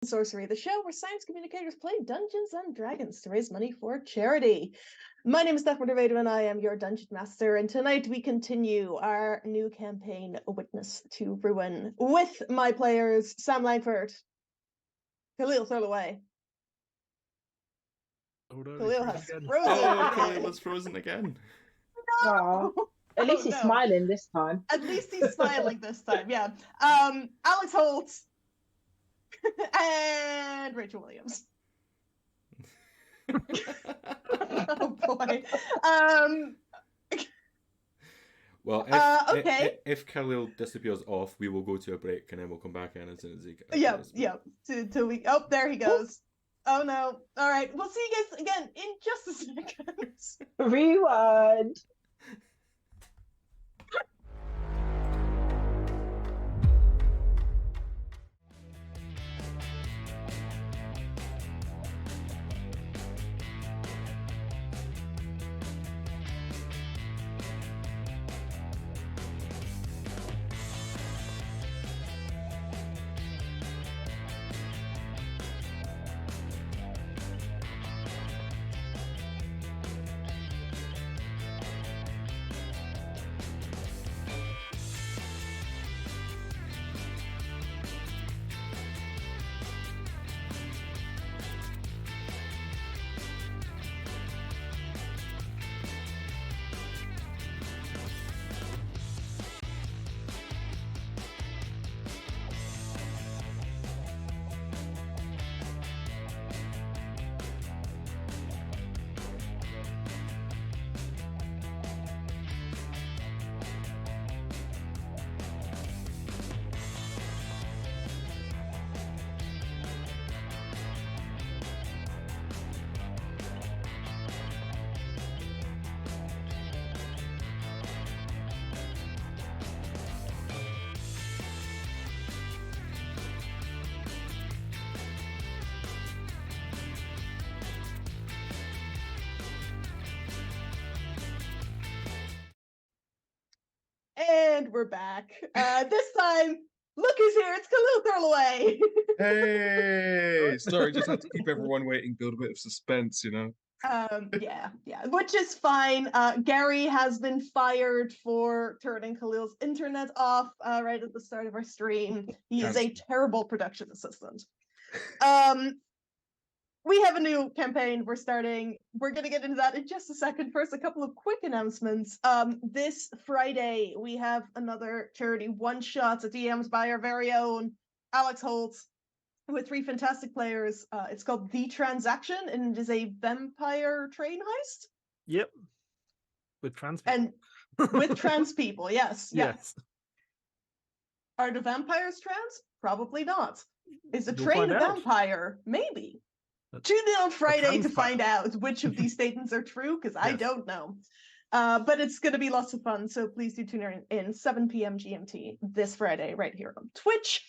Sorcery, the show where science communicators play Dungeons and Dragons to raise money for charity. My name is Stephanie Dervado and I am your Dungeon Master, and tonight we continue our new campaign, Witness to Ruin, with my players, Sam Langford, Khalil Thurlaway. Oh no, Khalil has again. frozen. Oh, Khalil was frozen again. No! At least he's smiling this time. At least he's smiling this time, yeah. Alex Holt and Rachel Williams. Oh boy. Well, okay. if Khalil disappears off, we will go to a break and then we'll come back in as soon as he gets. Yeah. Till we. Oh, there he goes. Oh no. All right. We'll see you guys again in just a second. Rewind. And we're back. This time, look who's here. It's Khalil Thurlaway. Hey! Sorry, just had to keep everyone waiting, build a bit of suspense, you know. Yeah, which is fine. Gary has been fired for turning Khalil's internet off right at the start of our stream. He is a terrible production assistant. We have a new campaign we're starting. We're going to get into that in just a second. First, a couple of quick announcements. This Friday, we have another charity one-shot at DMs by our very own Alex Holt with 3 fantastic players. It's called The Transaction, and it is a vampire train heist. Yep. With trans people. And with trans people, yes. Yes. Are the vampires trans? Probably not. Is the You'll train find a out. vampire? Maybe. Tune in on Friday to transpire. find out which of these statements are true, because I Yes. don't know. But it's going to be lots of fun, so please do tune in 7 p.m. GMT this Friday right here on Twitch.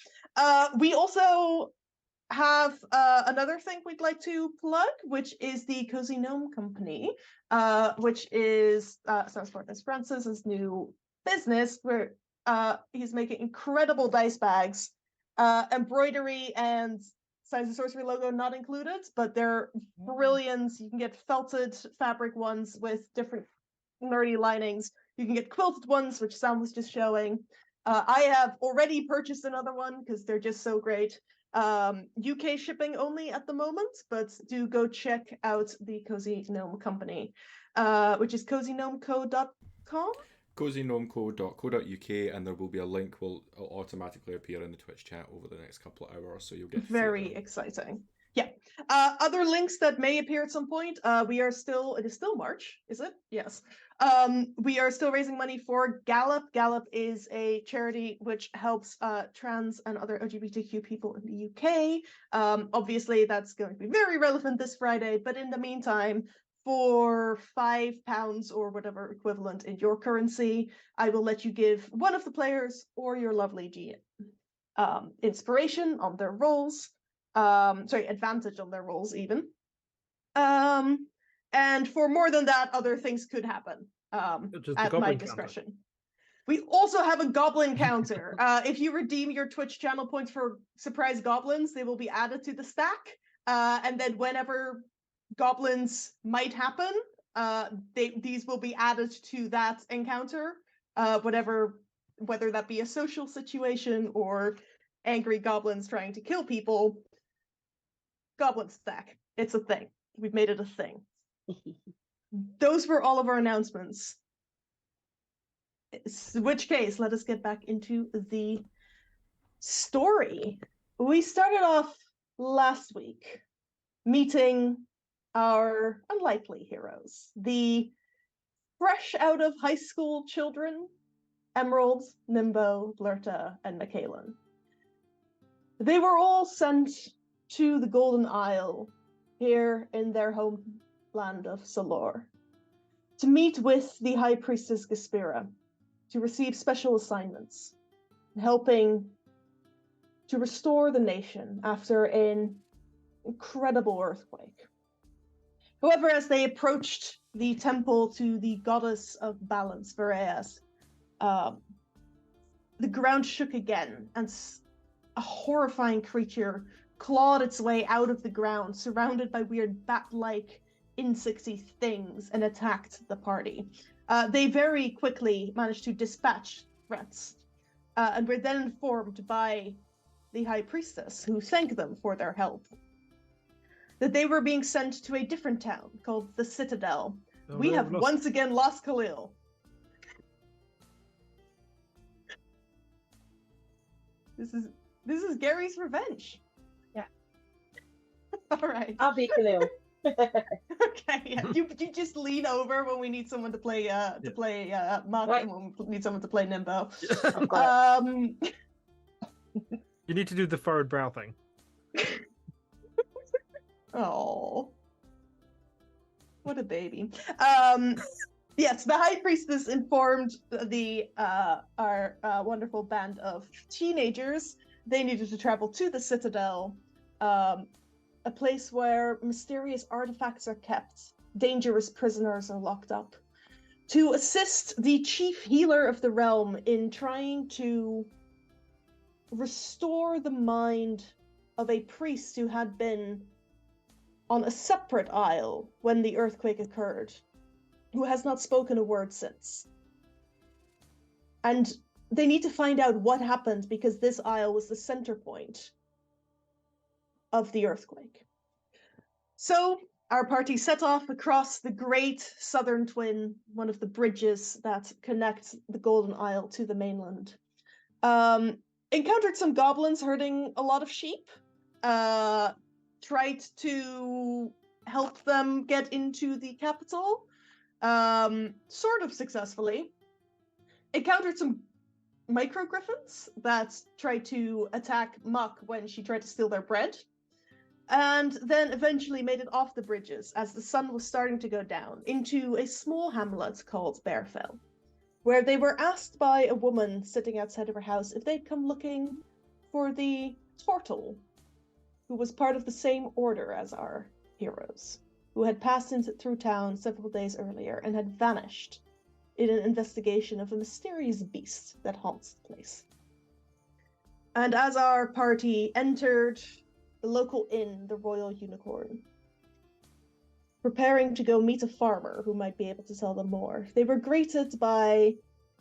We also have another thing we'd like to plug, which is the Cozy Gnome Company, which is Sam's partner Francis's new business, where he's making incredible dice bags, embroidery and Science and Sorcery logo not included, but they're brilliant. You can get felted fabric ones with different nerdy linings. You can get quilted ones, which Sam was just showing. I have already purchased another one because they're just so great. UK shipping only at the moment, but do go check out the Cozy Gnome Company, which is cozygnomeco.com. cozygnomeco.co.uk, and there will be a link will automatically appear in the Twitch chat over the next couple of hours, so you'll get very exciting. Yeah. Other links that may appear at some point. It is still March, is it? Yes. We are still raising money for Gallop. Gallop is a charity which helps trans and other LGBTQ people in the UK. Obviously, that's going to be very relevant this Friday, but in the meantime, for £5 or whatever equivalent in your currency, I will let you give one of the players or your lovely GM inspiration on their roles. Advantage on their rolls even. And for more than that, other things could happen at my discretion. We also have a goblin counter. If you redeem your Twitch channel points for surprise goblins, they will be added to the stack. And then whenever goblins might happen, these will be added to that encounter. Whether that be a social situation or angry goblins trying to kill people. Goblin stack. It's a thing. We've made it a thing. Those were all of our announcements. In which case, let us get back into the story. We started off last week meeting our unlikely heroes, the fresh out of high school children, Emerald, Nimbo, Blurta, and Michaelan. They were all sent to the Golden Isle here in their homeland of Salor to meet with the High Priestess Gaspira to receive special assignments, helping to restore the nation after an incredible earthquake. However, as they approached the temple to the goddess of balance, Vereas, the ground shook again, and a horrifying creature clawed its way out of the ground, surrounded by weird bat-like insecty things, and attacked the party. They very quickly managed to dispatch threats, and were then informed by the High Priestess, who thanked them for their help, that they were being sent to a different town called the Citadel. We have once again lost Khalil. This is Gary's revenge. Yeah. All right. I'll be Khalil. Okay. Yeah. You just lean over when we need someone to play Mark, Right. and when we need someone to play Nimbo. You need to do the furrowed brow thing. Oh, what a baby. Yes, the High Priestess informed our wonderful band of teenagers they needed to travel to the Citadel, a place where mysterious artifacts are kept, dangerous prisoners are locked up, to assist the chief healer of the realm in trying to restore the mind of a priest who had been on a separate isle when the earthquake occurred, who has not spoken a word since. And they need to find out what happened, because this isle was the center point of the earthquake. So our party set off across the Great Southern Twin, one of the bridges that connects the Golden Isle to the mainland. Encountered some goblins herding a lot of sheep. Tried to help them get into the capital, sort of successfully. Encountered some micro-griffins that tried to attack Muck when she tried to steal their bread, and then eventually made it off the bridges as the sun was starting to go down into a small hamlet called Bearfell, where they were asked by a woman sitting outside of her house if they'd come looking for the tortle, who was part of the same order as our heroes, who had passed through town several days earlier and had vanished in an investigation of a mysterious beast that haunts the place. And as our party entered the local inn, the Royal Unicorn, preparing to go meet a farmer who might be able to tell them more, they were greeted by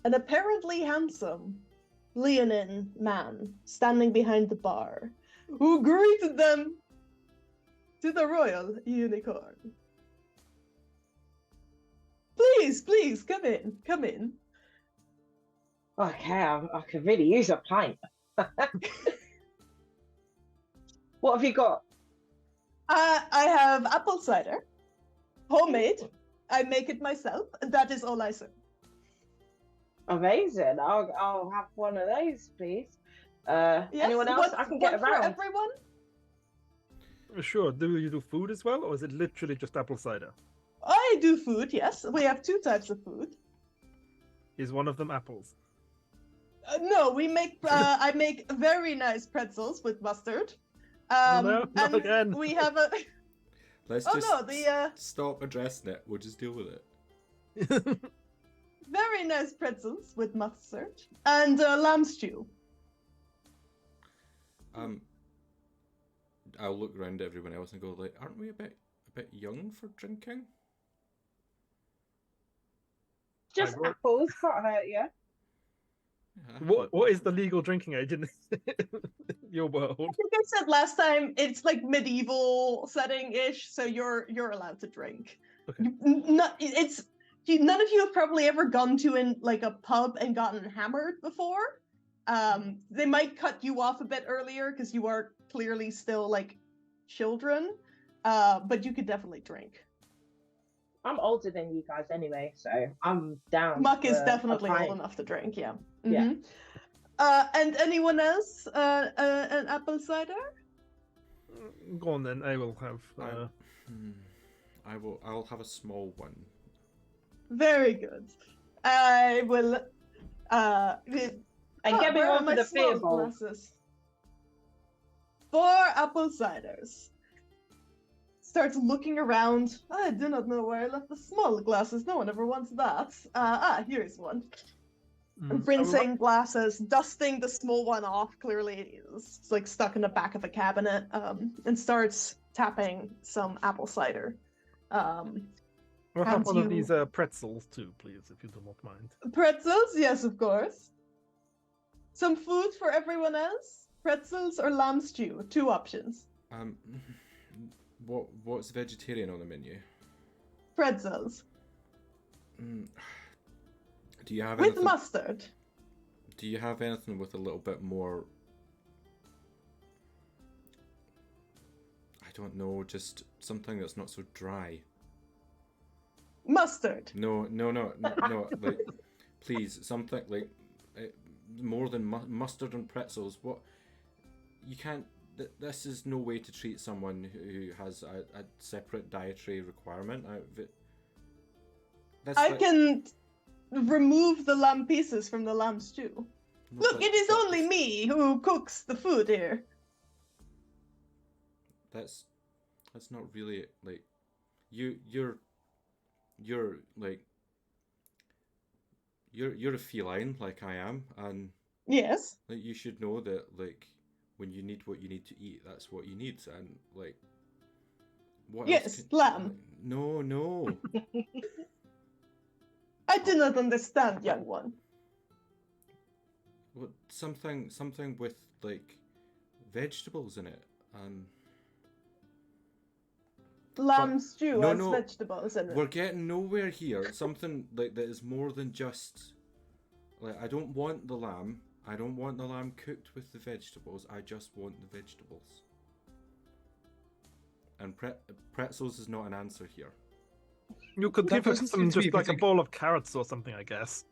an apparently handsome leonine man standing behind the bar, who greeted them to the Royal Unicorn. Please, come in. Okay, I could really use a pint. What have you got? I have apple cider, homemade. I make it myself. That is all I serve. Amazing. I'll have one of those, please. Anyone else? I can get one around. for everyone? Sure. Do you do food as well, or is it literally just apple cider? I do food, yes. We have two types of food. Is one of them apples? No, we make. I make very nice pretzels with mustard. No, not and again. We have a. Let's Oh just no, the stop addressing it. We'll just deal with it. very nice pretzels with mustard and lamb stew. I'll look around at everyone else and go like, aren't we a bit young for drinking? Just apples can't hurt you. Yeah, What is the legal drinking age in your world? I think I said last time it's like medieval setting-ish, so you're allowed to drink. Okay. None of you have probably ever gone to a pub and gotten hammered before. They might cut you off a bit earlier because you are clearly still like children, but you could definitely drink. I'm older than you guys anyway, so I'm down. Muck is for a definitely pint. old enough to drink, yeah. Yeah. And anyone else? An apple cider? Go on then. I will have. I'll have a small one. Very good. I will. And get me where one are for my the small beer bowl. glasses? 4 apple ciders. Starts looking around. I do not know where I left the small glasses. No one ever wants that. Here's one. Rinsing glasses, dusting the small one off. Clearly, it's like stuck in the back of a cabinet. And starts tapping some apple cider. I'll have one you- of these pretzels too, please, if you do not mind. Pretzels, yes, of course. Some food for everyone else. Pretzels or lamb stew. 2 options. What's vegetarian on the menu? Pretzels Do you have with anything? mustard. Do you have anything with a little bit more? I don't know, just something that's not so dry. Mustard. No. Like, please, something like more than mustard and pretzels. What? You can't. This is no way to treat someone who has a separate dietary requirement. I can remove the lamb pieces from the lamb stew. Look, it is only me who cooks the food here. That's not really like you're like you're a feline like I am, and Yes. like you should know that like when you need what you need to eat, that's what you need, and like what else Yes, can- lamb. like, no. I do not understand, young one. What something with like vegetables in it. Lamb stew no, has no, vegetables in it. We're getting nowhere here. Something like that is more than just like I don't want the lamb. I don't want the lamb cooked with the vegetables. I just want the vegetables. And pretzels is not an answer here. You could That give us doesn't some seem to be just like a particular- bowl of carrots or something, I guess.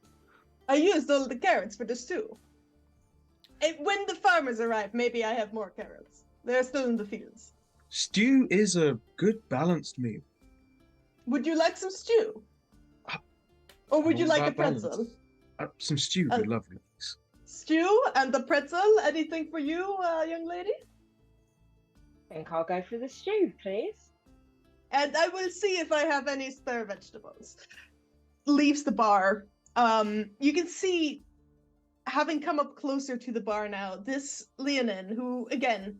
I used all the carrots for the stew. When the farmers arrive, maybe I have more carrots. They're still in the fields. Stew is a good balanced meal. Would you like some stew? Or would you all like a about balance. pretzel? Some stew would be lovely. Thanks. Stew and the pretzel. Anything for you, young lady? I think I'll go for the stew, please. And I will see if I have any spare vegetables. Leaves the bar. You can see, having come up closer to the bar now, this Leonin, who again,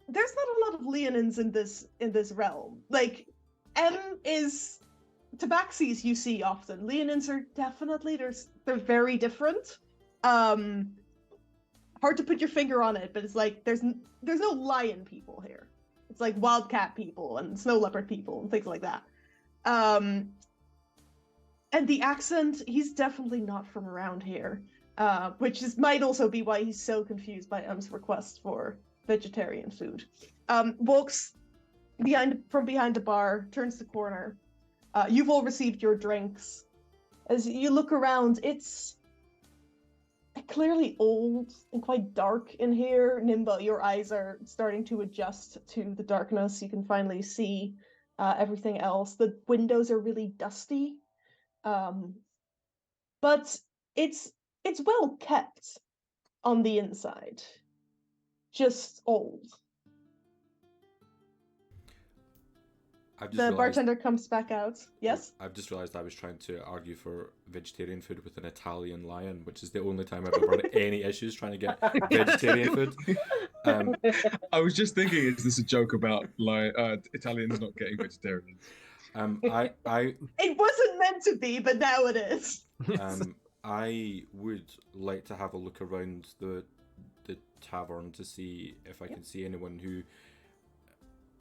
there's not a lot of Leonins in this realm. Like, M is tabaxis you see often. Leonins are definitely they're very different. Hard to put your finger on it, but it's like there's no lion people here. It's like wildcat people and snow leopard people and things like that. And the accent, he's definitely not from around here, which might also be why he's so confused by M's request for vegetarian food. Walks from behind the bar, turns the corner. You've all received your drinks. As you look around, it's clearly old and quite dark in here. Nimba, your eyes are starting to adjust to the darkness. You can finally see everything else. The windows are really dusty. But it's well kept on the inside. Just old. I've just The realised, bartender comes back out. Yes? I've just realised I was trying to argue for vegetarian food with an Italian lion, which is the only time I've ever had any issues trying to get vegetarian food. I was just thinking, is this a joke about Italians not getting vegetarians? I It wasn't meant to be, but now it is. I would like to have a look around the tavern to see if I can see anyone who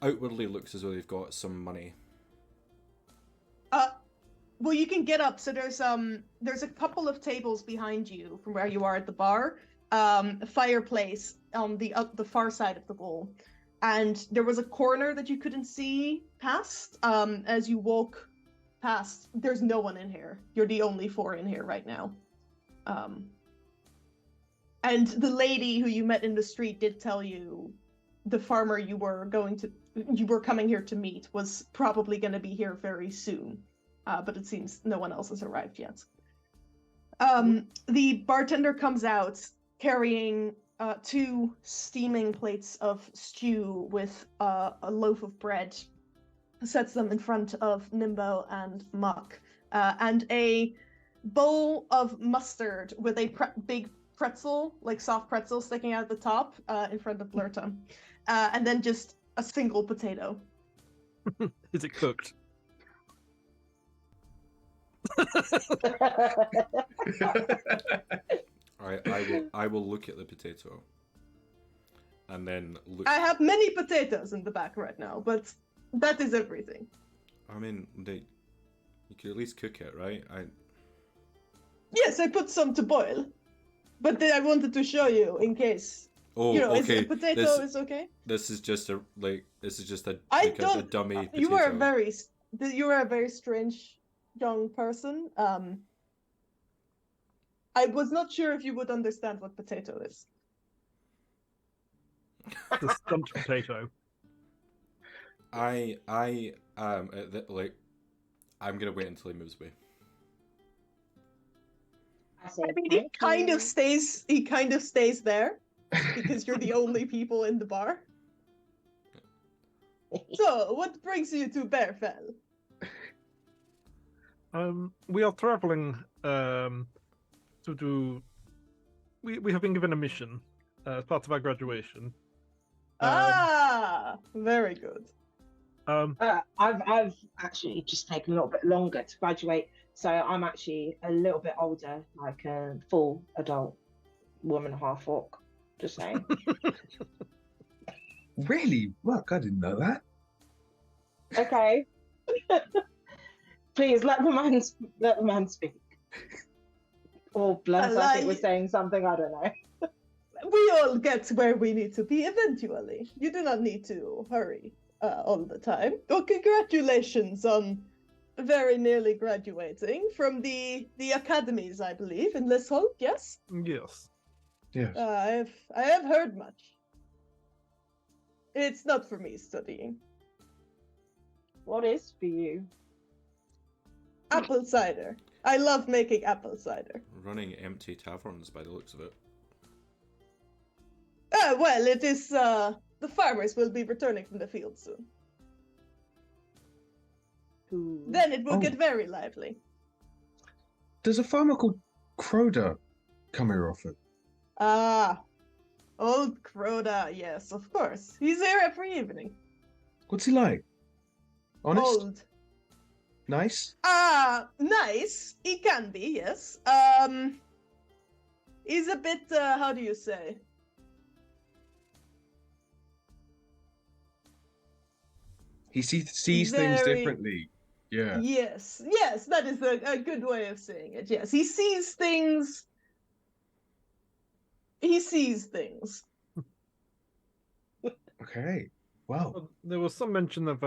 outwardly looks as though they've got some money. Well, you can get up. So there's a couple of tables behind you from where you are at the bar. A fireplace on the far side of the wall, and there was a corner that you couldn't see past. As you walk past, there's no one in here. You're the only four in here right now. And the lady who you met in the street did tell you the farmer you were coming here to meet was probably going to be here very soon. But it seems no one else has arrived yet. The bartender comes out carrying 2 steaming plates of stew with a loaf of bread, sets them in front of Nimbo and Muck, and a bowl of mustard with a big pretzel, like soft pretzel, sticking out the top in front of Blurta, and then just a single potato. Is it cooked? I will look at the potato, and then look. I have many potatoes in the back right now, but that is everything. I mean, you could at least cook it, right? Yes, I put some to boil, but then I wanted to show you in case. Oh, okay. Is a potato is okay. This is just a dummy potato. You are a very strange young person. I was not sure if you would understand what potato is. The stumped potato. I'm gonna wait until he moves away. I mean, he kind of stays there because you're the only people in the bar. So, what brings you to Bearfell? We are traveling to do. We have been given a mission as part of our graduation. Very good. I've actually just taken a little bit longer to graduate, so I'm actually a little bit older, like a full adult woman, half orc. Just saying. Really? Look, I didn't know that. Okay. Please let the man speak. Or bless, I think we're saying something, I don't know. We all get where we need to be eventually. You do not need to hurry all the time. Well, congratulations on very nearly graduating from the academies, I believe, in Lisholm, yes? Yes. Yes. I have heard much. It's not for me studying. What is for you? Apple cider. I love making apple cider. Running empty taverns by the looks of it. Well, it is, the farmers will be returning from the field soon. Ooh. Then it will get very lively. Does a farmer called Croda come here often? Old Croda, yes, of course. He's here every evening. What's he like? Honest? Old. Nice? Nice. He can be, yes. He's a bit, how do you say? He sees things differently. Yeah. Yes, that is a good way of saying it. Yes, he sees things. Okay. Wow. Well, there was some mention of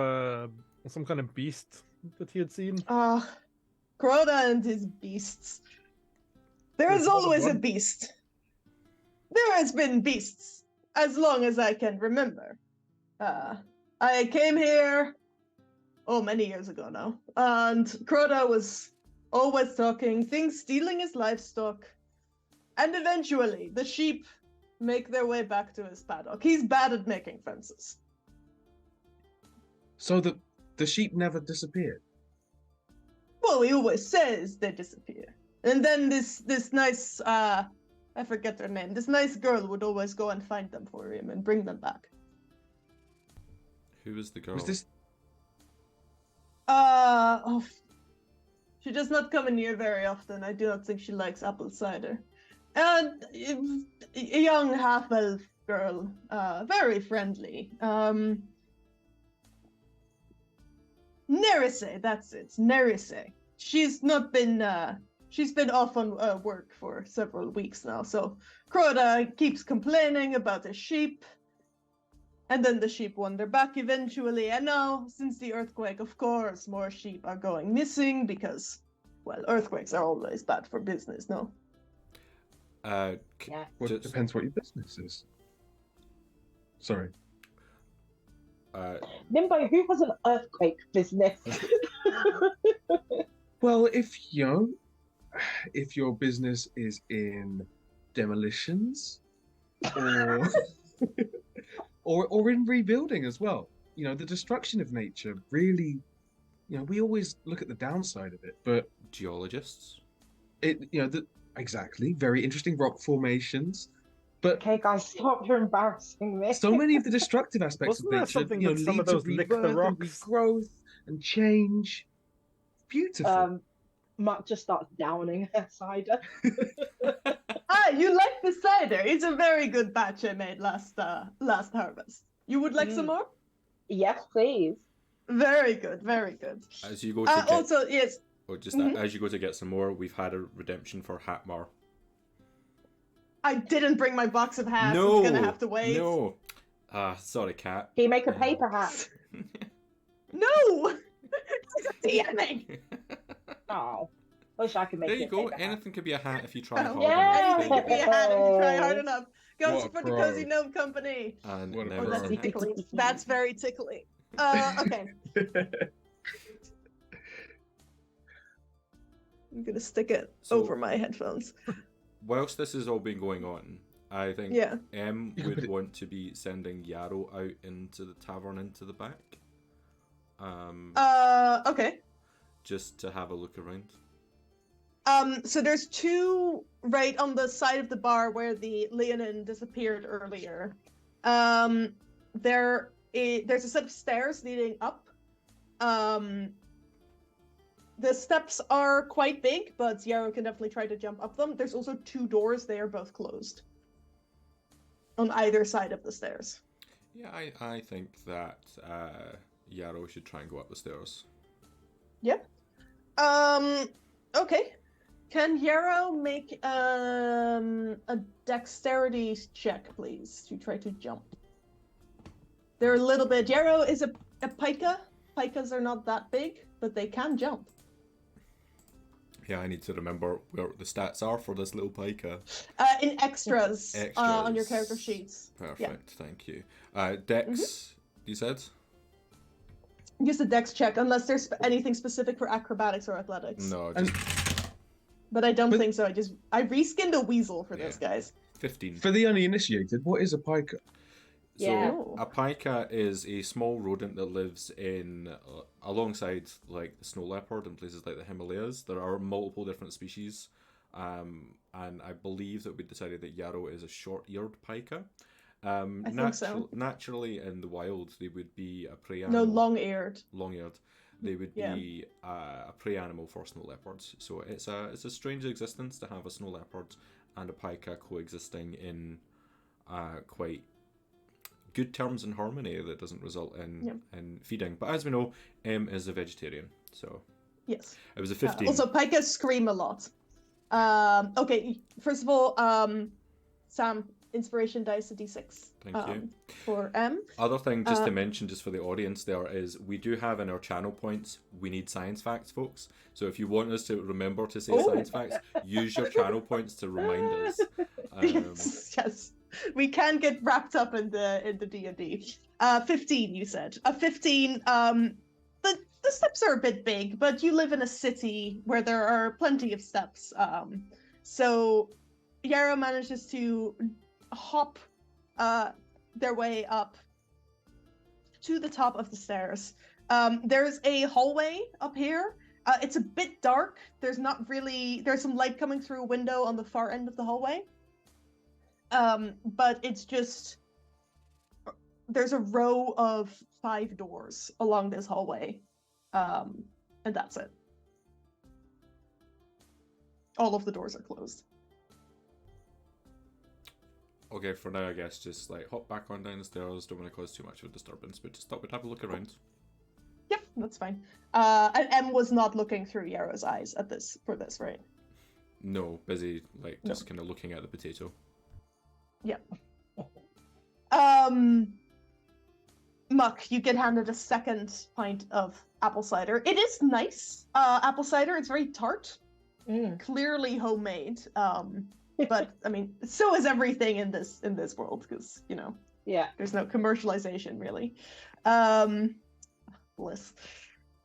some kind of beast that he had seen. Croda and his beasts. There is always a beast. There has been beasts as long as I can remember. I came here, many years ago now, and Croda was always talking, things stealing his livestock, and eventually the sheep make their way back to his paddock. He's bad at making fences. So the the sheep never disappeared. Well, he always says they disappear. And then this nice, I forget her name, this nice girl would always go and find them for him and bring them back. Who was the girl? Was this? Oh, she does not come in here very often. I do not think she likes apple cider. And a young half-elf girl, very friendly. Nerise, that's it. Nerise. She's been off on work for several weeks now, so Crota keeps complaining about the sheep, and then the sheep wander back eventually, and now, since the earthquake, of course, more sheep are going missing, because, well, earthquakes are always bad for business, no? Yeah. Well, it depends what your business is. Sorry. Nimbo, who has an earthquake business? Well, if your business is in demolitions or or in rebuilding as well, the destruction of nature really, we always look at the downside of it, but Geologists? exactly, very interesting rock formations, but Okay, guys, stop. You're embarrassing me. so many of the destructive aspects Wasn't of there nature, something that some lead of to those lick the rebirth and rocks? regrowth and change. Beautiful. Mutt just starts downing her cider. Ah, you like the cider? It's a very good batch I made last harvest. You would like some more? Yes, please. Very good, very good. As you go to get, Also, yes. or just Mhm. as you go to get some more, we've had a redemption for Hatmar. I didn't bring my box of hats. No, It's gonna have to wait. no. Sorry, cat. Can you make a paper hat? No! DMing! Oh, wish I could make There you it a go. paper hat. Anything could be a hat if you try Oh, hard yeah. enough. There Anything could be you a go. hat if you try hard Yay. enough. Goes What a for the pro. Cozy Gnome Company. And What a never. pro. That's tickly. That's very tickly. Okay. I'm gonna stick it So- over my headphones. Whilst this has all been going on, I think Yeah. M You can would put it- want to be sending Yarrow out into the tavern into the back. Okay. Just to have a look around. So there's two right on the side of the bar where the Leonin disappeared earlier. There's a set of stairs leading up. The steps are quite big, but Yarrow can definitely try to jump up them. There's also two doors. They are both closed on either side of the stairs. Yeah, I think that Yarrow should try and go up the stairs. Yep. Okay. Can Yarrow make a dexterity check, please, to try to jump? They're a little bit. Yarrow is a pika. Pikas are not that big, but they can jump. Yeah, I need to remember where the stats are for this little piker. In extras, on your Extras. character sheets. Perfect, thank you. Dex, you said? Just a dex check, unless there's anything specific for acrobatics or athletics. No, And- just But I don't think so. I reskinned a weasel for this, Yeah. guys. 15. For the uninitiated, what is a piker? So Yeah. a pika is a small rodent that lives in alongside like the snow leopard and places like the Himalayas. There are multiple different species, and I believe that we decided that Yarrow is a short-eared pika. I think so. Naturally, in the wild, they would be a prey No, animal. long-eared. Long-eared. They would Yeah. be a prey animal for snow leopards. So it's a strange existence to have a snow leopard and a pika coexisting in quite good terms and harmony that doesn't result in feeding. But as we know, M is a vegetarian, so Yes. it was a 15. Also, pikas scream a lot. Okay, first of all, Sam, inspiration dice a d6. Thank you. For M. Other thing just to mention, just for the audience there, is we do have in our channel points, we need science facts, folks. So if you want us to remember to say science facts, use your channel points to remind us. Yes. We can get wrapped up in the D&D. 15, you said. A 15, the steps are a bit big, but you live in a city where there are plenty of steps. So Yarrow manages to hop their way up to the top of the stairs. There's a hallway up here. It's a bit dark. There's some light coming through a window on the far end of the hallway. But it's just, there's a row of 5 doors along this hallway. And that's it. All of the doors are closed. Okay, for now, I guess just like hop back on down the stairs. Don't want to cause too much of a disturbance, but just thought we'd have a look around. Yep, that's fine. And M was not looking through Yarrow's eyes for this, right? No, busy, like just kind of looking at the potato. Yep. Muck, you get handed a second pint of apple cider. It is nice apple cider. It's very tart, clearly homemade. But I mean, so is everything in this world, because there's no commercialization really. Bliss.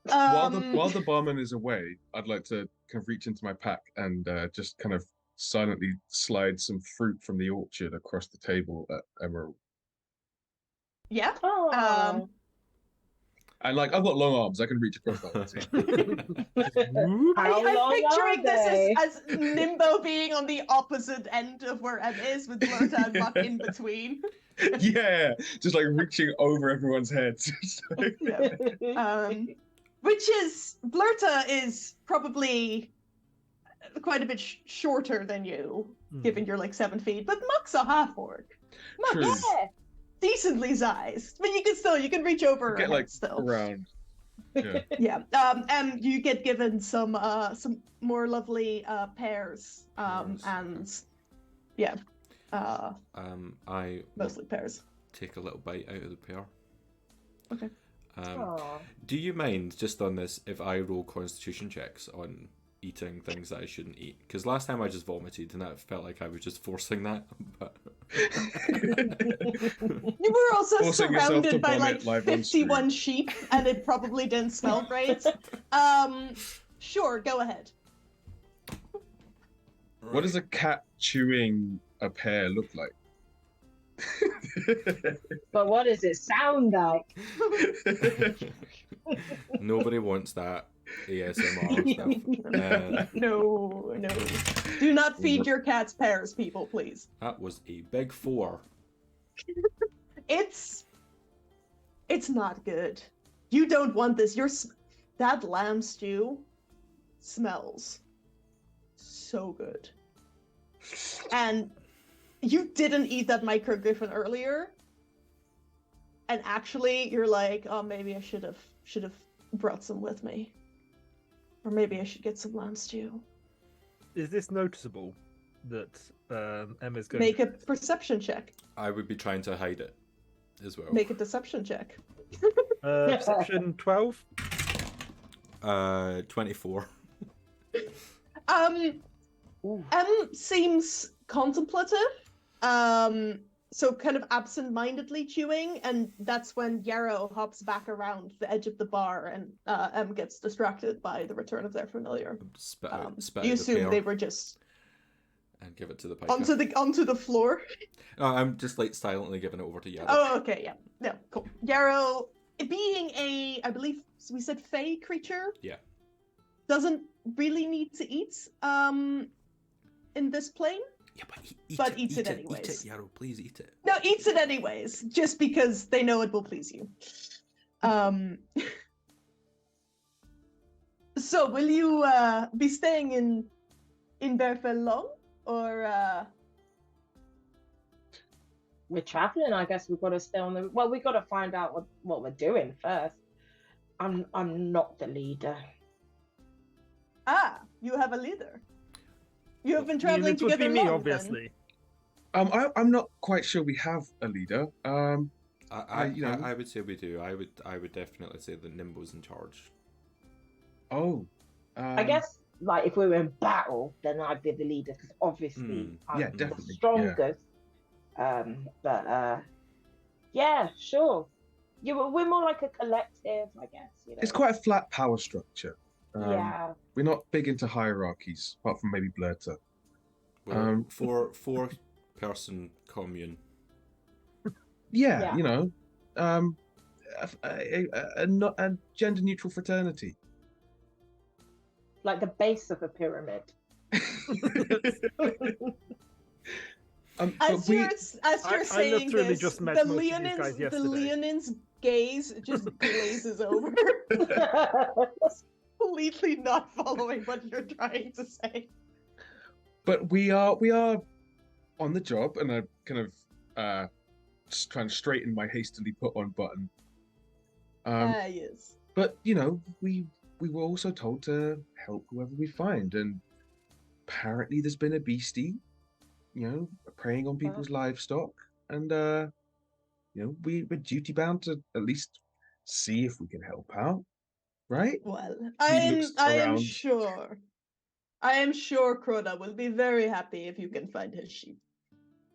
While the barman is away, I'd like to kind of reach into my pack and just kind of silently slide some fruit from the orchard across the table at Emerald. Yeah. And like, I've got long arms, I can reach across that one. I'm picturing this as Nimbo being on the opposite end of where Em is, with Blurta and Muck in between. Yeah, just like reaching over everyone's heads. Yeah. Which is, Blurta is probably quite a bit shorter than you, given you're like 7 feet, but Muck's a half-orc. Muck's decently sized, but you can reach over get like still. Around. Yeah. Yeah. And you get given some more lovely pears. And yeah. I mostly pears. Take a little bite out of the pear. Okay. Do you mind, just on this, if I roll constitution checks on eating things that I shouldn't eat? Because last time I just vomited and that felt like I was just forcing that. But you were also forcing surrounded by like 51 sheep, and it probably didn't smell great. Sure, go ahead. Right. What does a cat chewing a pear look like? But what does it sound like? Nobody wants that ASMR stuff. No. Do not feed your cats pears, people, please. That was a big 4. It's not good. You don't want this. That lamb stew smells so good. And you didn't eat that micro griffin earlier, and actually you're like, oh, maybe I should have brought some with me, or maybe I should get some lamb stew. Is this noticeable that Emma's going? Make a perception check. I would be trying to hide it as well. Make a deception check. Perception 12. 24. Seems contemplative. So kind of absent-mindedly chewing, and that's when Yarrow hops back around the edge of the bar, and M gets distracted by the return of their familiar. Spit out you the assume pear they were just and give it to the piker. onto the floor. No, I'm just like silently giving it over to Yarrow. Oh, okay, yeah, cool. Yarrow, being I believe we said fey creature, doesn't really need to eat in this plane. Yeah, but eats it anyways. Eat it, Yarrow, please eat it. No, eats it anyways, just because they know it will please you. So, will you be staying in Bearfell long, or? We're traveling. I guess we've got to stay on the. Well, we've got to find out what we're doing first. I'm not the leader. Ah, you have a leader. You have been traveling it would together be me, long, obviously. I'm not quite sure we have a leader. I would say we do. I would definitely say that Nimbo's in charge. Oh. I guess, like, if we were in battle, then I'd be the leader, because obviously I'm the definitely, strongest. Yeah, sure. We're more like a collective, I guess. It's quite a flat power structure. Yeah. We're not big into hierarchies, apart from maybe Blurta. Four-person commune. Yeah, a gender neutral fraternity. Like the base of a pyramid. But As you're I saying literally this, just met the most of these guys Leonin's yesterday. gaze just glazes over, completely not following what you're trying to say. But we are on the job, and I kind of just trying to straighten my hastily put on button. Yes. But we were also told to help whoever we find, and apparently there's been a beastie, preying on people's livestock, and we're duty bound to at least see if we can help out, right? Well, He looks I am around. sure. I am sure Crota will be very happy if you can find his sheep.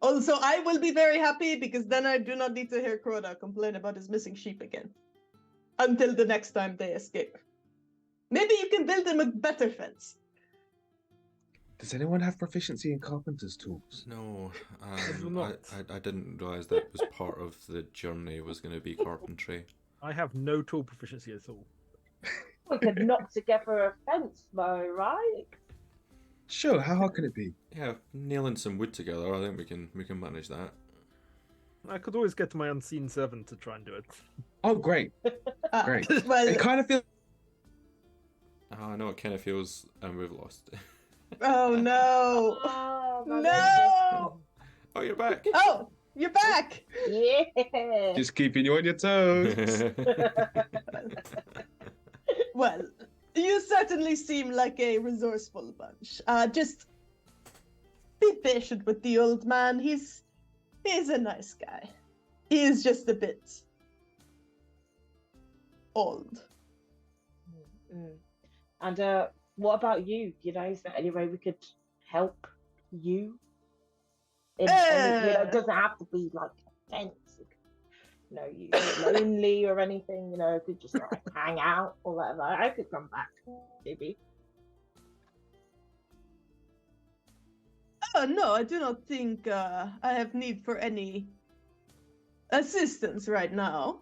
Also, I will be very happy because then I do not need to hear Crota complain about his missing sheep again. Until the next time they escape. Maybe you can build him a better fence. Does anyone have proficiency in carpenter's tools? No, do not. I didn't realize that was part of the journey was going to be carpentry. I have no tool proficiency at all. We could knock together a fence, though, right? Sure. How hard can it be? Yeah, nailing some wood together. I think we can manage that. I could always get my unseen servant to try and do it. Oh, great. Great. Well, It kind of feels. Oh, I know it kind of feels, and we've lost. oh no. Oh, my No! Oh, you're back. Oh, you're back! goodness. Yeah. Just keeping you on your toes. Well, you certainly seem like a resourceful bunch. Just be patient with the old man. He's a nice guy. He is just a bit old. Mm. And what about you? Is there any way we could help you? It doesn't have to be like a fence. You're lonely or anything. Could just like hang out or whatever. I could come back, maybe. Oh no, I do not think I have need for any assistance right now.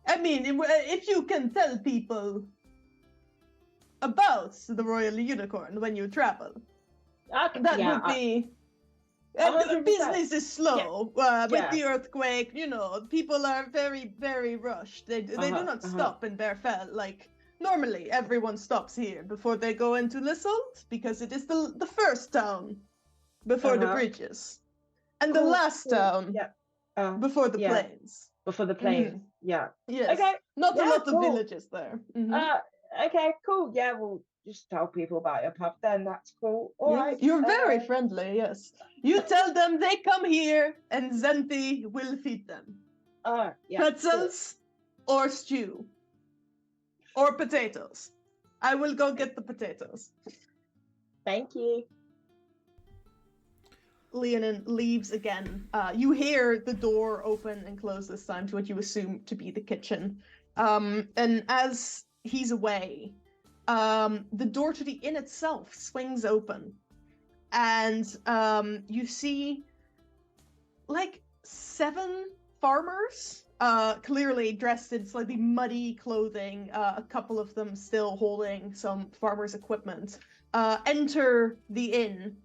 I mean, if you can tell people about the Royal Unicorn when you travel, that would be. Business is slow with the earthquake. People are very, very rushed. They do not stop in Bearfell. Like normally, everyone stops here before they go into Lissold because it is the first town before the bridges, and the last town before the plains. Before the plains, yeah. Yes. Okay. Not a lot cool. of villages there. Okay, cool. Yeah, we'll just tell people about your pub then. That's cool. All right. You're very friendly, yes. You tell them they come here and Zenti will feed them. Yeah. Pretzels or stew. Or potatoes. I will go get the potatoes. Thank you. Leonin leaves again. You hear the door open and close this time to what you assume to be the kitchen. And as he's away, the door to the inn itself swings open. And you see like 7 farmers, clearly dressed in slightly muddy clothing, a couple of them still holding some farmers' equipment, enter the inn.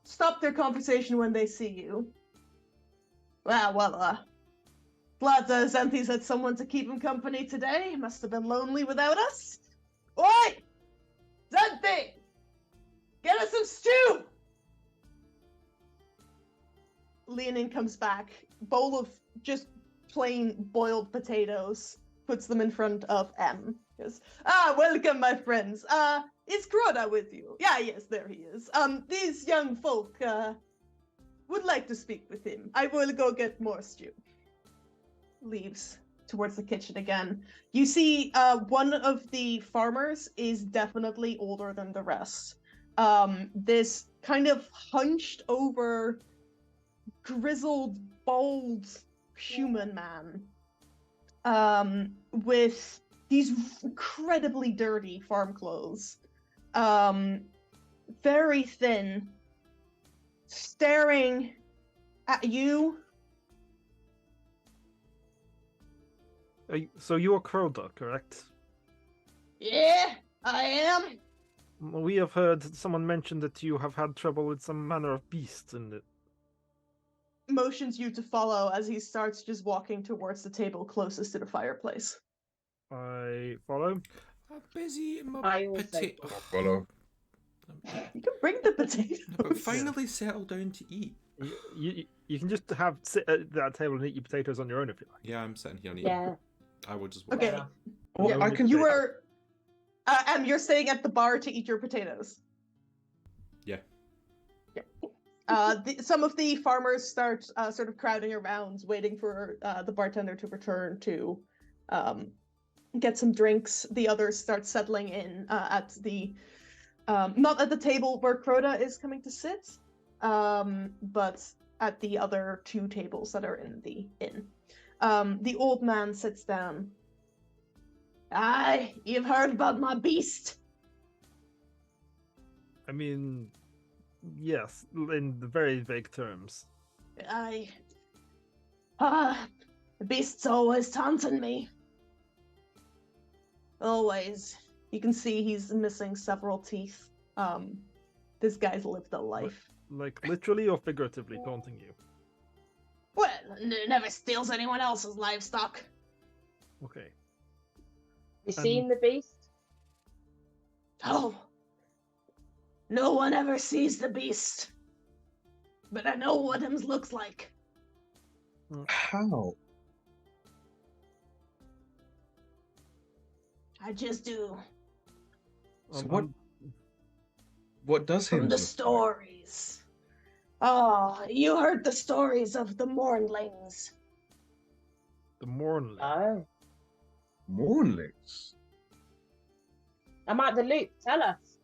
Stop their conversation when they see you. Well, glad Zenti's had someone to keep him company today. Must have been lonely without us. Oi! Zenti! Get us some stew! Leonin comes back, bowl of just plain boiled potatoes, puts them in front of M. Goes, welcome, my friends. Is Crota with you? Yeah, yes, there he is. These young folk, would like to speak with him. I will go get more stew. Leaves towards the kitchen again. You see, one of the farmers is definitely older than the rest. This kind of hunched over, grizzled, bald human man, with these incredibly dirty farm clothes, very thin, staring at you So you're Crowder, correct? Yeah, I am. We have heard someone mention that you have had trouble with some manner of beast in it. Motions you to follow as he starts just walking towards the table closest to the fireplace. I follow. I'm busy eating my I also potato. Follow. You can bring the potatoes. But finally settle down to eat. You can just sit at that table and eat your potatoes on your own if you like. Yeah, I'm sitting here and eating. Yeah. I will just watch. Okay. enough. Well, Yeah, I we can. You were, and you're staying at the bar to eat your potatoes. Yeah. Some of the farmers start sort of crowding around, waiting for the bartender to return to get some drinks. The others start settling in at the not at the table where Crota is coming to sit, but at the other two tables that are in the inn. The old man sits down. Aye, you've heard about my beast. I mean, yes, in the very vague terms. Aye. The beast's always taunting me. Always. You can see he's missing several teeth. This guy's lived a life. Like literally or figuratively taunting you. Well, never steals anyone else's livestock. Okay. You seen the beast? Oh. No one ever sees the beast. But I know what him looks like. How? I just do. So Um, what does him From the look like? stories. Oh, you heard the stories of the Mornlings. The Mornling. Oh. Mornlings? I'm at the loop. Tell us.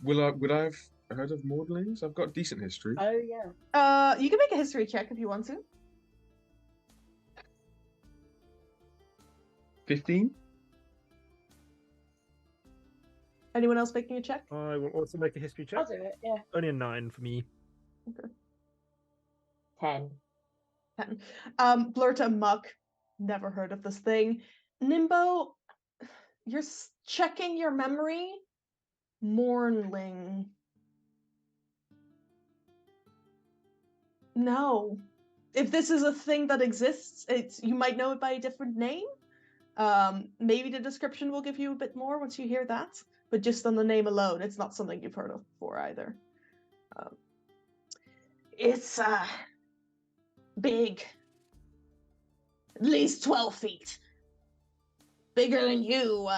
Would I have heard of Mornlings? I've got decent history. Oh, yeah. You can make a history check if you want to. 15? Anyone else making a check? I will also make a history I'll check. do it. Yeah. Only a 9 for me. 10. 10. Blurta Muck, never heard of this thing. Nimbo, you're checking your memory. Mornling. No. If this is a thing that exists, you might know it by a different name. Maybe the description will give you a bit more once you hear that. But just on the name alone, it's not something you've heard of before either. It's big. At least 12 feet. Bigger than you,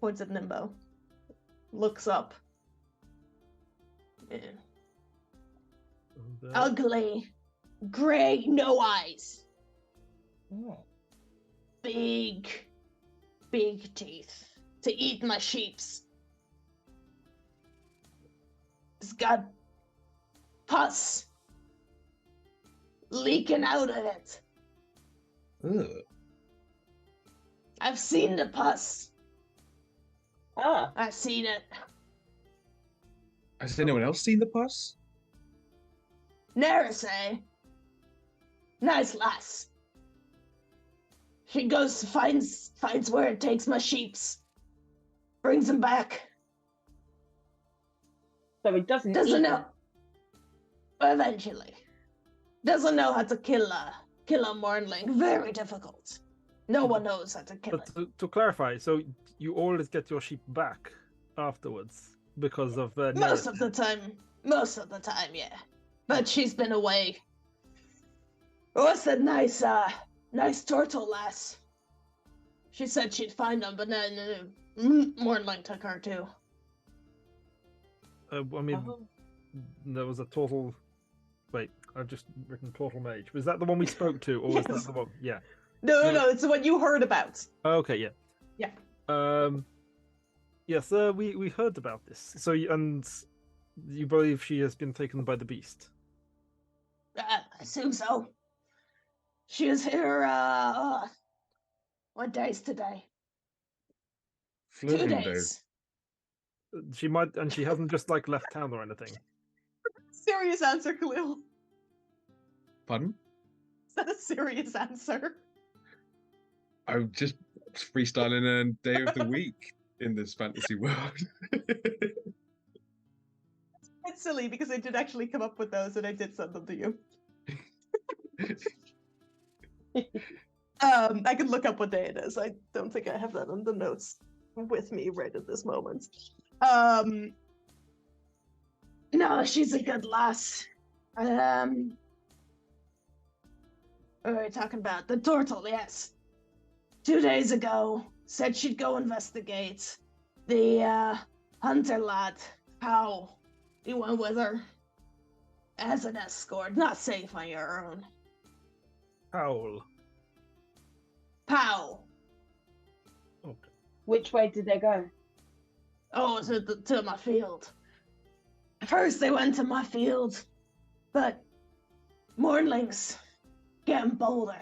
points at Nimbo. Looks up. Yeah. And, Ugly. Gray, no eyes. Oh. Big teeth. To eat my sheeps. It's got pus leaking out of it. Ugh. I've seen the pus. Ah. I've seen it. Has anyone else seen the pus? Neris, eh? Nice lass. She goes, finds where it takes my sheeps. Brings them back. So it doesn't Doesn't eat know. Eventually. Doesn't know how to kill a Mornling. Very difficult. No one knows how to kill but it. to clarify, so you always get your sheep back afterwards because of Most of the time, yeah. But she's been away. What's that nice tortle lass? She said she'd find them, but no. Mornling took her too. I mean, Oh. there was a total. Wait, I've just written total mage. Was that the one we spoke to, or was Yes. that the one? Yeah. No, it's what you heard about. Okay, yeah. Yeah. Yes, we heard about this. So, and you believe she has been taken by the beast? I assume so. She was here, what day's today? 2 Flirting days. She might, and she hasn't just like left town or anything. Serious answer, Khalil. Pardon? that a serious answer? I'm just freestyling a day of the week in this fantasy world. It's silly because I did actually come up with those and I did send them to you. I can look up what day it is. I don't think I have that in the notes with me right at this moment. No, she's a good lass. What are we talking about? The tortle, yes. 2 days ago, said she'd go investigate. The hunter lad, How, he went with her as an escort, not safe on your own. Howl. Pow. Okay. Which way did they go? Oh, to my field. First they went to my field, but Mornling's getting bolder.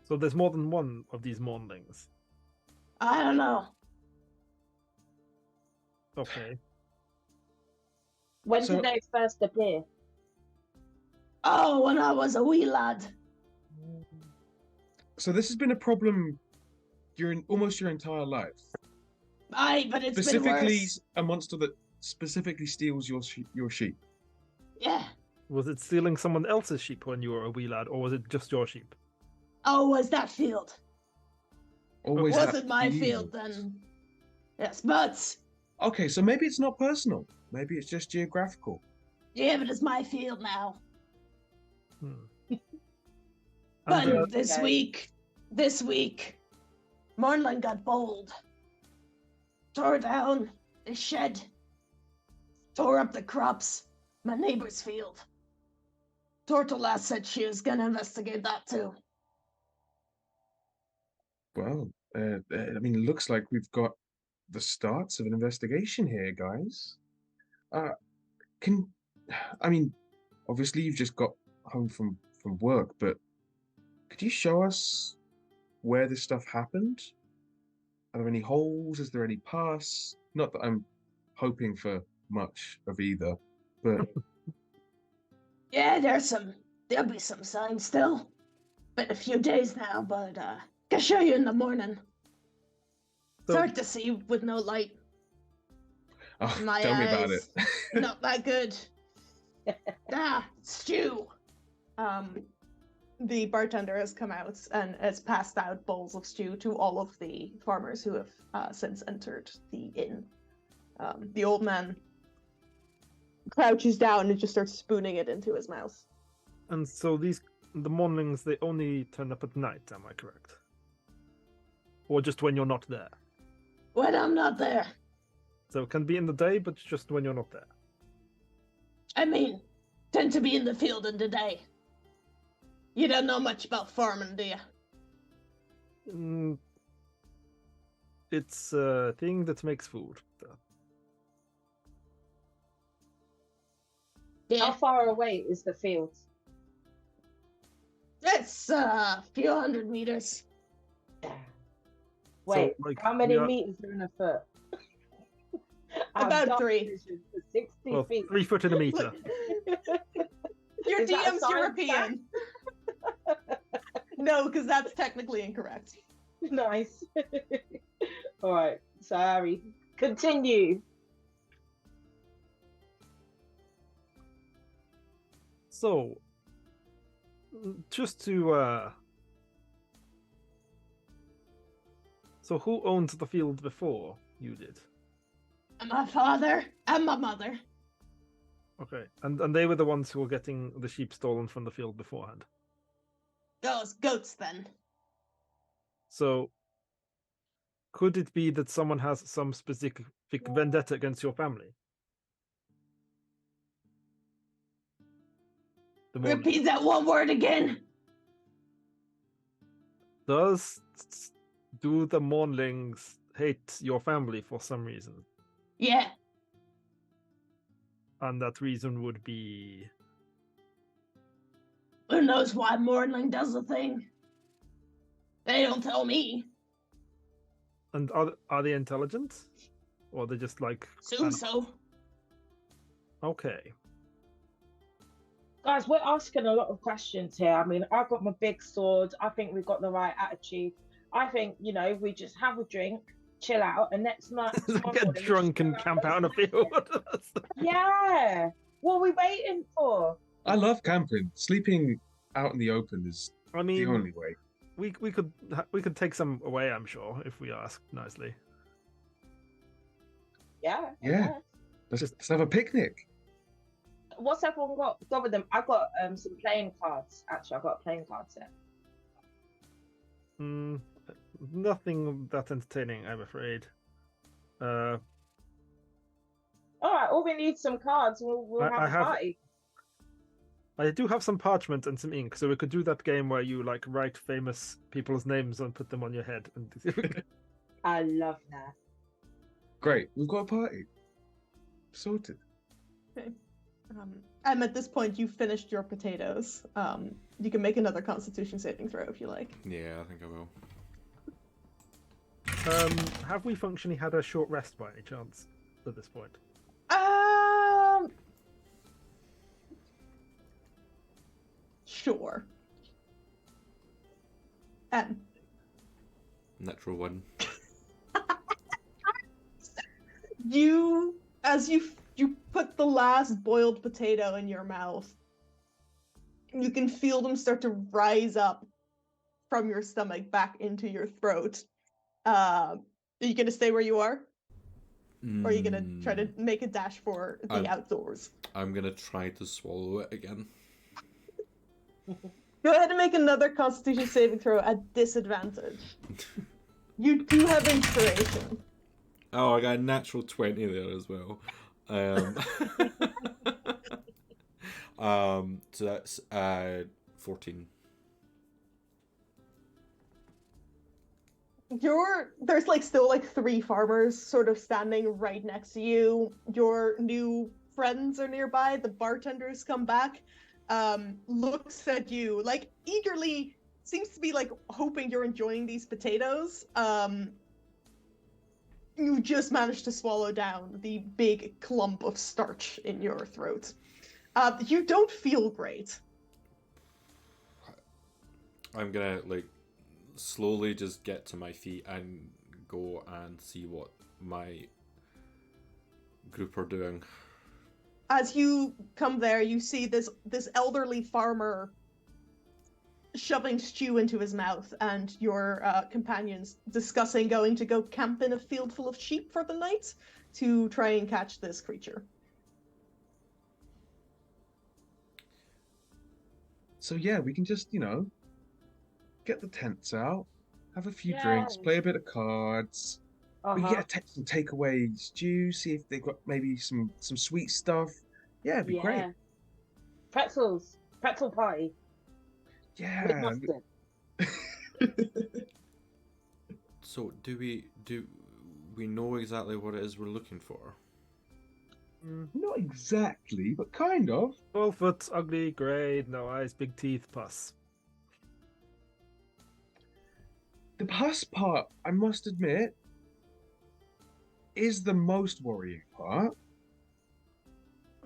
So there's more than one of these Mornlings. I don't know. Okay. When So- did they first appear? Oh, when I was a wee lad. So this has been a problem during almost your entire life. Aye, but it's been Specifically, worse. a monster that specifically steals your sheep. Yeah. Was it stealing someone else's sheep when you were a wee lad, or was it just your sheep? Oh, was that field? Always Was that it my field then? Yes, but Okay, so maybe it's not personal. Maybe it's just geographical. yeah, but it's my field now. Hmm. But And, this week, Mornling got bold. Tore down the shed. Tore up the crops. My neighbor's field. Tortle said she was gonna investigate that too. Well, I mean, it looks like we've got the starts of an investigation here, guys. I mean, obviously you've just got home from work, but could you show us where this stuff happened? Are there any holes? Is there any pus? Not that I'm hoping for much of either, but Yeah, there'll be some signs still. Been a few days now, but can show you in the morning. It's So- hard to see with no light. oh, My tell me about eyes. it. Not that good. Stew. The bartender has come out and has passed out bowls of stew to all of the farmers who have since entered the inn. The old man crouches down and just starts spooning it into his mouth. and so the Mornlings, they only turn up at night, am I correct? Or just when you're not there? When I'm not there. So it can be in the day, but just when you're not there. I mean, tend to be in the field in the day. You don't know much about farming, do you? It's a thing that makes food. How far away is the field? It's a few hundred meters. Wait, like, how many we are- meters are in a foot? I've About done 3. vision for 60 Well, feet. 3 foot in a meter. Your Is that a DM's science European. No, because that's technically incorrect. Nice. All right, so Harry, continue. So, just to so who owned the field before you did? My father and my mother. Okay, and they were the ones who were getting the sheep stolen from the field beforehand. Those goats, then. So, could it be that someone has some specific vendetta against your family? The Mornlings. Repeat that one word again. Do the Mornlings hate your family for some reason? Yeah. And that reason would be Who knows why Mornling does the thing? They don't tell me. and are they intelligent? Or are they just like Soon so. Okay. Guys, we're asking a lot of questions here. I mean, I've got my big sword. I think we've got the right attitude. I think, we just have a drink, chill out, and next night, tomorrow Get morning, we drunk just and go camp out out in a field. Yeah. What are we waiting for? I love camping. Sleeping out in the open is I the mean, only way. we could take some away, I'm sure, if we ask nicely. Yeah. Yeah. Let's have a picnic. What's everyone got with them? I've got some playing cards. Actually, I've got a playing card set. Nothing that entertaining, I'm afraid. All right, all we need some cards. We'll have a party. I do have some parchment and some ink, so we could do that game where you like write famous people's names and put them on your head. And I love that. Great. We've got a party. Sorted. Okay. At this point, you've finished your potatoes. You can make another Constitution saving throw if you like. Yeah, I think I will. Have we functionally had a short rest by any chance at this point? Sure. Natural one. As you put the last boiled potato in your mouth, you can feel them start to rise up from your stomach back into your throat. Are you gonna stay where you are? Or are you gonna try to make a dash for the outdoors? I'm gonna try to swallow it again. Go ahead and make another Constitution saving throw at disadvantage. You do have inspiration. Oh, I got a natural 20 there as well. So that's 14. There's still 3 farmers sort of standing right next to you. Your new friends are nearby. The bartenders come back, looks at you eagerly, seems to be hoping you're enjoying these potatoes. You just managed to swallow down the big clump of starch in your throat. You don't feel great. I'm gonna slowly just get to my feet and go and see what my group are doing. As you come there, you see this elderly farmer shoving stew into his mouth, and your companions discussing going to go camp in a field full of sheep for the night to try and catch this creature. So yeah, we can just, get the tents out, have a few drinks, play a bit of cards. We can get some takeaway stew, see if they've got maybe some sweet stuff. Yeah, it'd be great. Pretzels. Pretzel party. Yeah. So do we know exactly what it is we're looking for? Not exactly, but kind of. 12 foot, ugly, grey, no eyes, big teeth, pus. The pus part, I must admit, is the most worrying part.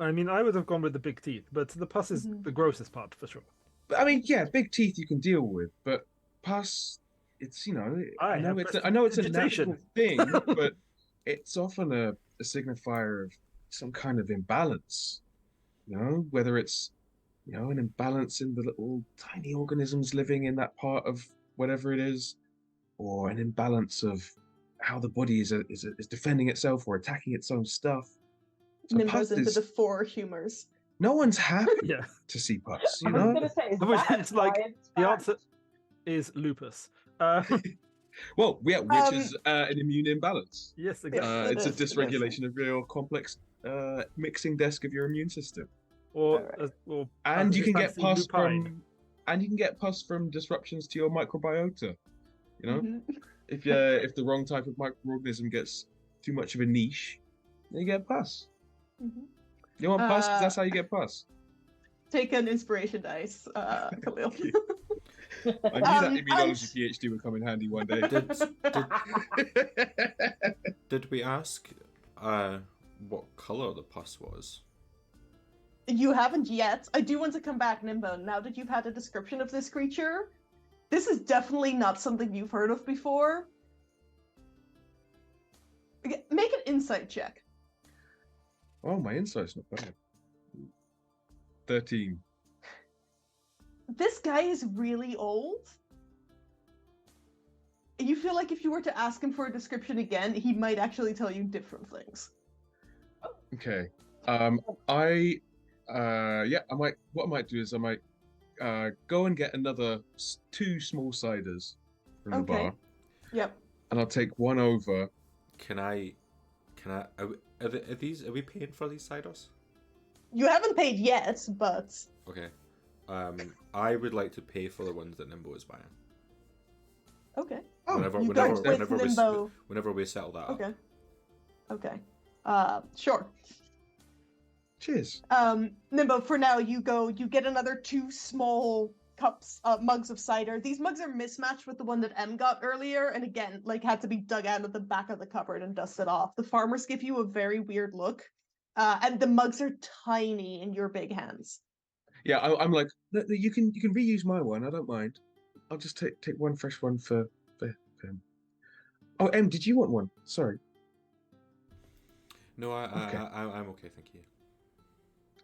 I mean, I would have gone with the big teeth, but the pus is the grossest part for sure. But, I mean, yeah, big teeth you can deal with, but pus, it's I know it's a natural thing, but it's often a signifier of some kind of imbalance. Whether it's an imbalance in the little tiny organisms living in that part of whatever it is, or an imbalance of how the body is defending itself or attacking its own stuff. So Nimbus into the 4 humors. No one's happy to see pus, I was going to say, it's the answer is lupus. Well, yeah, which is an immune imbalance. Yes, exactly. It's a dysregulation of your complex mixing desk of your immune system. And you can get pus from disruptions to your microbiota. If the wrong type of microorganism gets too much of a niche, then you get pus. You want pus? 'Cause that's how you get pus. Take an inspiration dice, Khalil. I knew that immunology PhD would come in handy one day. Did we ask what colour the pus was? You haven't yet. I do want to come back, Nimbo. Now that you've had a description of this creature, this is definitely not something you've heard of before. Okay, make an insight check. Oh, my insight's not bad. 13. This guy is really old. You feel like if you were to ask him for a description again, he might actually tell you different things. Okay. I might. What I might do is I might go and get another 2 small ciders from the Okay. bar, Yep. and I'll take one over. Are we paying for these ciders? You haven't paid yet, but Okay. I would like to pay for the ones that Nimbo is buying. okay. Oh, Whenever you whenever go with whenever we Nimbo. whenever we settle that up. Okay. Okay. Sure. cheers. Nimbo, for now, you get another 2 small cups, mugs of cider. These mugs are mismatched with the one that M got earlier, and again, like, had to be dug out of the back of the cupboard and dusted off. The farmers give you a very weird look, and the mugs are tiny in your big hands. Yeah, I'm like, you can reuse my one. I don't mind. I'll just take one fresh one for him. Oh, M, did you want one? Sorry. No, Okay. I'm okay, thank you.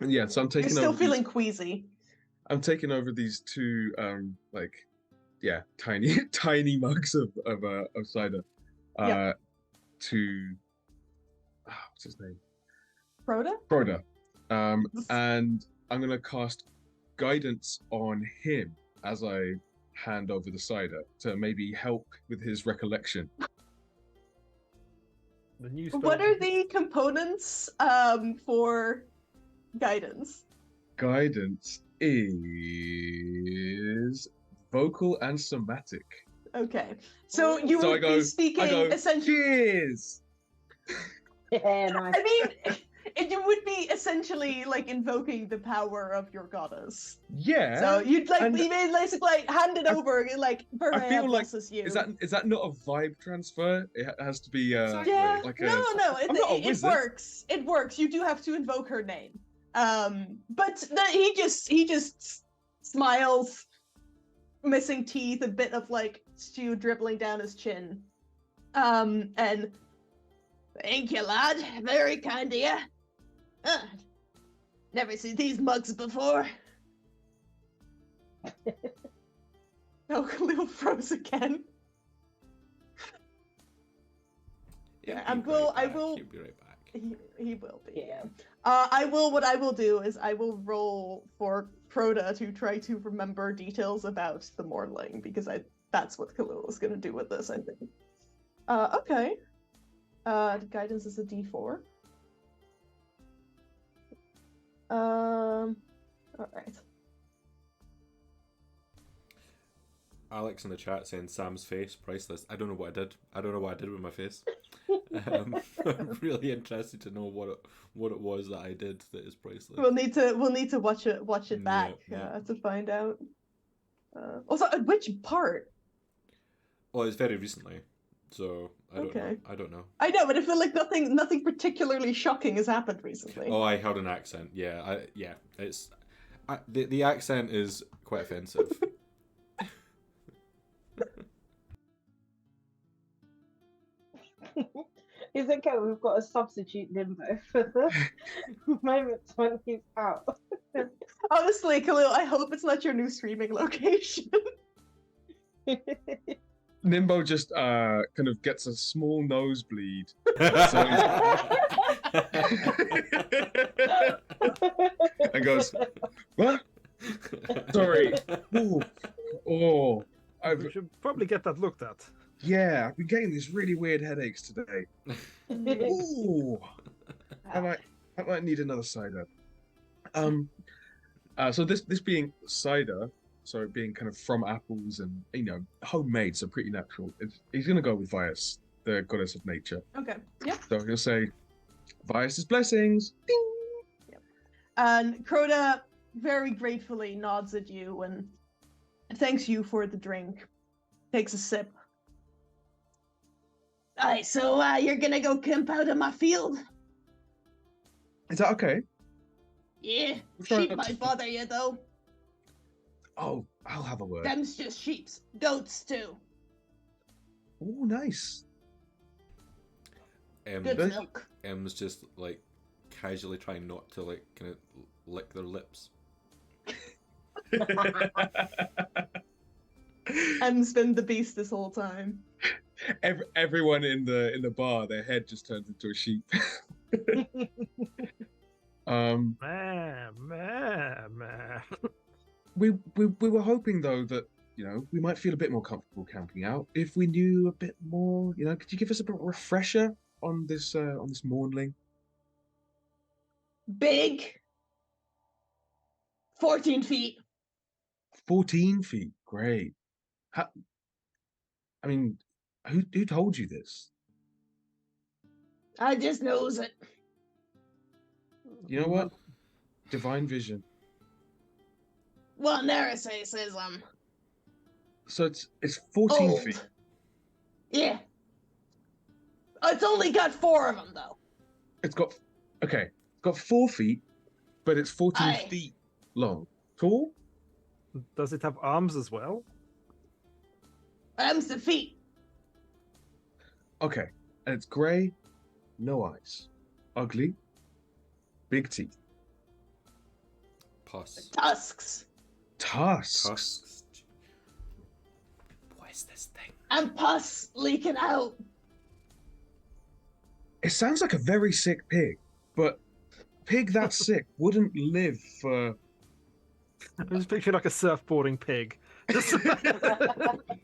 Yeah, so I'm You're taking still over. feeling queasy. I'm taking over these 2 tiny mugs of cider. Yep. To what's his name? Rhoda? Broda. And I'm gonna cast guidance on him as I hand over the cider to maybe help with his recollection. The new What stone- are the components for guidance? Guidance is vocal and somatic. Okay, so you So would be speaking I go, essentially. cheers! Yeah, nice. I mean, you would be essentially like invoking the power of your goddess. Yeah. So you'd like and you basically like hand it over, and like I Berea feel like blesses you. is that not a vibe transfer? It has to be Exactly. Yeah, like no, I'm not a it wizard. works. It works. You do have to invoke her name. But he just smiles, missing teeth, a bit of like stew dribbling down his chin. And thank you, lad. Very kind of you. Never seen these mugs before. Oh, Khalil froze again. Yeah, I will. He'll be right back. He will be. Yeah. What I will do is I will roll for Proda to try to remember details about the Mornling, because that's what Khalil is gonna do with this, I think. Okay. Guidance is a D4. Alright. Alex in the chat saying Sam's face priceless. I don't know what I did. I don't know what I did with my face. I'm really interested to know what it was that I did that is priceless. We'll need to watch it back Yeah. to find out. Also, which part? Well, it's very recently, so I don't know. Okay. I don't know. I know, but I feel like nothing particularly shocking has happened recently. Oh, I heard an accent. Yeah, the accent is quite offensive. It's okay, we've got a substitute Limbo for the moments when he's out. Honestly, Khalil, I hope it's not your new streaming location. Nimbo just kind of gets a small nosebleed. And goes, what? Sorry. Ooh. Oh, We should probably get that looked at. yeah, I've been getting these really weird headaches today. Ooh, I might need another cider. So this being cider, so it being kind of from apples and homemade, so pretty natural. He's gonna go with Vias, the goddess of nature. Okay. Yep. So he'll say, Vias's blessings. Ding. And Crota very gratefully nods at you and thanks you for the drink. Takes a sip. Aye, so you're gonna go camp out in my field? Is that okay? Yeah, We'll try sheep not to- might bother you though. Oh, I'll have a word. Them's just sheeps. Goats too. Oh, nice. Good Good. milk. M's just like casually trying not to like kind of lick their lips. M's been the beast this whole time. Everyone in the bar, their head just turns into a sheep. Man. We were hoping though that we might feel a bit more comfortable camping out if we knew a bit more. Could you give us a bit of a refresher on this Mornling? Big. 14 feet. 14 feet, great. Who told you this? I just knows it. You know what? Divine vision. Well, Nerisay says So it's 14 old. feet. Yeah. It's only got 4 of them though. It's got 4 feet, but it's 14 Aye. feet long. Tall? Does it have arms as well? Them's the feet. Okay. And it's grey, no eyes. Ugly, big teeth. Pus. Tusks. Tusks. Tusks. What is this thing? And pus leaking out. It sounds like a very sick pig, but a pig that sick wouldn't live for. I'm just picturing like a surfboarding pig.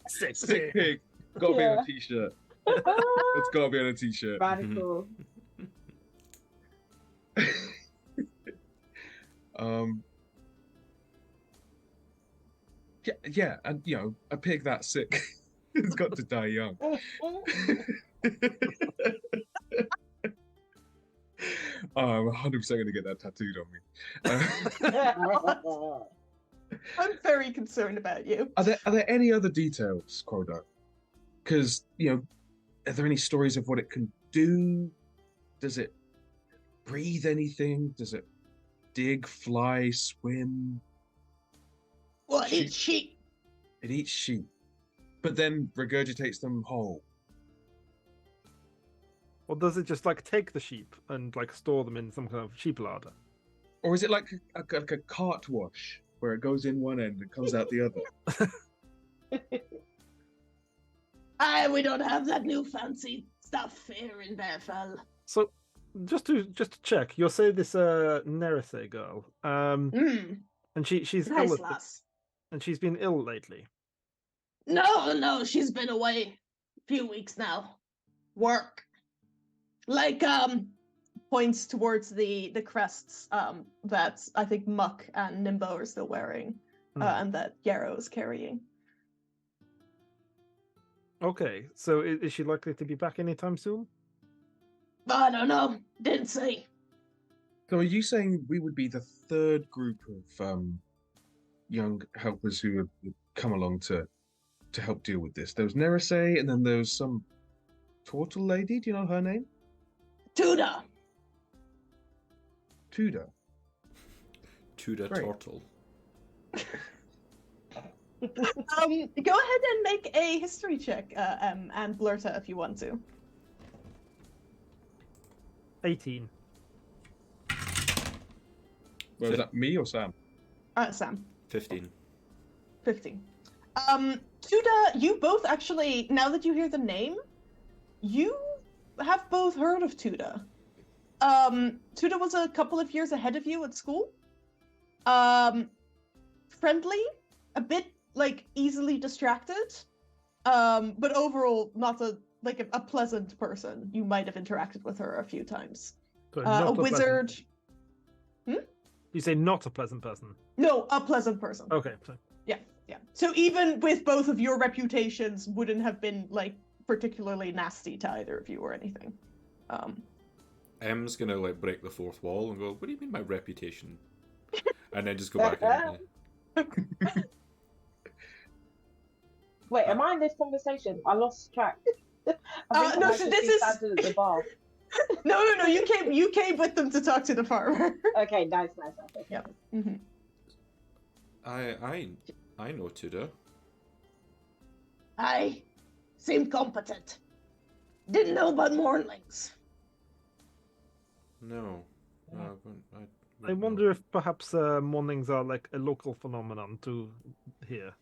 Sick Sick pig. pig. Gotta be on Yeah. a t-shirt. It's gotta be on a t-shirt. Radical. Yeah, and a pig that sick has got to die young. I'm 100% gonna get that tattooed on me. I'm very concerned about you. Are there any other details, Quodo? Because are there any stories of what it can do? Does it breathe anything? Does it dig, fly, swim? What is sheep? It eats sheep, but then regurgitates them whole. Or does it just like take the sheep and like store them in some kind of sheep larder? Or is it like a cart wash where it goes in one end and comes out the other? Aye, we don't have that new fancy stuff here in Bearfell. So just to check, you'll say this Nerisay girl. And she's Nice ill lass. and she's been ill lately. No, she's been away a few weeks now. Work. Like, points towards the crests that I think Muck and Nimbo are still wearing, and that Yarrow is carrying. Okay, so is she likely to be back anytime soon? I don't know. Didn't say. So are you saying we would be the third group of young helpers who have come along to help deal with this? There was Nerisay, and then there was some tortle lady. Do you know her name? Tuda. Tudor. Tudor Great. tortle. Go ahead and make a history check, and Blurta if you want to. 18. Was that me or Sam? Sam. 15. 15. Tuda, you both actually, now that you hear the name, you have both heard of Tuda. Tuda was a couple of years ahead of you at school. Friendly, a bit like easily distracted, but overall not a pleasant person. You might have interacted with her a few times. So A not pleasant- wizard. You say not a pleasant person. No, a pleasant person. Okay. So Yeah. So even with both of your reputations, wouldn't have been like particularly nasty to either of you or anything. M's gonna like break the fourth wall and go, "What do you mean my reputation?" And then just go back in. Wait, am I in this conversation? I lost track. No, so this is- at the bar. No. You came with them to talk to the farmer. Okay, nice. Okay. Yep. Mm-hmm. I know Tudor. I seemed competent. Didn't know about Mornlings. No. I wonder if perhaps mornings are like a local phenomenon to here.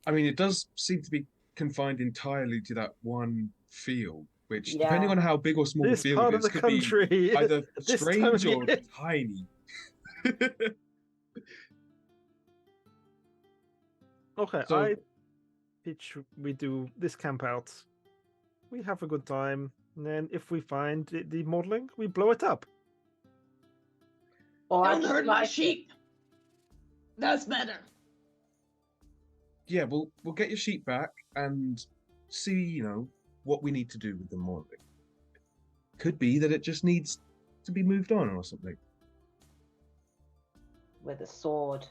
I mean, it does seem to be confined entirely to that one field, which, Yeah. depending on how big or small This the field part of is, the could country, be either this time strange of or year. tiny. Okay, So- I pitch we do this camp out. We have a good time, and then if we find the modeling, we blow it up. Or I Don't just hurt my like it. sheep. That's better. Yeah, we'll get your sheep back and see, what we need to do with the Mornling. Could be that it just needs to be moved on or something. With a sword.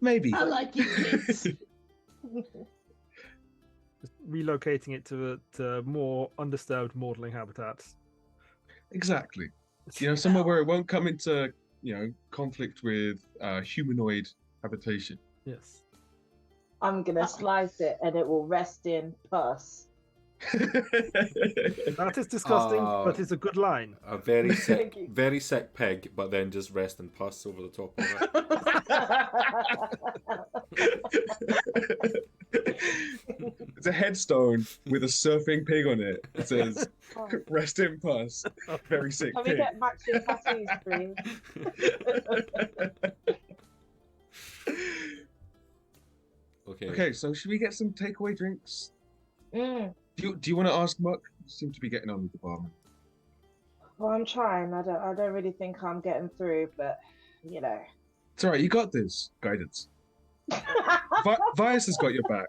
Maybe. I like you kids. Just relocating it to more undisturbed modeling habitats. Exactly. Somewhere where it won't come into, conflict with humanoid habitation. Yes. I'm gonna slice it and it will rest in pus. That is disgusting, but it's a good line. A very Thank sick, you. very sick pig, but then just rest in pus over the top of it. It's a headstone with a surfing pig on it. It says, "Rest in pus." Very sick Can we pig. get matching tattoos, please? Okay. Okay, so should we get some takeaway drinks? Mm. Do you want to ask Muck? You seem to be getting on with the barman. Well, I'm trying. I don't really think I'm getting through, but It's all right. You got this. Guidance. Vias has got your back.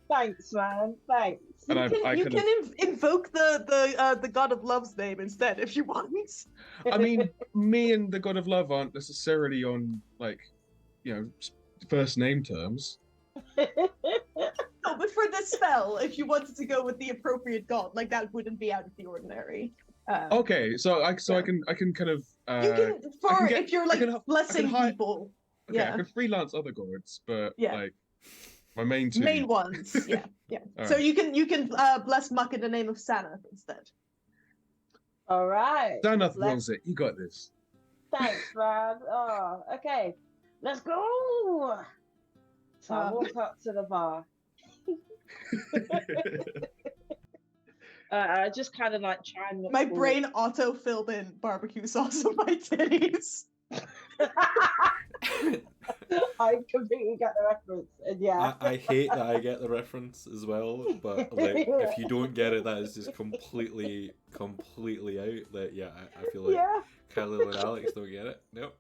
Thanks, man. Thanks. And You can invoke the god of love's name instead if you want. I mean, me and the god of love aren't necessarily on first name terms. No, but for this spell, if you wanted to go with the appropriate god, like that wouldn't be out of the ordinary. Okay, so I Yeah. can kind of You can if you're like blessing hire- people. okay, I Yeah. can freelance other gods, but Yeah. like my main two. Main ones, yeah. All So right. you can bless Muck in the name of Sanath instead. All right. Danath Let's- wills it. You got this. Thanks, man. Oh, okay. Let's go. So I walk up to the bar. I just kind of like try and look My cool. brain auto filled in barbecue sauce on my titties. I completely get the reference, and yeah. I hate that I get the reference as well, but like if you don't get it, that is just completely out. That I feel like Yeah. Khalil and Alex don't get it. Nope.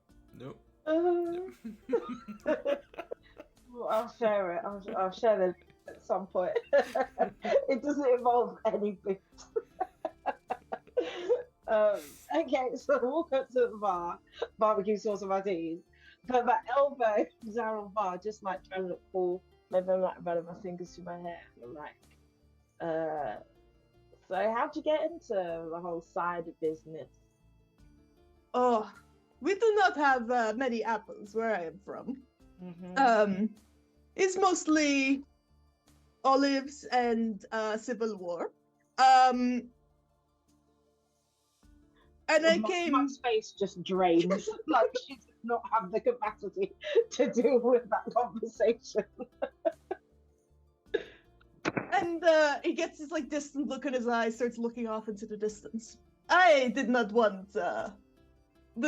Well, I'll share it. I'll share the link at some point. It doesn't involve anything. Okay, so I walk up to the bar, barbecue sauce on my teeth, put my elbow down on the bar, just like trying to look cool. Maybe I'm like running my fingers through my hair. I'm like, so how'd you get into the whole side of business? Oh, we do not have many apples where I am from. Mm-hmm. It's mostly olives and civil war. And I came. My face just drains. Like she does not have the capacity to deal with that conversation. And he gets this like distant look in his eyes, starts looking off into the distance. I did not want the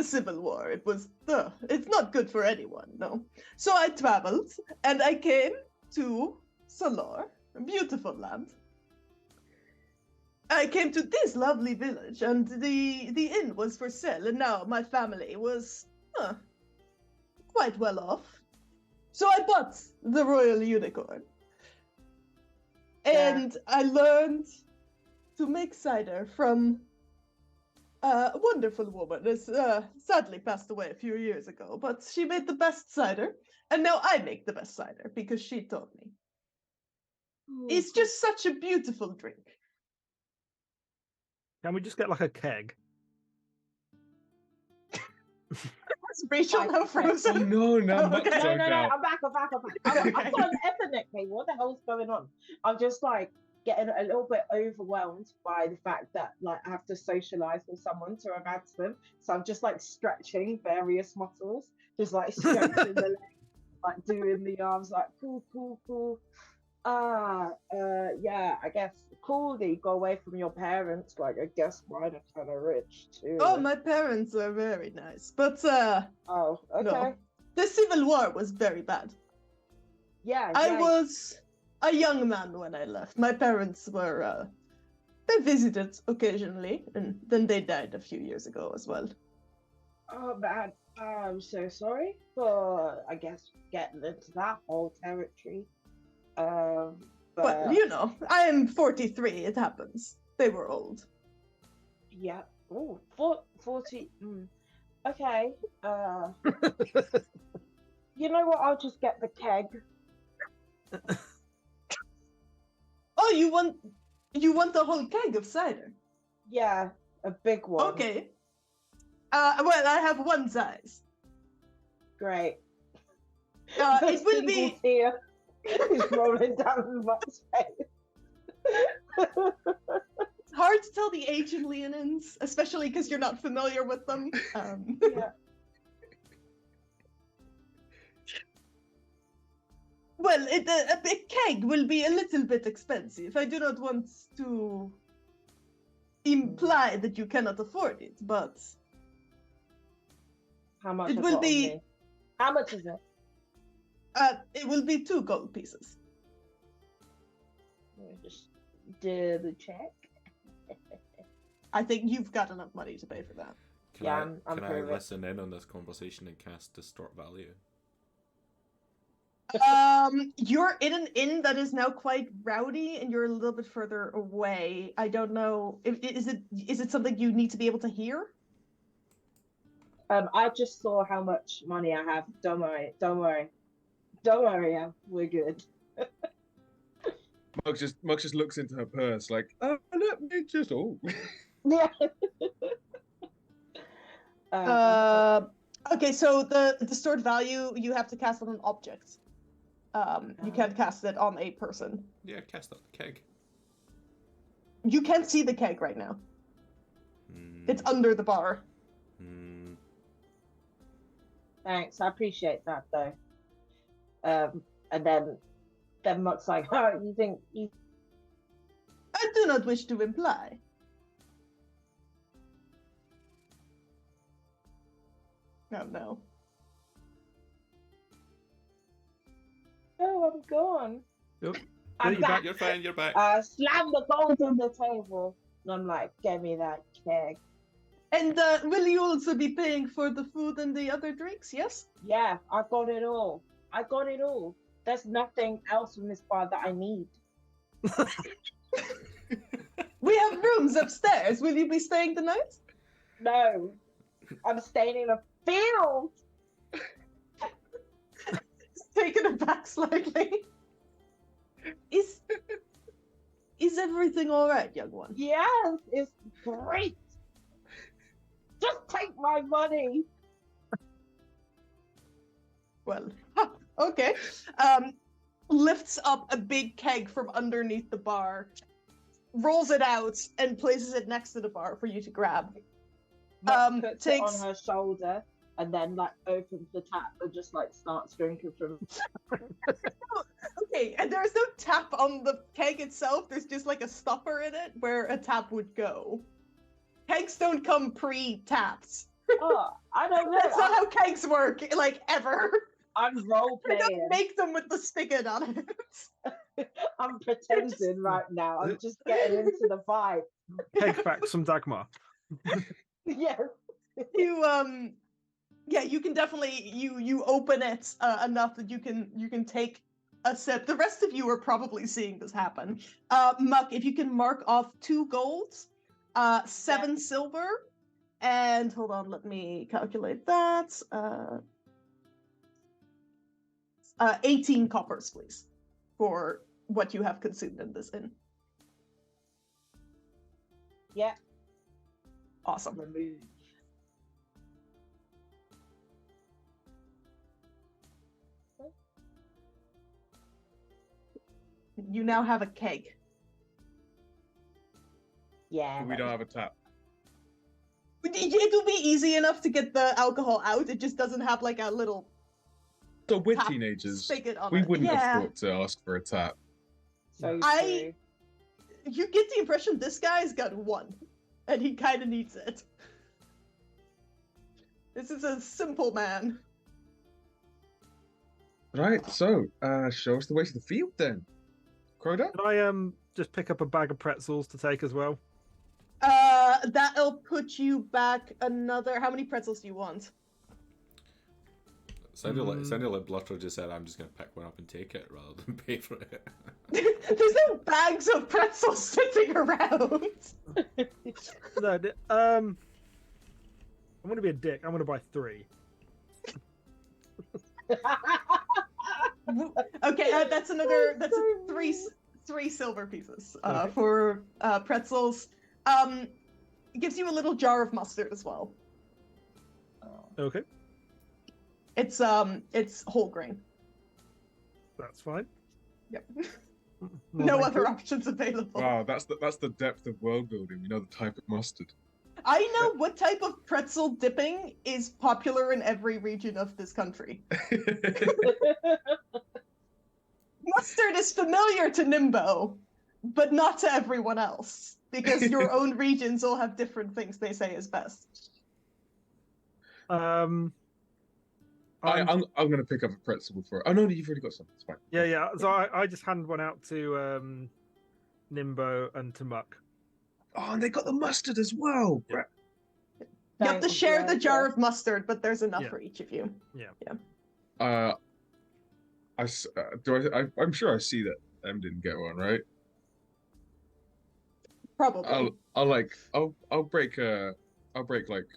civil war. It's not good for anyone, no. So I traveled and I came to Solor, a beautiful land. I came to this lovely village, and the inn was for sale, and now my family was quite well off. So I bought the royal unicorn. And I learned to make cider from a wonderful woman who sadly passed away a few years ago, but she made the best cider, and now I make the best cider because she taught me. It's just such a beautiful drink. Can we just get like a keg? Is Rachel now Oh frozen? no, now Oh, Muck's okay. zoned No, out. I'm back. I've got an ethnic thing. What the hell's going on? I'm just like getting a little bit overwhelmed by the fact that like I have to socialize with someone to romance them. So I'm just like stretching various muscles, just like stretching the legs, like doing the arms, like cool. Yeah, I guess cool that you go away from your parents. Like, I guess mine are kind of rich too. Oh, my parents are very nice, but Oh, okay. no. The Civil War was very bad. Yeah, I yeah. was a young man when I left. My parents were they visited occasionally, and then they died a few years ago as well. Oh man, I'm so sorry for, I guess, getting into that whole territory. Well, But you know, I am 43. It happens. They were old. yeah. Oh, 40. Okay. You know what? I'll just get the keg. Oh, you want the whole keg of cider? Yeah, a big one. Okay. Well, I have one size. Great. It will Single be. tear is rolling down my face. It's hard to tell the age of Leonins, especially because you're not familiar with them. Yeah. Well, a big keg will be a little bit expensive. I do not want to imply that you cannot afford it, but How much? It I will got on be- me? How much is it? it will be 2 gold pieces. Let me just do the check. I think you've got enough money to pay for that. Can Yeah, I, I'm can I pretty rich. listen in on this conversation and cast Distort Value? You're in an inn that is now quite rowdy, and you're a little bit further away. I don't know. Is it something you need to be able to hear? I just saw how much money I have. Don't worry. Yeah, we're good. Mug just looks into her purse like, oh, let me just. Oh, Yeah. Okay, so the stored value you have to cast on an object. You can't cast it on a person. Yeah, cast up the keg. You can't see the keg right now. It's under the bar. Thanks, I appreciate that though. And then Muck's like, oh, you think you? I do not wish to imply. Oh no. Oh, I'm gone. Yep. I'm You're back. You're fine, you're back. I slam the gold on the table, and I'm like, get me that keg. And will you also be paying for the food and the other drinks? Yes. Yeah, I got it all. There's nothing else in this bar that I need. We have rooms upstairs. Will you be staying the night? No, I'm staying in a field. Taken aback slightly. Is everything all right, young one? Yes, it's great. Just take my money. Well, okay. Lifts up a big keg from underneath the bar, rolls it out, and places it next to the bar for you to grab. Puts Takes. it on her shoulder and then like opens the tap and just like starts drinking from. Okay, and there's no tap on the keg itself. There's just like a stopper in it where a tap would go. Kegs don't come pre-tapped. Oh, I don't know. That's not how kegs work, like ever. I'm role They don't playing. make them with the spigot on it. I'm pretending right now. I'm just getting into the vibe. Keg back some Dagmar. Yes. You can definitely you open it enough that you can take a sip. The rest of you are probably seeing this happen. Muck, if you can mark off 2 golds, 7 silver, and hold on, let me calculate that. 18 coppers, please, for what you have consumed in this inn. Yeah. Awesome. Remove. You now have a keg. Yeah. But we don't have a tap. It'll be easy enough to get the alcohol out. It just doesn't have like a little So we're tap teenagers. spigot on We it. wouldn't Yeah. have thought to ask for a tap. So I- true. You get the impression this guy's got one, and he kind of needs it. This is a simple man. Right, so show us the way to the field then. Crowder? Can I just pick up a bag of pretzels to take as well? That'll put you back another. How many pretzels do you want? Sounded like Blutter just said, I'm just going to pick one up and take it rather than pay for it. There's no bags of pretzels sitting around. No, I'm going to be a dick. I'm going to buy 3. Okay, that's another. That's three silver pieces Okay. for pretzels. It gives you a little jar of mustard as well. Okay, It's whole grain. that's fine. Yep. Well, No thank other you. options available. Wow, that's the depth of world building. We know the type of mustard. I know what type of pretzel dipping is popular in every region of this country. Mustard is familiar to Nimbo, but not to everyone else, because your own regions all have different things they say is best. I'm- I'm gonna pick up a pretzel before. Oh no, you've already got some. It's fine. yeah. So I just hand one out to Nimbo and to Muck. Oh, and they got the mustard as well. Yeah. You have to Thanks, share the Rosa. jar of mustard, but there's enough Yeah. for each of you. I'm sure I see that M didn't get one, right? Probably. I'll break like,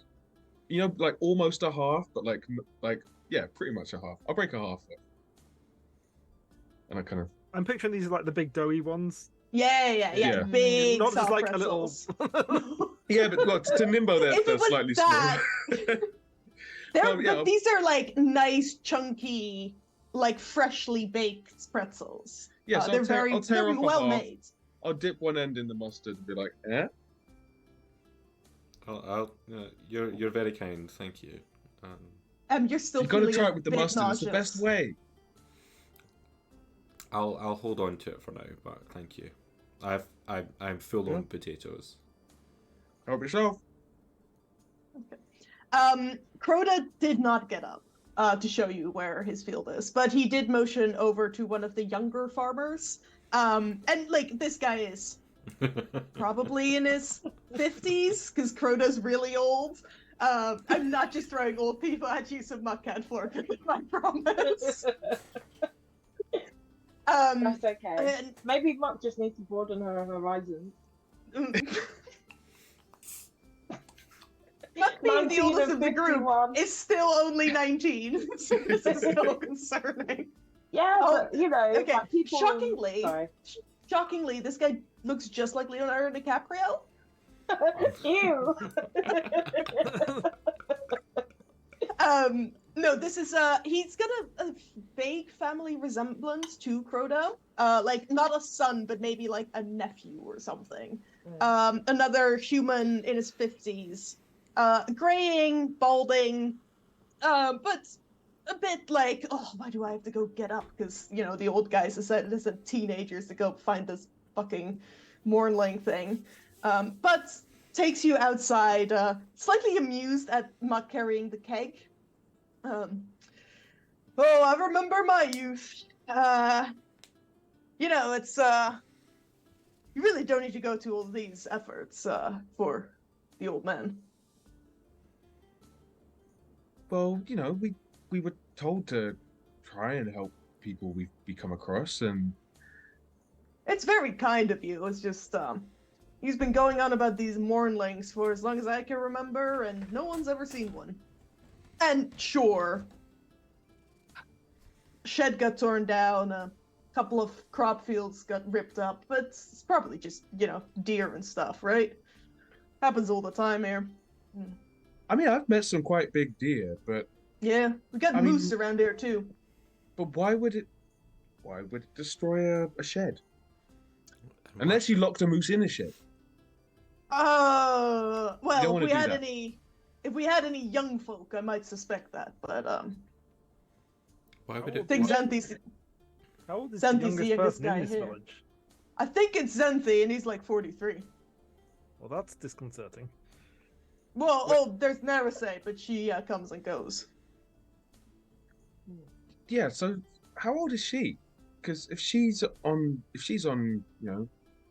like almost a half, but like yeah, pretty much a half. I'll break a half. And I kind of I'm picturing these are like the big doughy ones. Yeah. Yeah. Big Not just soft like a little. pretzels. yeah, but look, to Nimbo If they're it was slightly that- smaller. They're, yeah. but these are like nice, chunky, like freshly baked pretzels. Yeah, so they're very I'll tear very off a well half. made. I'll dip one end in the mustard and be like, eh? You're very kind, thank you. You're still You gotta feeling try a it with the bit mustard. It's the nauseous. best way. I'll hold on to it for now, but thank you. I'm full on potatoes. Help yourself. Crota did not get up to show you where his field is, but he did motion over to one of the younger farmers. And like this guy is probably in his 50s because Crota's really old. I'm not just throwing old people at you, so Muck can't flirt with them, I promise. That's okay. And, Maybe Muck just needs to broaden her horizons. Muck being the 19 oldest and of the group 51. is still only 19, so this is so concerning. Yeah, Oh, but you know, okay, like people. shockingly- Sorry. Shockingly, this guy looks just like Leonardo DiCaprio. Ew. No, this is he's got a vague family resemblance to Crota. Like not a son, but maybe like a nephew or something. Another human in his 50s. Graying, balding, but a bit like, oh, why do I have to go get up? Because, the old guys decided as teenagers to go find this fucking Mornling thing. But takes you outside, slightly amused at Muck carrying the keg. Oh, I remember my youth. It's, you really don't need to go to all these efforts, for the old man. Well, we were told to try and help people we come across, and It's very kind of you. It's just, he's been going on about these Mornlings for as long as I can remember, and no one's ever seen one. And sure, shed got torn down, a couple of crop fields got ripped up, but it's probably just, deer and stuff, right? Happens all the time here. I mean, I've met some quite big deer, but Yeah, we got I mean- moose around here too. why would it destroy a shed? Unless you locked a moose in a shed. Well, if wanna we do had that. if we had any young folk, I might suspect that. But Why would I it? think why- Xanthi's. How old is Xanthi's the the youngest youngest person in guy this here. village? I think it's Xanthi, and he's like 43. Well, that's disconcerting. Well, oh, there's Narase, but she comes and goes. Yeah, so how old is she? Because if she's on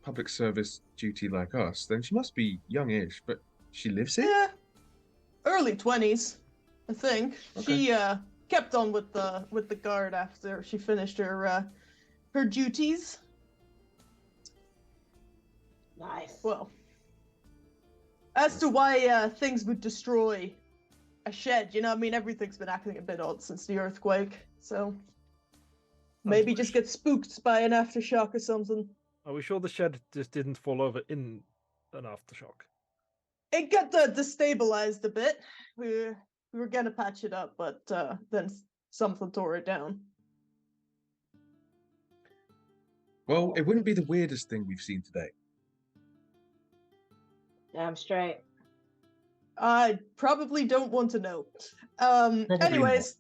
public service duty like us, then she must be youngish, but she lives here? Yeah, early 20s, I think. Okay. She kept on with the guard after she finished her duties. Nice. Well, as to why things would destroy a shed, I mean, everything's been acting a bit odd since the earthquake, so maybe just get spooked by an aftershock or something. Are we sure the shed just didn't fall over in an aftershock? It got destabilized a bit. We were gonna patch it up, but then something tore it down. Well, it wouldn't be the weirdest thing we've seen today. Damn straight. I probably don't want to know. Probably Anyways,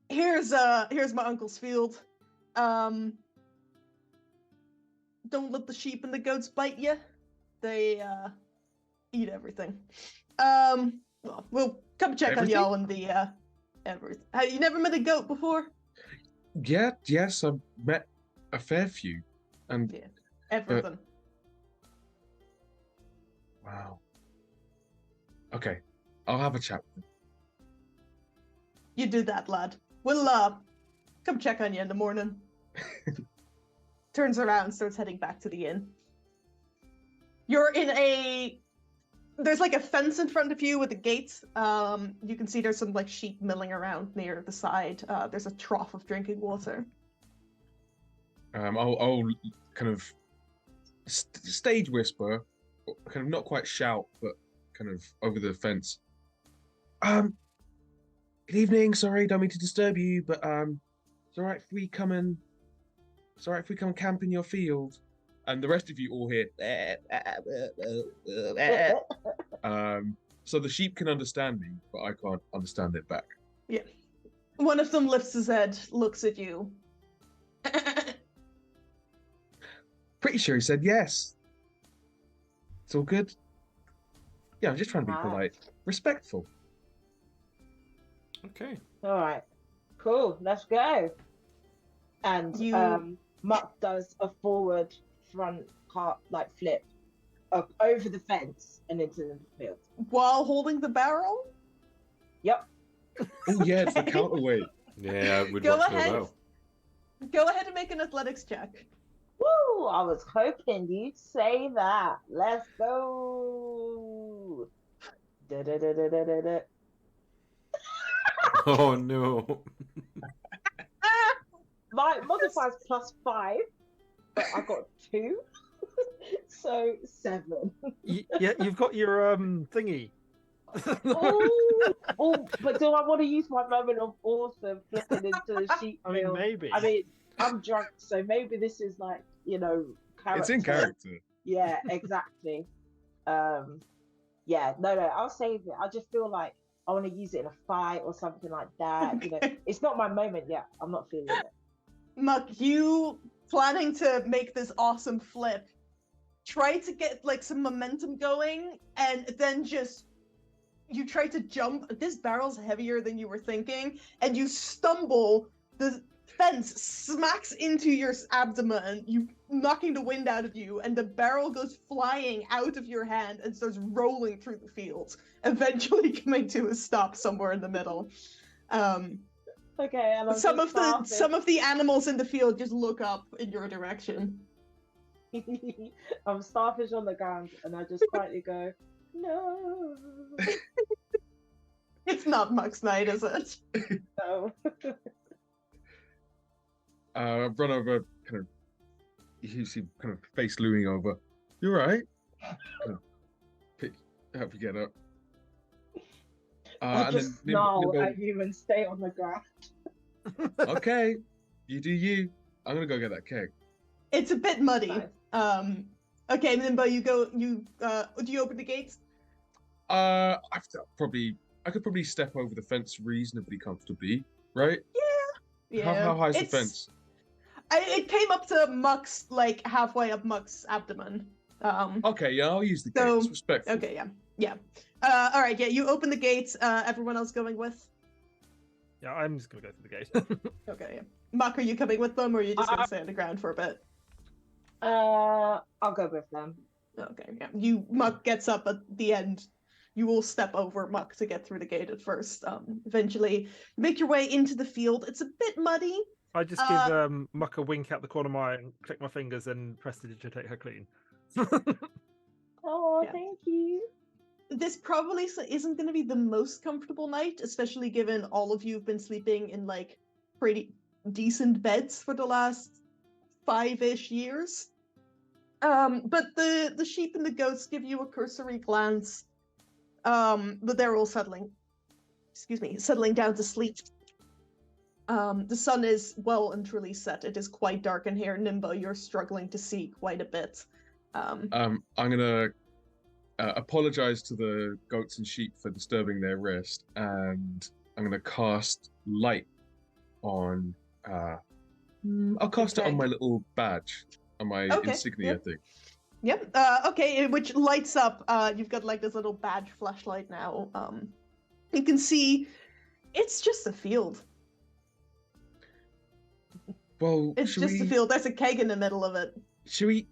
here's my uncle's field. Don't let the sheep and the goats bite you. They eat everything. Well, we'll come check Everything? on y'all and the everything. Have you never met a goat before? Yes, I've met a fair few. And Yeah, everything. wow. Okay, I'll have a chat with them. You do that, lad. We'll come check on you in the morning. Turns around, starts heading back to the inn. You're in there's like a fence in front of you with the gates. You can see there's some like sheep milling around near the side. There's a trough of drinking water. I'll kind of stage whisper, kind of not quite shout, but kind of over the fence. Good evening. Sorry, don't mean to disturb you, but it's alright if we come and camp in your field. And the rest of you all hear. So the sheep can understand me, but I can't understand it back. Yeah. One of them lifts his head, looks at you. Pretty sure he said yes. It's all good. Yeah, I'm just trying to be Nice. polite, respectful. Okay. All right. Cool. Let's go. And You- Muck does a forward front flip up over the fence and into the field. While holding the barrel? Yep. Oh yeah, it's the Okay. counterweight. Yeah, it would Go work real ahead. well. Go ahead and make an athletics check. Woo! I was hoping you'd say that. Let's go. Da-da-da-da-da-da. Oh no. My modifier's +5, but I got 2, so 7. Yeah, you've got your thingy. Oh, but do I want to use my moment of awesome flipping into the sheep I mean, field? maybe. I mean, I'm drunk, so maybe this is like, character. It's in character. Yeah, exactly. Yeah, no, I'll save it. I just feel like I want to use it in a fight or something like that. Okay. It's not my moment yet. I'm not feeling it. Muck, you planning to make this awesome flip, try to get like some momentum going, and then just you try to jump. This barrel's heavier than you were thinking, and you stumble. The fence smacks into your abdomen, you knocking the wind out of you, and the barrel goes flying out of your hand and starts rolling through the field, eventually coming to a stop somewhere in the middle. Okay, and I'm Some just of the animals in the field just look up in your direction. starfish. I'm starfish on the ground, and I just quietly go, no, It's not Muck's night, is it? no. Run over, kind of. You see, kind of face looming over. You all right? Kind of help you get up. I'll and just then snarl Nimbo, at you and stay on the ground. okay, you do you. I'm gonna go get that keg. It's a bit muddy. Nice. Okay, Nimbo, you go. Do you open the gates? I could probably step over the fence reasonably comfortably, right? Yeah. How high is the fence? It came up to Muck's, like halfway up Muck's abdomen. Okay, yeah, I'll use the So- gates. Respectful. Okay, yeah. All right, yeah. You open the gates. Everyone else going with? Yeah, I'm just gonna go through the gate. Okay, yeah. Muck, are you coming with them, or are you just gonna stay on the ground for a bit? I'll go with them. Okay, yeah. Muck gets up at the end. You will step over Muck to get through the gate at first. Eventually, make your way into the field. It's a bit muddy. I just give Muck a wink out the corner of my eye and click my fingers and press to digitate her clean. Oh, Yeah. thank you. This probably isn't going to be the most comfortable night, especially given all of you have been sleeping in like pretty decent beds for the last 5-ish years. But the sheep and the goats give you a cursory glance. But they're all settling down to sleep. The sun is well and truly set. It is quite dark in here. Nimbo, you're struggling to see quite a bit. I'm gonna apologize to the goats and sheep for disturbing their rest, and I'm gonna cast light on. I'll cast it on my little badge, on my insignia thing. Yep. Okay, which lights up. You've got like this little badge flashlight now. You can see it's just a field. Well, It's just a field. There's a keg in the middle of it. Should we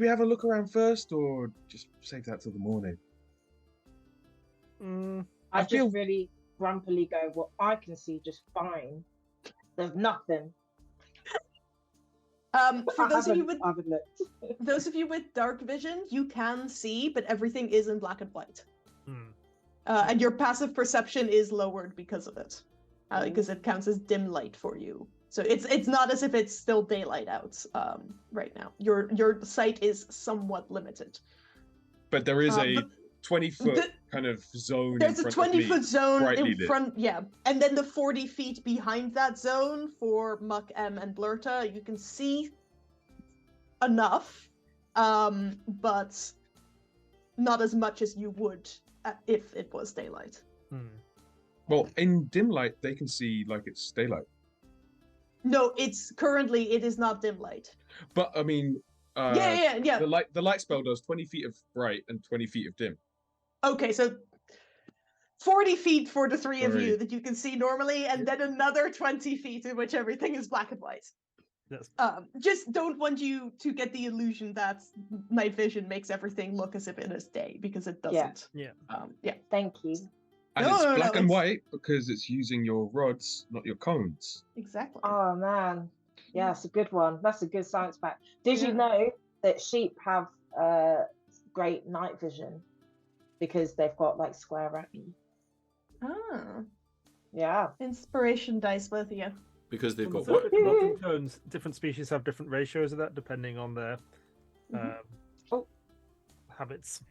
have a look around first, or just save that till the morning? I I feel- just really grumpily go, well, I can see just fine. There's nothing. For those of you I haven't looked. with dark vision, you can see, but everything is in black and white. Hmm. And your passive perception is lowered because of it, because it counts as dim light for you. So it's not as if it's still daylight out right now. Your sight is somewhat limited. But there is a but 20-foot kind of zone. There's in a front of me, 20-foot zone brightly in lit. front, yeah, and then the 40 feet behind that zone for Muck, M, and Blurta. You can see enough, but not as much as you would if it was daylight. Well, in dim light, they can see like it's daylight. No, it is not dim light. But I mean, Yeah. the light spell does 20 feet of bright and 20 feet of dim. Okay, so 40 feet for the three of you Sorry. that you can see normally, and then another 20 feet in which everything is black and white. Yes. Just don't want you to get the illusion that night vision makes everything look as if it is day, because it doesn't. Yeah. Yeah. Thank you. And No, it's no, black and it's- white because it's using your rods, not your cones. Exactly. Oh man, yeah, it's a good one. That's a good science fact. Did Yeah. you know that sheep have great night vision because they've got like square retina? Yeah. Inspiration dice, both of you. Because they've got So what? different tones, different species have different ratios of that depending on their habits.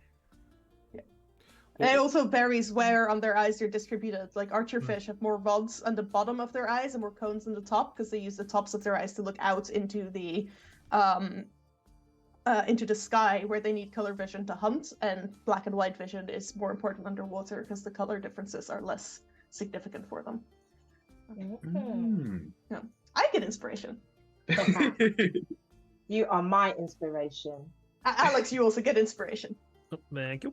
And it also varies where on their eyes you're distributed. Like archerfish have more rods on the bottom of their eyes and more cones on the top because they use the tops of their eyes to look out into the sky where they need color vision to hunt. And black and white vision is more important underwater because the color differences are less significant for them. I get inspiration. You are my inspiration. Alex, you also get inspiration. Oh, thank you.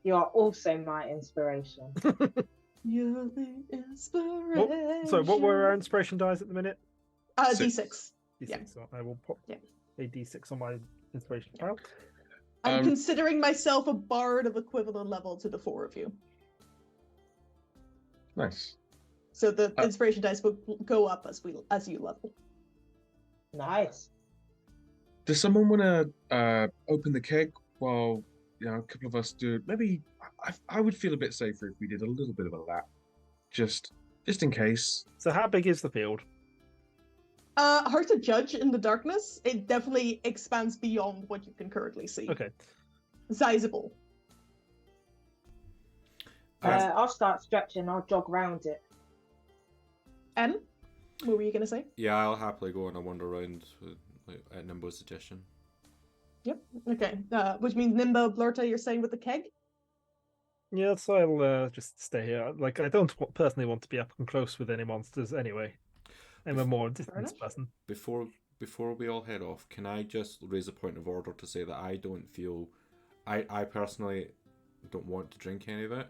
You are also my inspiration. You're the inspiration. So, what were our inspiration dies at the minute? D6. D6. Yeah. So I will pop Yeah. a D6 on my inspiration file. I'm considering myself a bard of equivalent level to the four of you. Nice. So the inspiration dice will go up as you level. Nice. Does someone want to open the keg while a couple of us do? Maybe I would feel a bit safer if we did a little bit of a lap, just in case. So, how big is the field? Hard to judge in the darkness. It definitely expands beyond what you can currently see. Okay. Sizable. I'll start stretching. I'll jog round it. M, what were you gonna say? Yeah, I'll happily go on a wander around at Nimbo's suggestion. Yep. Okay. Which means Nimbo, Blurta, you're saying with the keg? Yeah, so I'll just stay here. Like, I don't personally want to be up and close with any monsters anyway. I'm a more distance enough. person. Before we all head off, can I just raise a point of order to say that I don't feel, I personally don't want to drink any of it,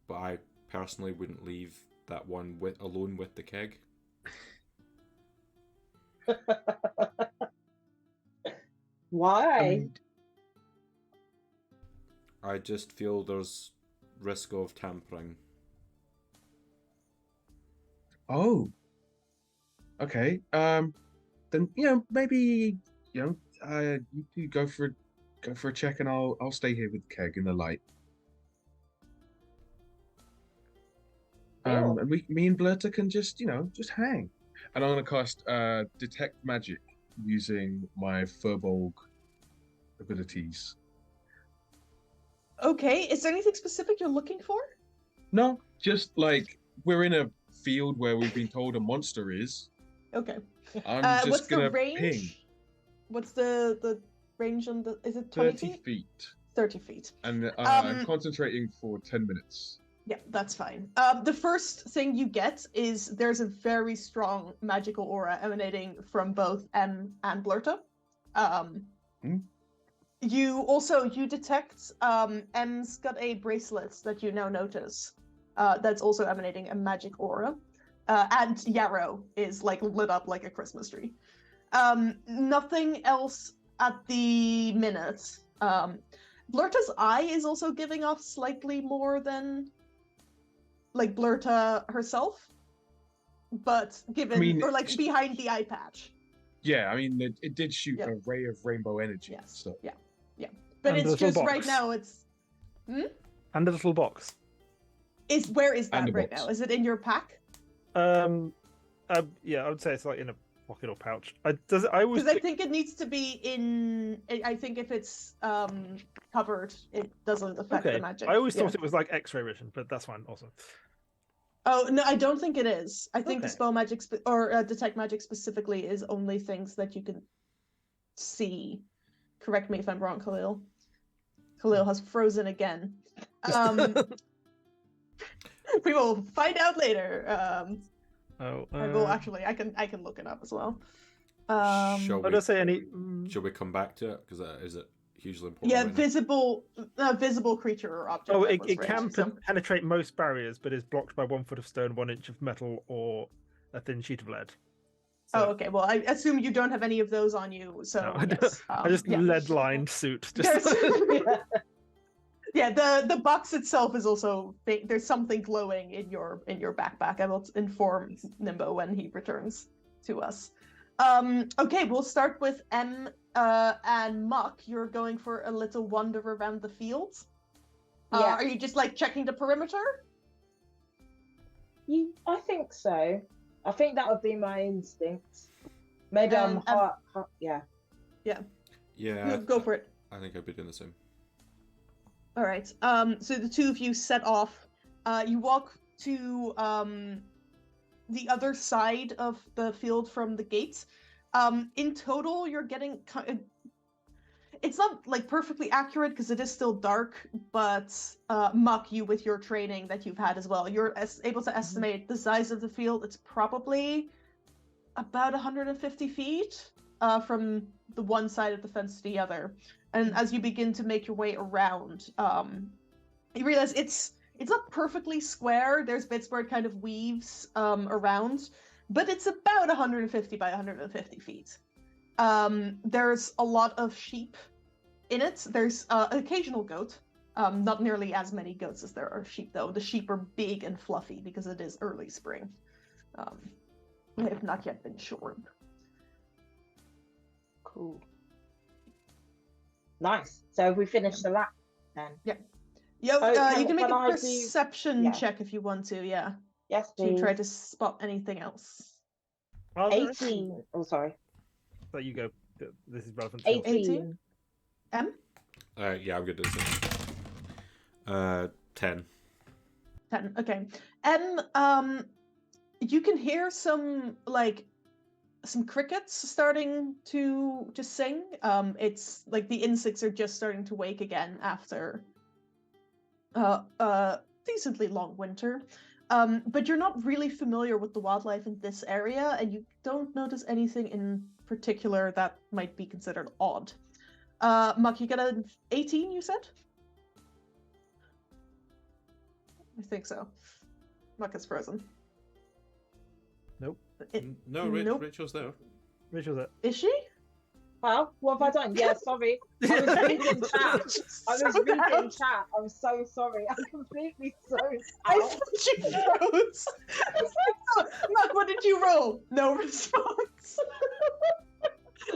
but I personally wouldn't leave that one alone with the keg. Why? I just feel there's risk of tampering. Oh. Okay. Then maybe you go for a check, and I'll stay here with the keg in the light. Cool. And me and Blurta can just hang. And I'm gonna cast detect magic using my Furbolg abilities. Okay. Is there anything specific you're looking for? No, just like we're in a field where we've been told a monster is. Okay. I'm What's just the gonna range? ping What's the range on the? Is it 20 30 feet? feet, 30 feet. and I'm concentrating for 10 minutes. Yeah, that's fine. The first thing you get is there's a very strong magical aura emanating from both M and Blurta. You detect M's got a bracelet that you now notice that's also emanating a magic aura. And Yarrow is like lit up like a Christmas tree. Nothing else at the minute. Blurta's eye is also giving off slightly more than like Blurta herself, but behind the eye patch. Yeah, I mean it did shoot a ray of rainbow energy. Yes. So. Yeah. But And it's just box. right now. It's And a little box. where is that And a right box. now? Is it in your pack? Yeah, I would say it's like in a pocket or pouch. I always Because I think it needs to be in. I think if it's covered, it doesn't affect the magic. I always thought it was like X-ray vision, but that's fine also. Oh no, I don't think it is. I think the Okay. spell magic or detect magic specifically is only things that you can see. Correct me if I'm wrong, Khalil. Khalil has frozen again. We will find out later. I can look it up as well. Shall I don't say any. Shall we come back to it? Because is it hugely important? Yeah, right now? visible creature or object. Oh, that it was can raised, so- penetrate most barriers, but is blocked by 1 foot of stone, 1 inch of metal, or a thin sheet of lead. Oh, So- okay. Well, I assume you don't have any of those on you, so No, I don't- yes. I just yeah. lead-lined suit. There's- Just Yeah, the box itself is also there's something glowing in your backpack. I will inform Nimbo when he returns to us. Okay, we'll start with M and Muck. You're going for a little wander around the field. Yeah. Are you just like checking the perimeter? I think so. I think that would be my instinct. Maybe yeah. Yeah. Go for it. I think I'd be doing the same. All right. So the two of you set off. You walk to the other side of the field from the gates. In total, you're getting it's not like perfectly accurate because it is still dark, but Muck, you with your training that you've had as well, you're able to estimate the size of the field. It's probably about 150 feet from the one side of the fence to the other. And as you begin to make your way around, you realize it's not perfectly square. There's bits where it kind of weaves around, but it's about 150 by 150 feet. There's a lot of sheep in it. There's an occasional goat. Not nearly as many goats as there are sheep, though. The sheep are big and fluffy because it is early spring. They have not yet been shorn. Cool. Nice. So have we finished the lap then? Yo, Oh, you can make can a I do- perception yeah. check if you want to, yeah. Yes, To please. try to spot anything else. Are there 18. Oh, sorry. So you go. This is relevant. to your- 18. M? Yeah, I'm good at the same. 10. 10. Okay. You can hear some crickets starting to sing. It's like the insects are just starting to wake again after decently long winter. But you're not really familiar with the wildlife in this area, and you don't notice anything in particular that might be considered odd. Muck, you got an 18, you said? I think so. Muck is frozen. Nope. No, Nope. Rachel's there. Rachel's it. Is she? Well, what have I done? Yeah, sorry. I was reading chat. I was reading chat. I'm so sorry. I'm completely so I out. thought you froze. Muck, what did you roll? No response.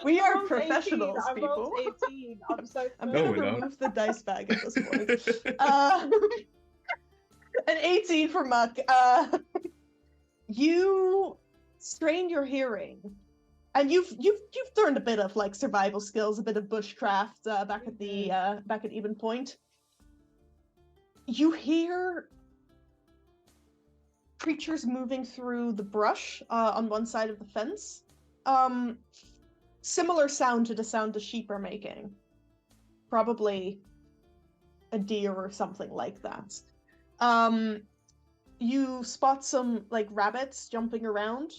We I are rolled professionals, 18. I people. rolled 18. I'm so I'm sorry. No, gonna we're not. remove the dice bag at this point. An 18 for Muck. You strain your hearing, and you've learned a bit of like survival skills, a bit of bushcraft back at Even Point. You hear creatures moving through the brush on one side of the fence. Similar sound to the sound the sheep are making. Probably a deer or something like that. You spot some like rabbits jumping around.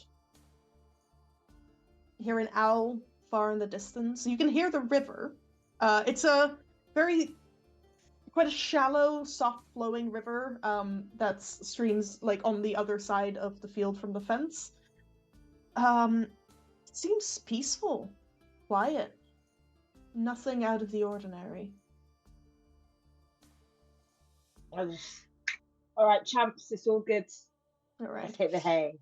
Hear an owl far in the distance. You can hear the river. It's a quite a shallow, soft-flowing river that streams like on the other side of the field from the fence. It seems peaceful, quiet, nothing out of the ordinary. All right, champs, it's all good. All Let's right. hit the hay.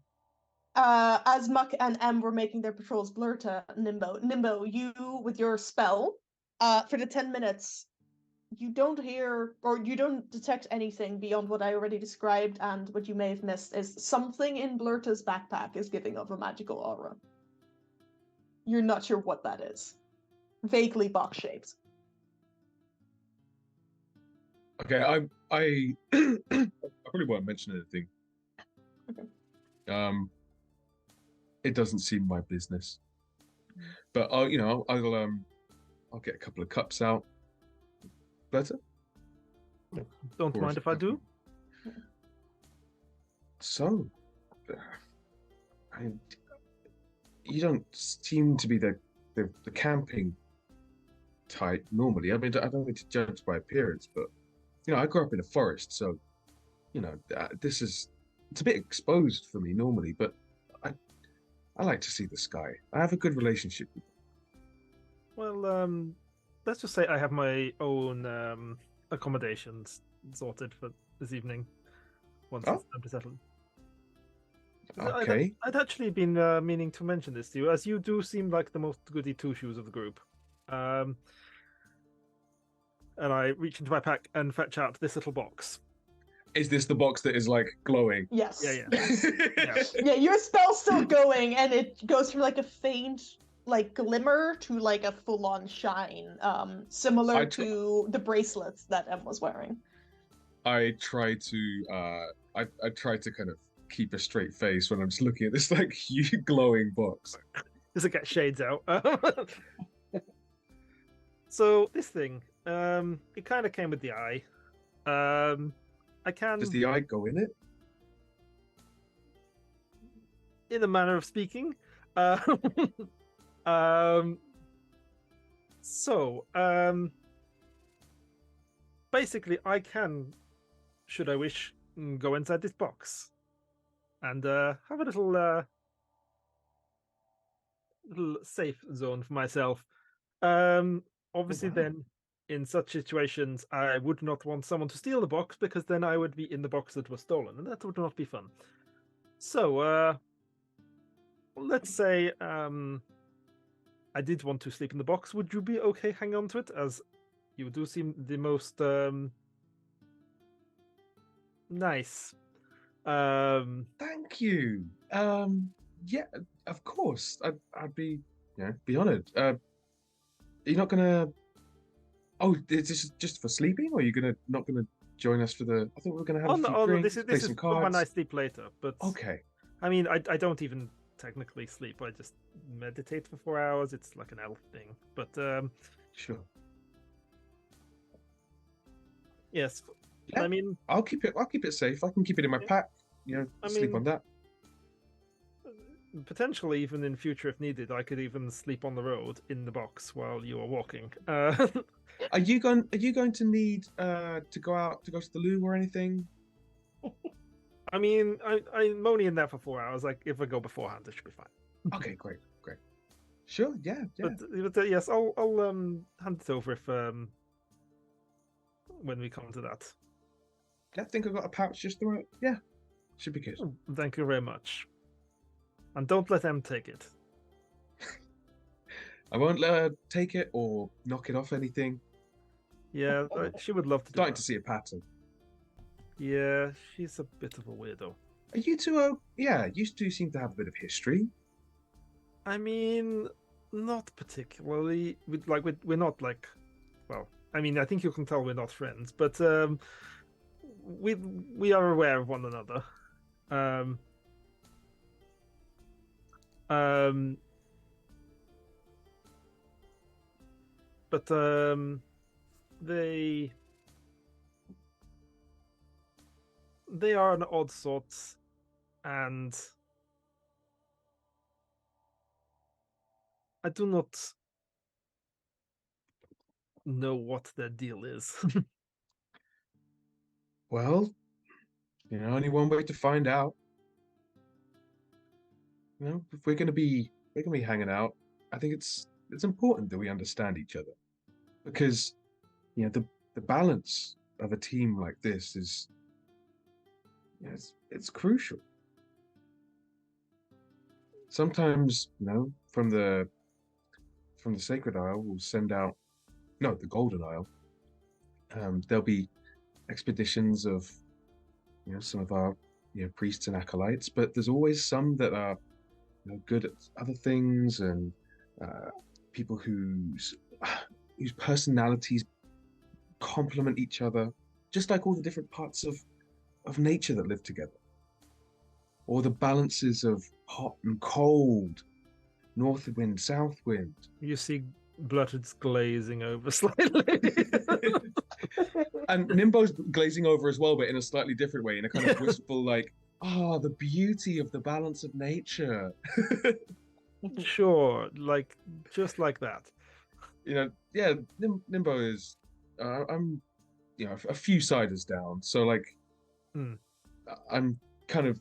As Muck and Em were making their patrols, blur to Nimbo, you with your spell, for the 10 minutes, you don't hear or you don't detect anything beyond what I already described, and what you may have missed is something in Blurta's backpack is giving off a magical aura. You're not sure what that is. Vaguely box shaped. Okay, I probably won't mention anything. Okay. It doesn't seem my business, but I'll get a couple of cups out. Better? Don't mind if I do. So, you don't seem to be the camping type normally. I mean, I don't need to judge by appearance, but I grew up in a forest, so it's a bit exposed for me normally. But I like to see the sky. I have a good relationship with it. Well, let's just say I have my own accommodations sorted for this evening. Once it's time to settle. Okay. I'd actually been meaning to mention this to you, as you do seem like the most goody two-shoes of the group. And I reach into my pack and fetch out this little box. Is this the box that is like glowing? Yes. Yeah. Yes. Yeah, your spell's still going, and it goes from like a faint like glimmer to like a full-on shine, similar to the bracelets that Em was wearing. I try to kind of keep a straight face when I'm just looking at this like huge glowing box. Does it get shades out? So this thing, it kind of came with the eye. I can. Does the eye go in it? In a manner of speaking. Basically, I can, should I wish, go inside this box and have a little safe zone for myself. Obviously, then in such situations, I would not want someone to steal the box, because then I would be in the box that was stolen, and that would not be fun. So, let's say I did want to sleep in the box. Would you be okay hanging on to it, as you do seem the most nice? Thank you. Yeah, of course. I'd be honored. You're not gonna. Oh, is this just for sleeping, or are you not gonna join us for the? I thought we were going to have Oh a no, few oh, no, drinks, this play is some for when I cards. sleep later. But Okay, I mean, I don't even technically sleep. I just meditate for 4 hours. It's like an elf thing. But sure. yes, Yeah. I mean, I'll keep it safe. I can keep it in my Yeah. pack. You know, I sleep mean- on that. potentially even in future if needed, I could even sleep on the road in the box while you are walking. Are you going to need to go to the loo or anything? I mean, I'm only in there for 4 hours. Like if I go beforehand, it should be fine. Okay, great. Sure, yeah. But yes, I'll hand it over if when we come to that. I think I've got a pouch just the right. Yeah, should be good. Thank you very much. And don't let them take it. I won't let her take it or knock it off anything. Yeah, she would love to do Starting that. to see a pattern. Yeah, she's a bit of a weirdo. Are you two? Yeah, you two seem to have a bit of history. I mean, not particularly. We're not like, well, I mean, I think you can tell we're not friends, but we are aware of one another. But they are an odd sort, and I do not know what their deal is. Well, only one way to find out. If we're gonna be hanging out, I think it's important that we understand each other, because the balance of a team like this is it's crucial. Sometimes, from the Sacred Isle, we'll send out the Golden Isle. There'll be expeditions of some of our priests and acolytes, but there's always some that are good at other things, and people whose personalities complement each other, just like all the different parts of nature that live together, or the balances of hot and cold, north wind, south wind. You see Bluttered's glazing over slightly. And Nimbo's glazing over as well, but in a slightly different way, in a kind of wistful, like, the beauty of the balance of nature. Sure, just like that. Yeah, Nimbo is, I'm, a few ciders down, so I'm kind of,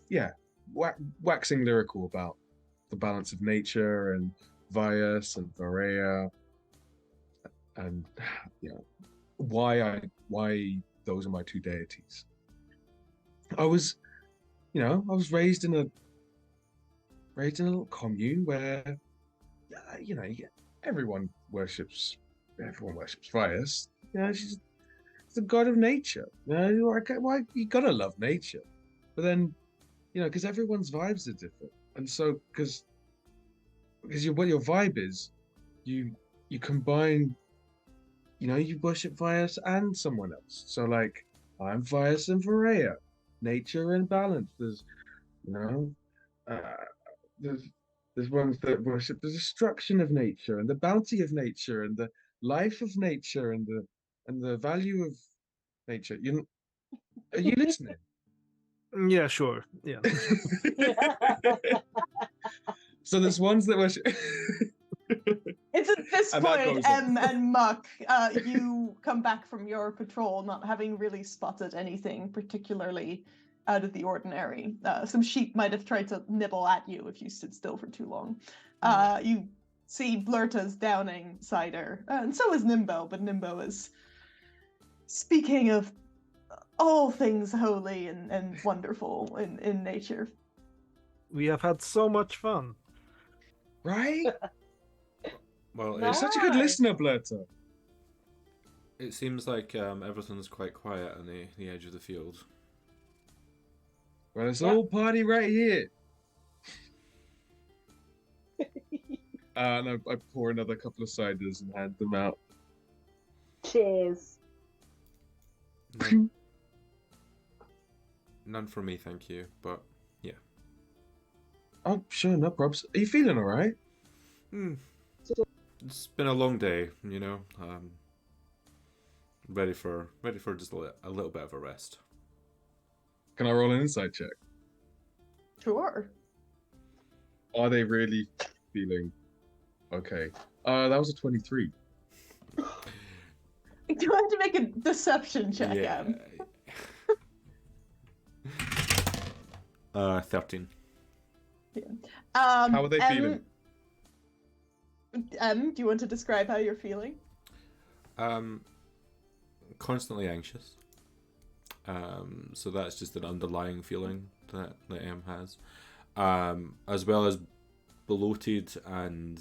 waxing lyrical about the balance of nature and Vias and Varea, and why those are my two deities. I was raised in a little commune where everyone worships Vias. She's the god of nature. Why you gotta love nature, but then because everyone's vibes are different, and so because what your vibe is, you combine. You worship Vias and someone else. So I'm Vias and Varea, nature and balance. There's there's ones that worship the destruction of nature and the bounty of nature and the life of nature and the value of nature. Are you listening? Yeah, sure. Yeah. So there's ones that worship. It's at this And that point, goes on. and Muck, you come back from your patrol not having really spotted anything particularly out of the ordinary. Some sheep might have tried to nibble at you if you stood still for too long. You see Blurta's downing cider, and so is Nimbo, but Nimbo is speaking of all things holy and wonderful in nature. We have had so much fun. Right? Well, You're such a good listener, Blurta. it seems like everything's quite quiet on the edge of the field. Well, it's all party right here. And I pour another couple of ciders and hand them out. Cheers. None for me, thank you. But yeah. Oh, sure, no probs. Are you feeling all right? It's been a long day, you know. Ready for just a little bit of a rest. Can I roll an insight check? Sure. Are they really feeling okay? That was a 23. Do I have to make a deception check? Yeah. 13. How are they feeling? Do you want to describe how you're feeling? Constantly anxious. So that's just an underlying feeling that M has, as well as bloated and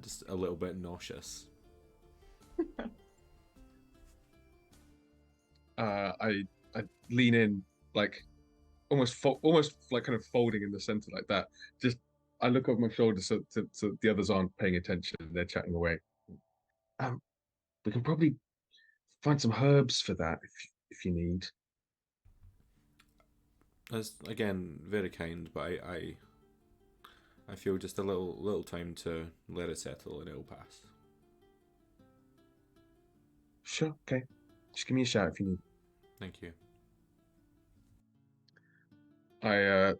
just a little bit nauseous. I lean in, like almost like kind of folding in the center like that. Just I look over my shoulder so the others aren't paying attention. They're chatting away. We can probably find some herbs for that if you need. That's again very kind, but I feel just a little time to let it settle and it'll pass. Sure, okay. Just give me a shout if you need. Thank you. I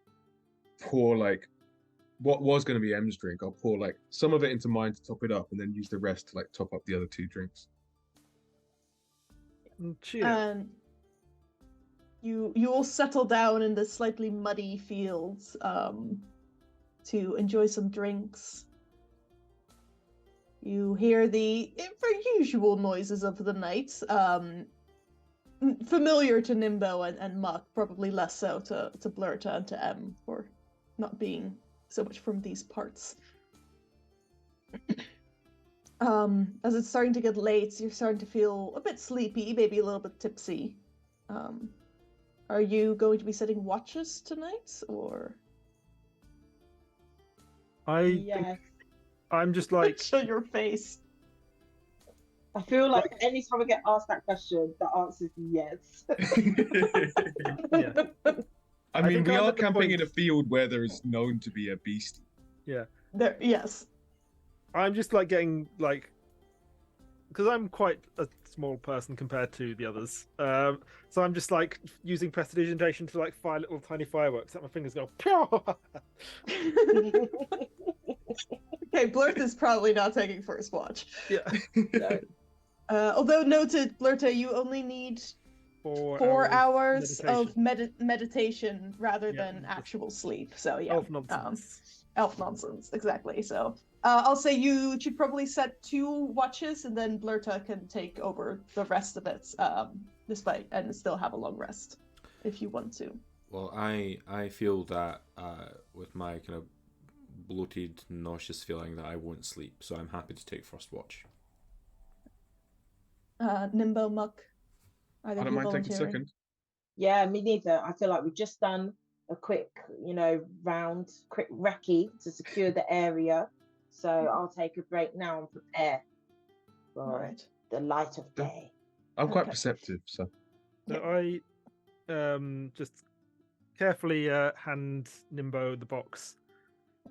pour like what was going to be M's drink. I'll pour like some of it into mine to top it up, and then use the rest to like top up the other 2 drinks. Cheers. And you all settle down in the slightly muddy fields to enjoy some drinks. You hear the very usual noises of the night, familiar to Nimbo and Muck, probably less so to Blurta and to M for not being so much from these parts. As it's starting to get late, you're starting to feel a bit sleepy, maybe a little bit tipsy. Are you going to be setting watches tonight, or? Yes. I'm just like, Show your face. I feel like anytime I get asked that question, the answer is yes. yeah, I mean, think we I'm are at the camping point- in a field where there is known to be a beast. yeah. There, yes. I'm just like getting like, because I'm quite a small person compared to the others. So I'm just like using prestidigitation to like fire little tiny fireworks. That my fingers go. Okay, Blurt is probably not taking first watch. Yeah. No. Although noted, Blurta, you only need 4 hours of meditation rather than actual sleep. So yeah, Elf nonsense. Elf nonsense, exactly. So I'll say you should probably set 2 watches, and then Blurta can take over the rest of it, despite and still have a long rest if you want to. Well, I feel that with my kind of bloated, nauseous feeling that I won't sleep, so I'm happy to take first watch. Nimbo, Muck, I don't mind taking second. Yeah, me neither. I feel like we've just done a quick, round, quick recce to secure the area. So I'll take a break now and prepare for the light of day. I'm quite perceptive, so. So I just carefully hand Nimbo the box.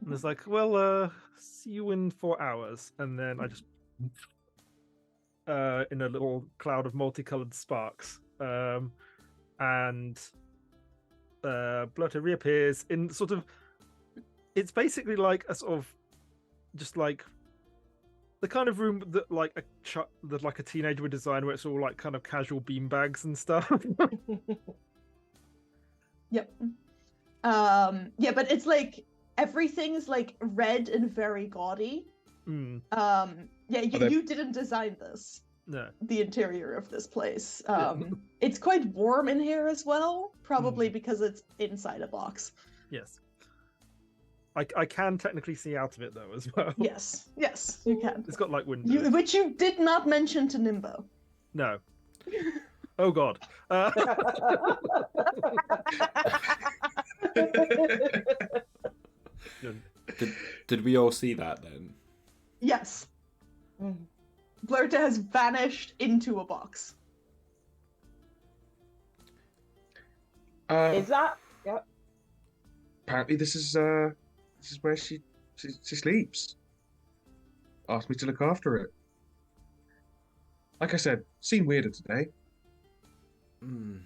And it's like, well, see you in 4 hours. And then I just in a little cloud of multicolored sparks. And Blurta reappears in sort of, it's basically like a sort of just like the kind of room that like a teenager would design, where it's all like kind of casual beanbags and stuff. Yep. Yeah, but it's like everything is like red and very gaudy. Yeah, you didn't design this. No. The interior of this place. It's quite warm in here as well, probably because it's inside a box. Yes. I can technically see out of it though as well. Yes, you can. It's got like windows. Which you did not mention to Nimbo. No. Oh god. Did we all see that then? Yes. Blurta has vanished into a box. Is that? Yep. Apparently, this is where she sleeps. Asked me to look after it. Like I said, seemed weirder today. Hmm.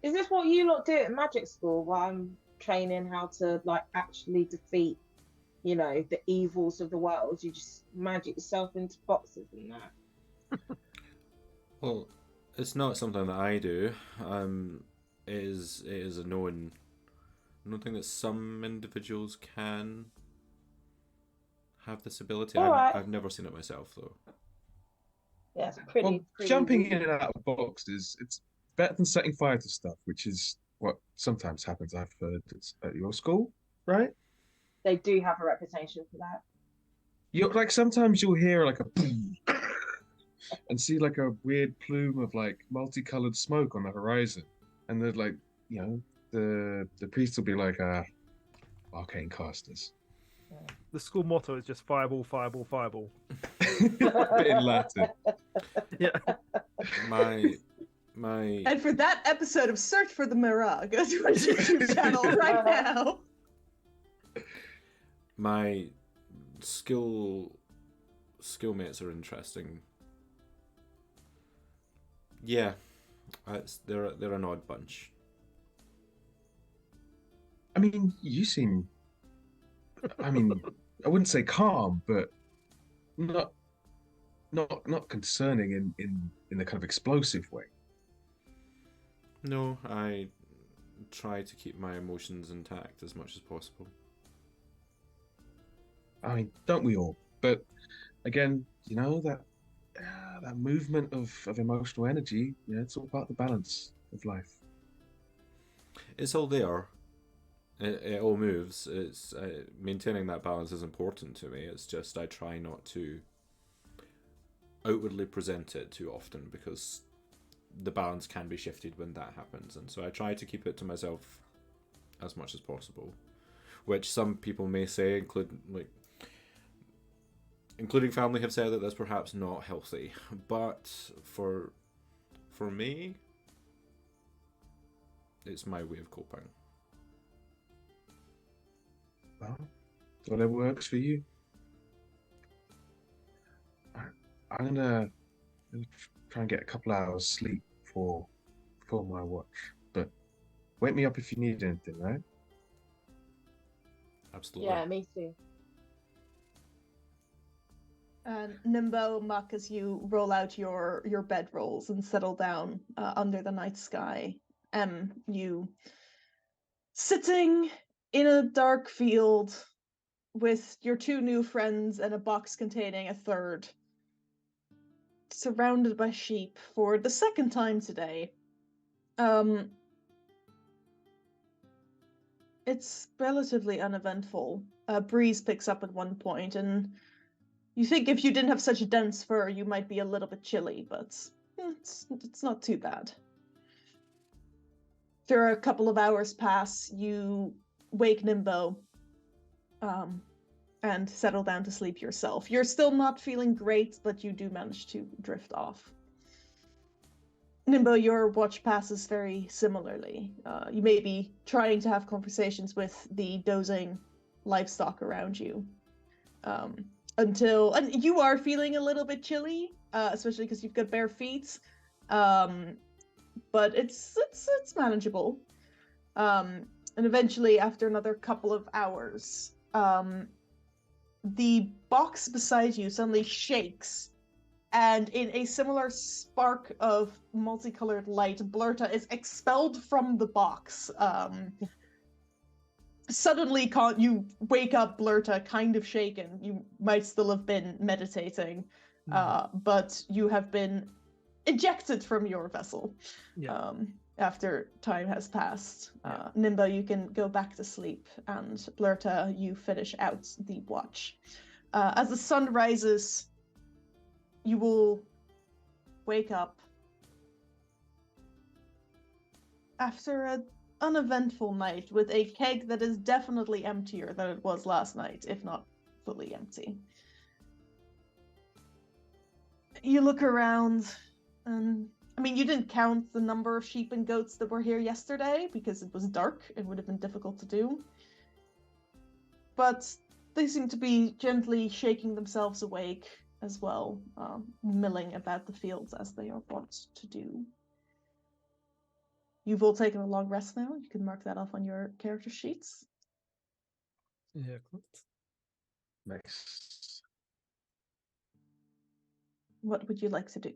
Is this what you lot do at magic school while I'm training how to like actually defeat, the evils of the world? You just magic yourself into boxes and that. Well, it's not something that I do. It is a known thing that some individuals can have this ability. All right. I've never seen it myself though. Yeah, it's pretty. Well, pretty jumping easy. in and out of boxes, it's better than setting fire to stuff, which is what sometimes happens, I've heard, at your school, right? They do have a reputation for that. You're like sometimes you'll hear like a boom and see like a weird plume of like multicolored smoke on the horizon, and they're like, the priest will be like, arcane casters. The school motto is just fireball, fireball, fireball. Bit in Latin. Yeah. My And for that episode of Search for the Mirage, go to our YouTube channel right now. my skill mates are interesting. Yeah, they're an odd bunch. I mean, you seem. I mean, I wouldn't say calm, but not concerning in a kind of explosive way. No, I try to keep my emotions intact as much as possible. I mean, don't we all? But again, that movement of emotional energy, it's all part of the balance of life. It's all there. It all moves. It's maintaining that balance is important to me. It's just I try not to outwardly present it too often because the balance can be shifted when that happens, and so I try to keep it to myself as much as possible. Which some people may say, including family, have said that that's perhaps not healthy. But for me, it's my way of coping. Well, whatever works for you. I'm gonna try and get a couple hours sleep before my watch. But wake me up if you need anything, right? Absolutely. Yeah, me too. And Nimbo, Muck, as you roll out your bedrolls and settle down under the night sky, you sitting in a dark field with your two new friends and a box containing a third, surrounded by sheep for the second time today. It's relatively uneventful. A breeze picks up at one point, and you think if you didn't have such dense fur, you might be a little bit chilly, but it's not too bad. After a couple of hours pass, you wake Nimbo, and settle down to sleep yourself. You're still not feeling great, but you do manage to drift off. Nimbo, your watch passes very similarly. You may be trying to have conversations with the dozing livestock around you. And you are feeling a little bit chilly, especially because you've got bare feet. But it's manageable. And eventually, after another couple of hours, the box beside you suddenly shakes, and in a similar spark of multicolored light, Blurta is expelled from the box. Suddenly, you wake up, Blurta, kind of shaken. You might still have been meditating, but you have been ejected from your vessel. Yeah. After time has passed. Nimbo, you can go back to sleep, and Blurta, you finish out the watch. As the sun rises, you will wake up after an uneventful night with a keg that is definitely emptier than it was last night, if not fully empty. You look around, and I mean, you didn't count the number of sheep and goats that were here yesterday because it was dark. It would have been difficult to do. But they seem to be gently shaking themselves awake as well, milling about the fields as they are wont to do. You've all taken a long rest now. You can mark that off on your character sheets. Yeah, cool. Nice. What would you like to do?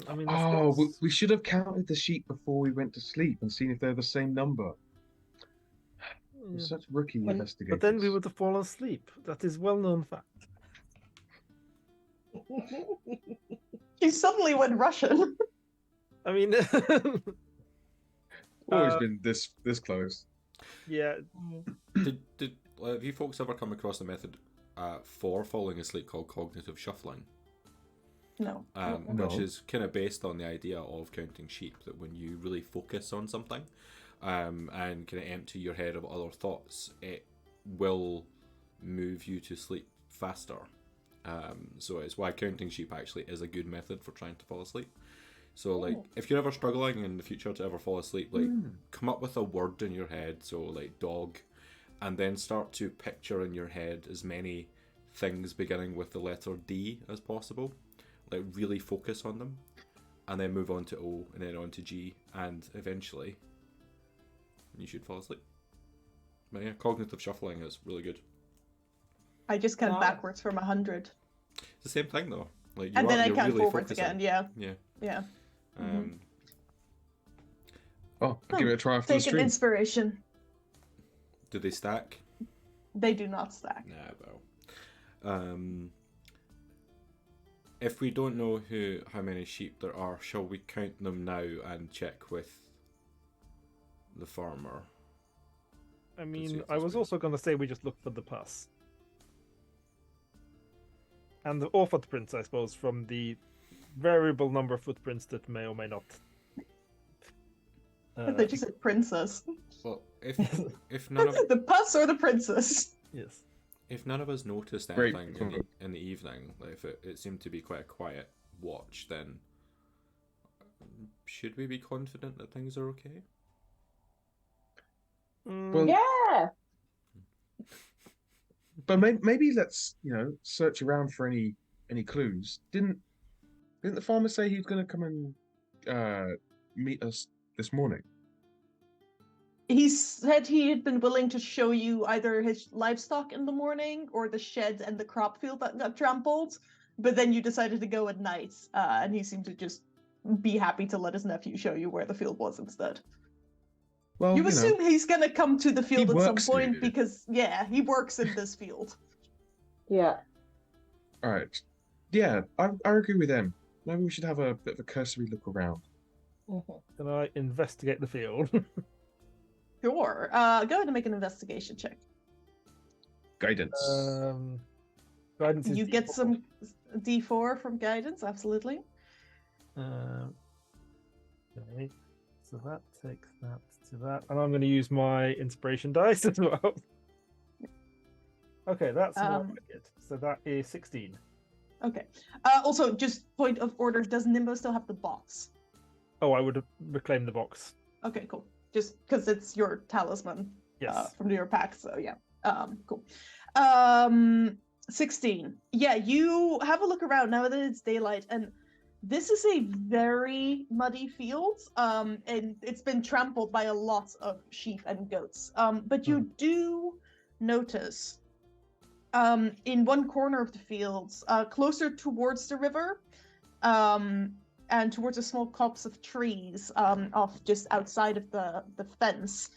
I mean, Oh, we should have counted the sheep before we went to sleep and seen if they're the same number. We're yeah. such rookie investigators. But then we would have fallen asleep. That is well-known fact. You suddenly went Russian. I mean, Always been this close. yeah. Did have you folks ever come across a method for falling asleep called cognitive shuffling? No. No. Which is kind of based on the idea of counting sheep, that when you really focus on something and kind of empty your head of other thoughts, it will move you to sleep faster. So it's why counting sheep actually is a good method for trying to fall asleep. So like if you're ever struggling in the future to ever fall asleep, like come up with a word in your head, so like dog, and then start to picture in your head as many things beginning with the letter D as possible. Like really focus on them, and then move on to O, and then on to G, and eventually you should fall asleep. But yeah, cognitive shuffling is really good. I just count Nice. backwards from 100. It's the same thing though. Like And then I you're count really forwards focusing. again, yeah. Yeah. Yeah. Oh, I'll give it a try after the Take an stream. inspiration. Do they stack? They do not stack. Nah, well. If we don't know how many sheep there are, shall we count them now and check with the farmer? I see mean, if I there's was been- also going to say we just look for the pass. And or footprints, I suppose, from the variable number of footprints that may or may not. They just said princess. Well, if none of The puss or the princess? Yes. if none of us noticed Great. anything in the evening, like if it seemed to be quite a quiet watch, then should we be confident that things are okay? Well, Yeah. but maybe let's search around for any clues. Didn't the farmer say he was going to come and meet us this morning? He said he had been willing to show you either his livestock in the morning or the shed and the crop field that got trampled, but then you decided to go at night, and he seemed to just be happy to let his nephew show you where the field was instead. Well, You assume he's gonna come to the field at some works point here. because, yeah, he works in this field. Yeah. all right. Yeah, I agree with them. Maybe we should have a bit of a cursory look around. Can I investigate the field? Sure. Go ahead and make an investigation check. Guidance. Guidance is You get D4. some D4 from guidance, absolutely. Okay. So that takes that to that. And I'm going to use my inspiration dice as well. Okay, that's more like it. So that is 16. Okay. Also, just point of order, does Nimbo still have the box? Oh, I would reclaim the box. Okay, cool. Just because it's your talisman Yes. from your pack, so yeah. Cool. 16. Yeah, you have a look around now that it's daylight, and this is a very muddy field, and it's been trampled by a lot of sheep and goats. But you do notice in one corner of the fields, closer towards the river, and towards a small copse of trees off just outside of the fence,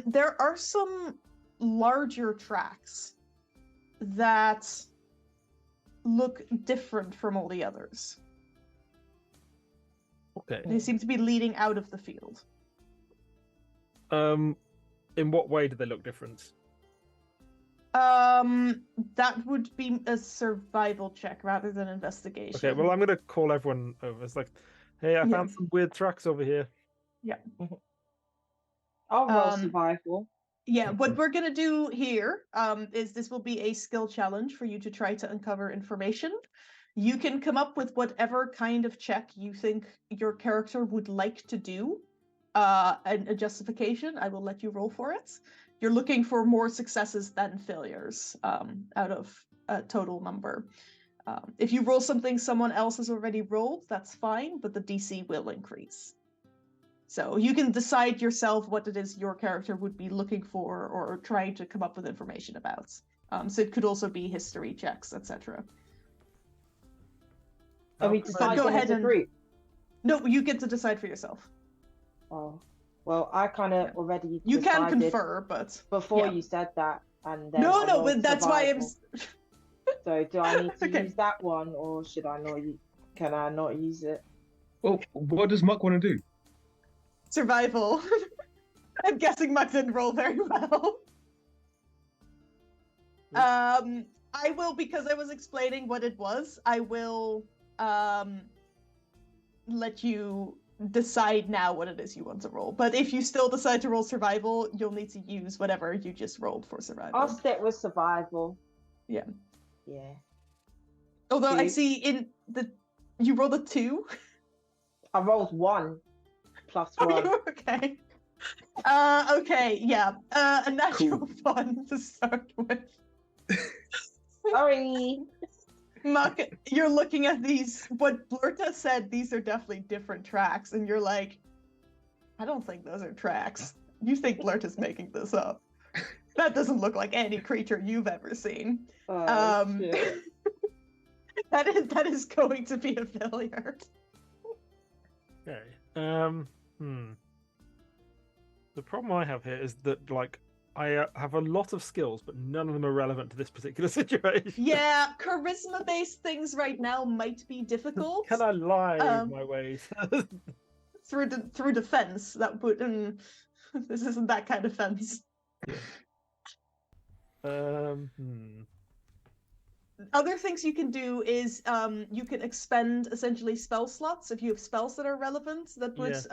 there are some larger tracks that look different from all the others. Okay. They seem to be leading out of the field. In what way do they look different? That would be a survival check rather than investigation. Okay, well, I'm going to call everyone over. It's like, hey, I found some weird tracks over here. I'll roll survival. Yeah, what we're gonna do here is this will be a skill challenge for you to try to uncover information. You can come up with whatever kind of check you think your character would like to do, and a justification. I will let you roll for it. You're looking for more successes than failures, out of a total number. If you roll something someone else has already rolled, that's fine, but the DC will increase. So you can decide yourself what it is your character would be looking for or trying to come up with information about. So it could also be history checks, etc. Are we How- deciding go as ahead a and- group? No, you get to decide for yourself. Oh, well, I kind of Yeah. already You can decided confer, but before yeah. you said that, and then No, I no, rolled but that's why I'm. survival. So do I need to Okay. use that one, or should I not? Can I not use it? Well, what does Muck want to do? Survival. I'm guessing Muck didn't roll very well. I will, because I was explaining what it was, I will let you decide now what it is you want to roll. But if you still decide to roll survival, you'll need to use whatever you just rolled for survival. I'll stick with survival. Yeah. Yeah. Although I Two. see in the you rolled a 2. I rolled 1 plus Oh, 1. you okay? Okay, yeah. A natural fun to start with. Sorry. Muck, you're looking at these. What Blurta said, these are definitely different tracks, and you're like, I don't think those are tracks. You think Blurta's making this up? That doesn't look like any creature you've ever seen. Oh, shit. That is going to be a failure. Okay. The problem I have here is that, like, I have a lot of skills, but none of them are relevant to this particular situation. Yeah, charisma-based things right now might be difficult. Can I lie Um, my way? through defense? That would. This isn't that kind of fence. Other things you can do is you can expend essentially spell slots if you have spells that are relevant that would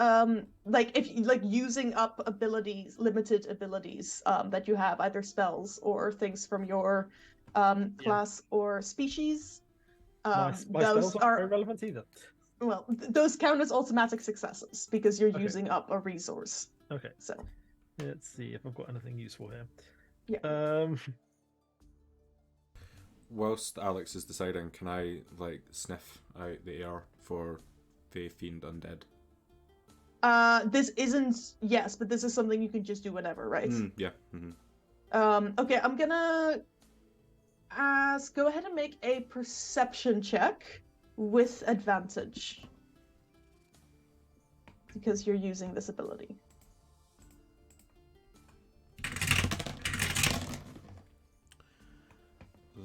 like if like using up abilities, limited abilities that you have, either spells or things from your class or species. My Those spells aren't are very relevant either. well, those count as automatic successes because you're Okay. using up a resource. Okay. So Let's see if I've got anything useful here. Yeah. Whilst Alex is deciding, can I like sniff out the air for the fiend undead? This isn't yes, but this is something you can just do whenever, right? Yeah. Mm-hmm. Okay, I'm gonna go ahead and make a perception check with advantage. Because you're using this ability.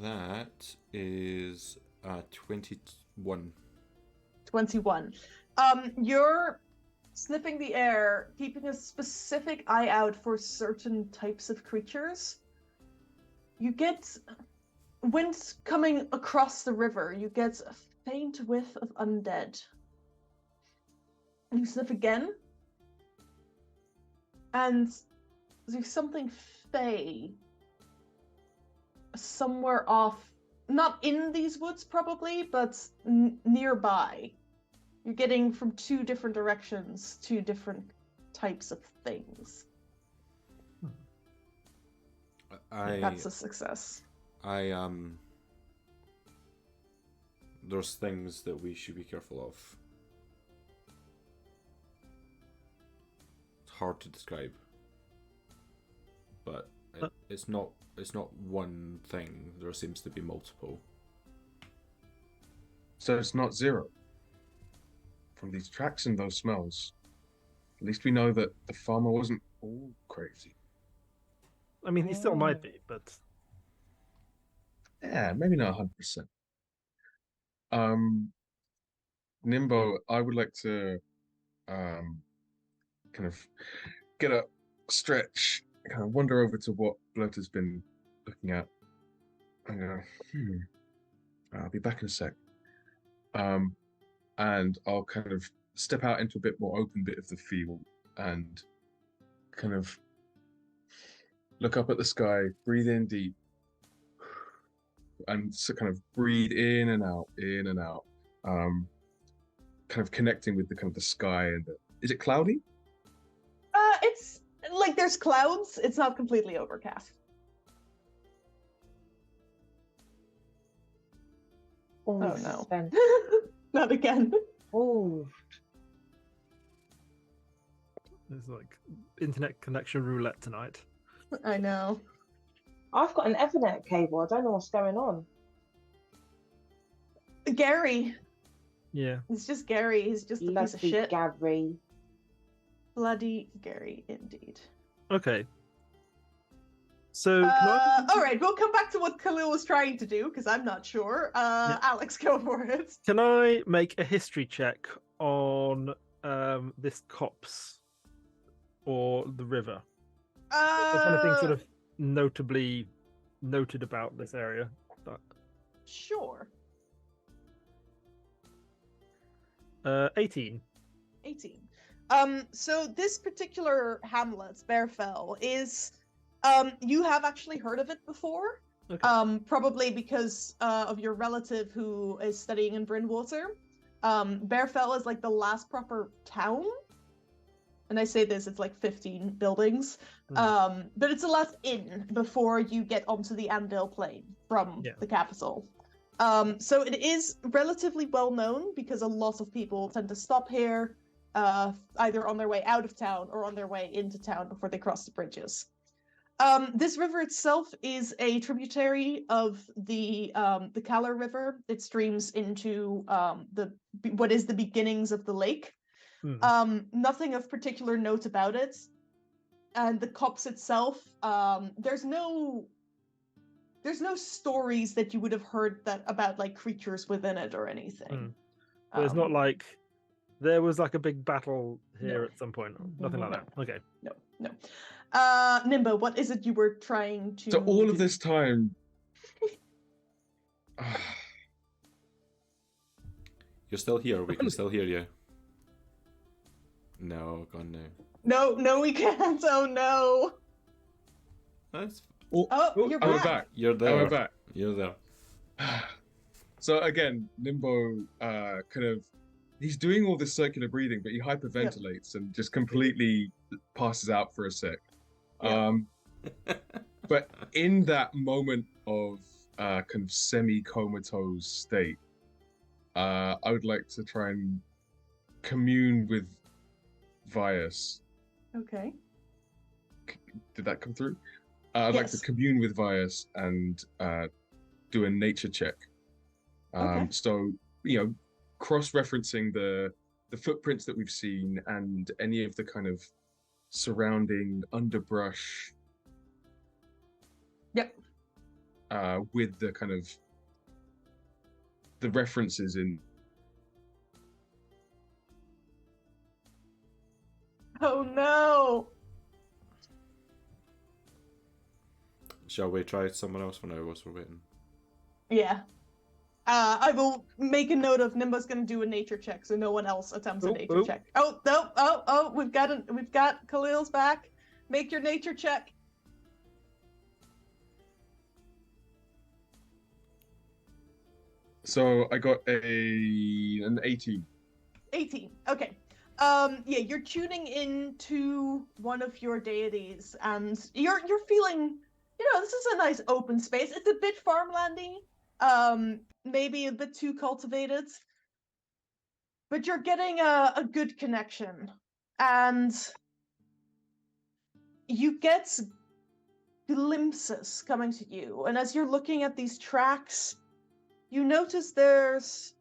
That is 21. 21. You're sniffing the air, keeping a specific eye out for certain types of creatures. You get wind coming across the river. You get a faint whiff of undead. You sniff again, and there's something fey somewhere off, not in these woods probably, but nearby. You're getting from 2 different directions 2 different types of things. That's a success. There's things that we should be careful of. It's hard to describe, but it's not one thing. There seems to be multiple. So it's not 0. From these tracks and those smells, at least we know that the farmer wasn't all crazy. I mean, he still might be, but Yeah, maybe not 100%. Nimbo, I would like to kind of get up, stretch, kind of wander over to what Blood has been looking at. And go, I'll be back in a sec. And I'll kind of step out into a bit more open bit of the field and kind of look up at the sky, breathe in deep, and so kind of breathe in and out, kind of connecting with the kind of the sky and is it cloudy? It's like there's clouds. It's not completely overcast. Oh no. suspense. Not again. Oh, It's like internet connection roulette tonight. I know. I've got an Ethernet cable. I don't know what's going on. Gary. Yeah. It's just Gary. He's just a piece of Bloody shit. Gary. Bloody Gary, indeed. Okay. So can I... All right, we'll come back to what Khalil was trying to do because I'm not sure. Alex, go for it. Can I make a history check on this copse or the river? There's anything sort of notably noted about this area? Sure. 18. 18. So this particular hamlet, Bearfell, is you have actually heard of it before. Okay. Probably because of your relative who is studying in Brynwater. Bearfell is like the last proper town. And I say this, it's like 15 buildings. But it's the last inn before you get onto the Andale Plain from the capital. So it is relatively well known because a lot of people tend to stop here, either on their way out of town or on their way into town before they cross the bridges. This river itself is a tributary of the Caller River. It streams into what is the beginnings of the lake. Nothing of particular note about it. And the copse itself, there's no stories that you would have heard about like creatures within it or anything. There's not like there was like a big battle here No. at some point. Nothing like that. Okay. No. Nimbo, what is it you were trying to So all do? of this time. You're still here. We can still hear you. No, gone now. No, we can't. Oh no. That's... You're back. We're back. You're there. We're back. You're there. So again, Nimbo kind of he's doing all this circular breathing, but he hyperventilates and just completely passes out for a sec. But in that moment of kind of semi-comatose state, I would like to try and commune with Vias. Okay. Did that come through? I'd like to Yes. commune with Vias and do a nature check. Okay. So, cross-referencing the footprints that we've seen and any of the kind of surrounding underbrush. Yep. With the kind of the references in. Oh no. Shall we try someone else for now whilst we're waiting? Yeah. I will make a note of Nimbo's going to do a nature check, so no one else attempts a nature check. Oh no! Oh! We've got Khalil's back. Make your nature check. So I got an 18. 18. Okay. You're tuning into one of your deities, and you're feeling, this is a nice open space. It's a bit farmlandy, maybe a bit too cultivated, but you're getting a good connection, and you get glimpses coming to you. And as you're looking at these tracks, you notice there's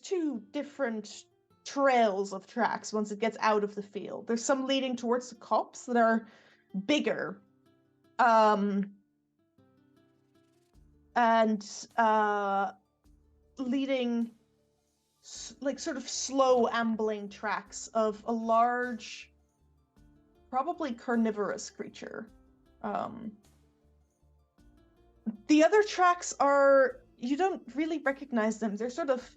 two different trails of tracks once it gets out of the field. There's some leading towards the copse that are bigger, and leading like sort of slow ambling tracks of a large, probably carnivorous creature. The other tracks you don't really recognize them. They're sort of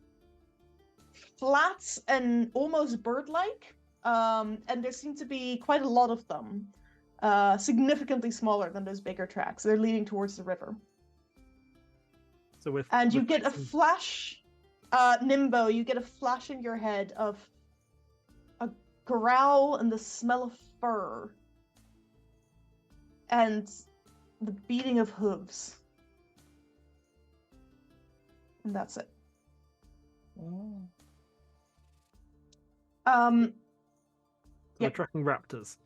flat and almost bird-like, and there seem to be quite a lot of them, significantly smaller than those bigger tracks. They're leading towards the river. So with And you with get a fixing- flash, Nimbo, you get a flash in your head of a growl and the smell of fur. And the beating of hooves. And that's it. Oh. so we're yep. tracking raptors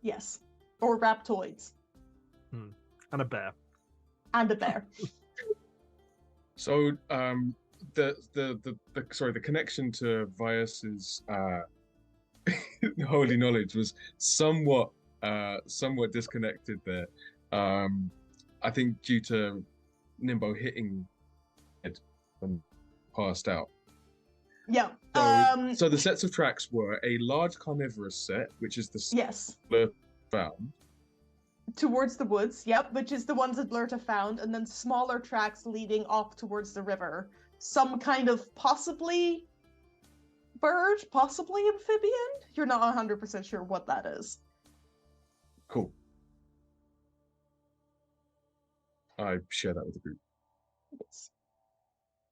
Yes. Or raptoids. and a bear. And a bear. So the connection to Vias's holy knowledge was somewhat disconnected there. I think due to Nimbo hitting it and passed out. Yeah. So the sets of tracks were a large carnivorous set, which is the Yes. Blur found. Towards the woods, yep, which is the ones that Lurta found, and then smaller tracks leading off towards the river. Some kind of possibly bird, possibly amphibian? You're not 100% sure what that is. Cool. I share that with the group. Yes.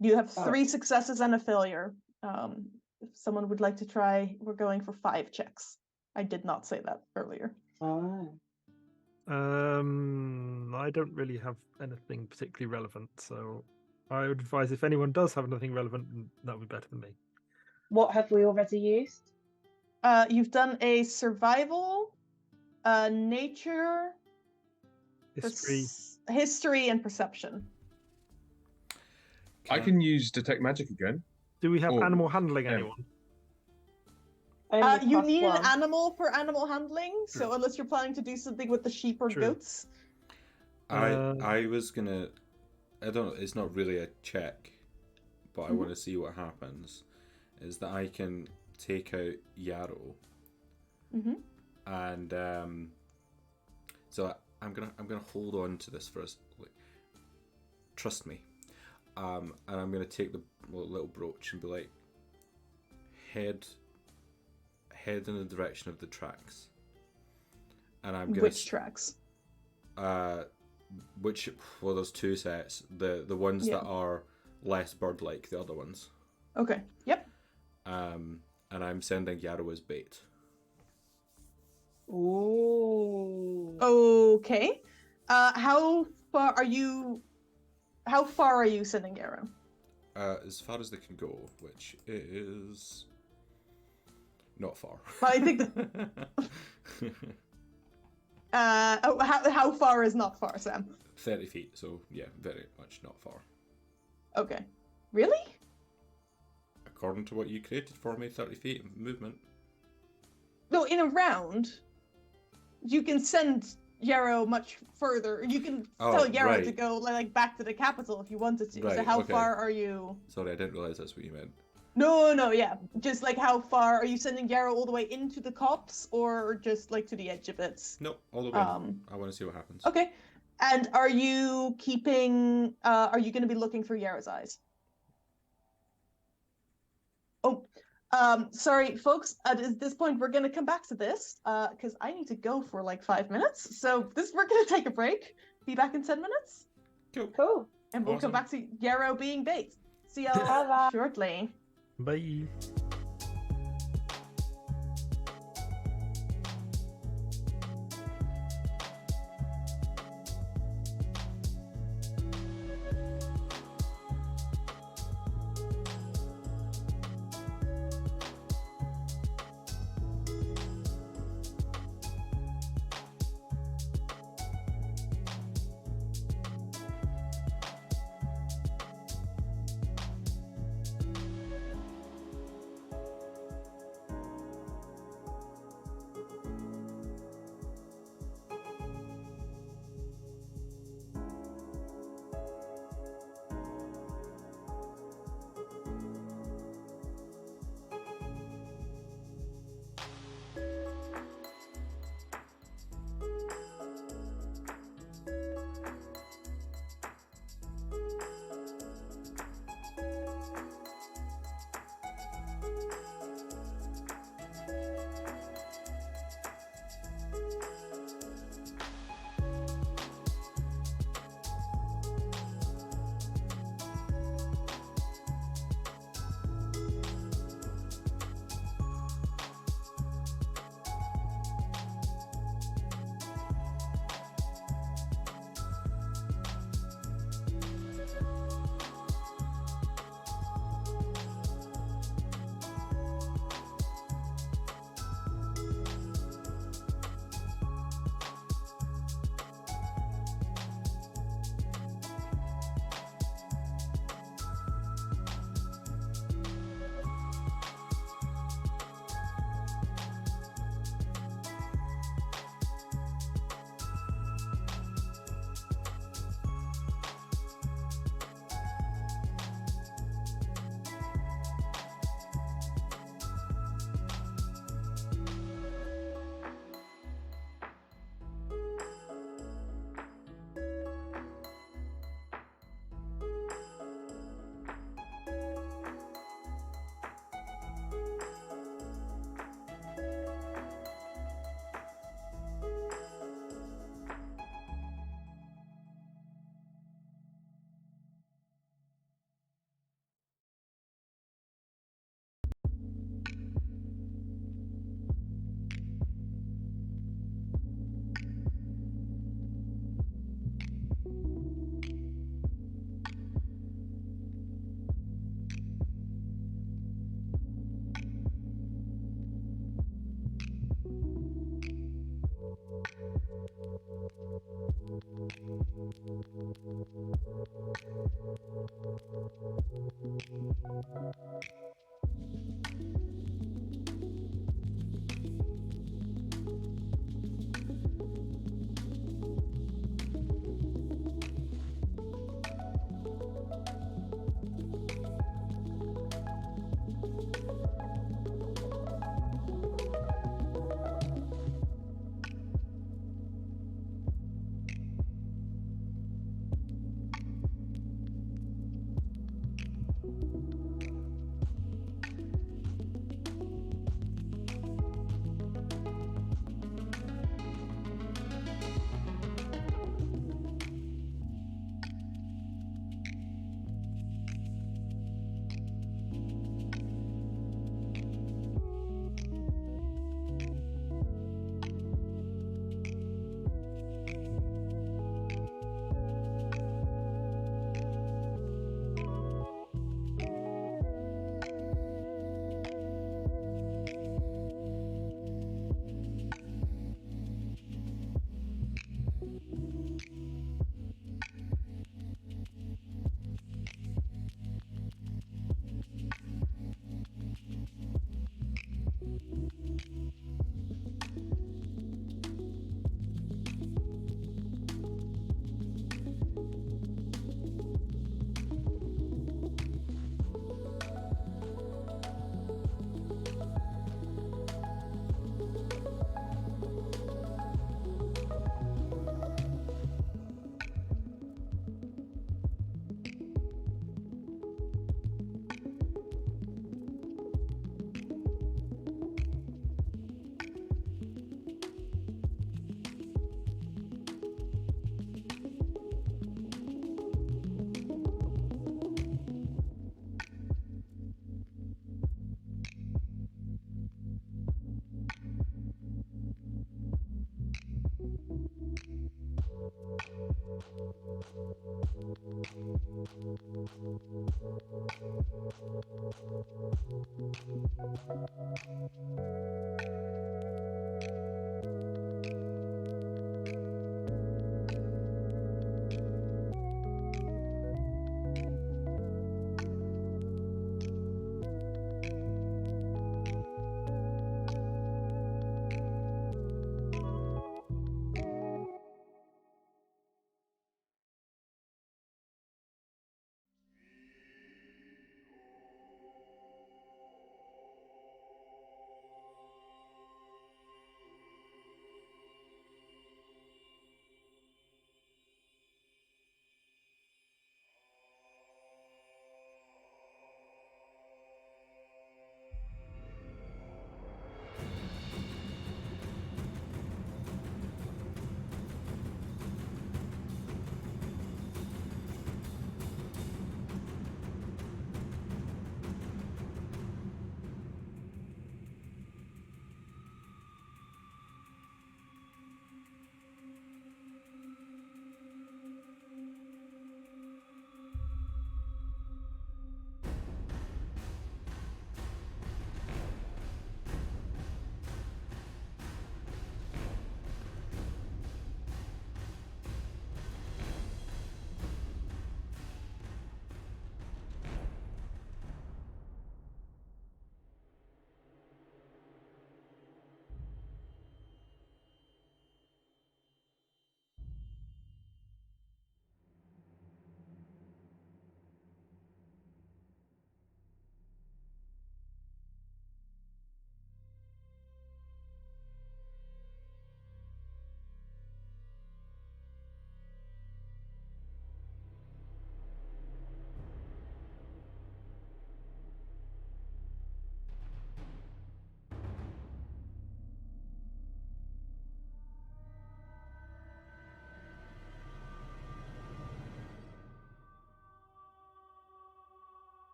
You have Oh. 3 successes and a failure. If someone would like to try, we're going for 5 checks. I did not say that earlier. Oh. I don't really have anything particularly relevant, so I would advise if anyone does have anything relevant, that would be better than me. What have we already used? You've done a survival, nature, history, and perception. I can use detect magic again. Do we have Oh, animal handling? yeah. Anyone? Only You plus need 1. an animal for animal handling, so True. unless you're planning to do something with the sheep or True. goats. I was gonna. I don't know. It's not really a check, but I Mhm. want to see what happens. Is that I can take out Yarrow, Mm-hmm. and so I'm gonna hold on to this for us. Like, trust me, and I'm gonna take the little brooch and be like, head in the direction of the tracks, and I'm gonna Which tracks? which well, there's 2 sets. The ones Yeah. that are less bird-like, the other ones. Okay. Yep. And I'm sending Yarrow as bait. Ooh. Okay. How far are you? How far are you sending Yarrow? As far as they can go, which is not far. But I think how far is not far, Sam? 30 feet, so yeah, very much not far. Okay. Really? According to what you created for me, 30 feet of movement. No, in a round, you can send Yarrow much further. You can tell Yarrow to right. go like back to the capital if you wanted to. So Right, how okay. far are you? Sorry, I didn't realise that's what you meant. No, yeah. Just like how far are you sending Yarrow all the way into the copse or just like to the edge of it? Nope, all the way. I want to see what happens. Okay. And are you keeping are you going to be looking through Yarrow's eyes? Oh, sorry, folks. At this point, we're going to come back to this because I need to go for like 5 minutes. So we're going to take a break. Be back in 10 minutes, Cool. Cool. and we'll Awesome. come back to Yarrow being bait. See y'all Bye-bye. shortly. Bye.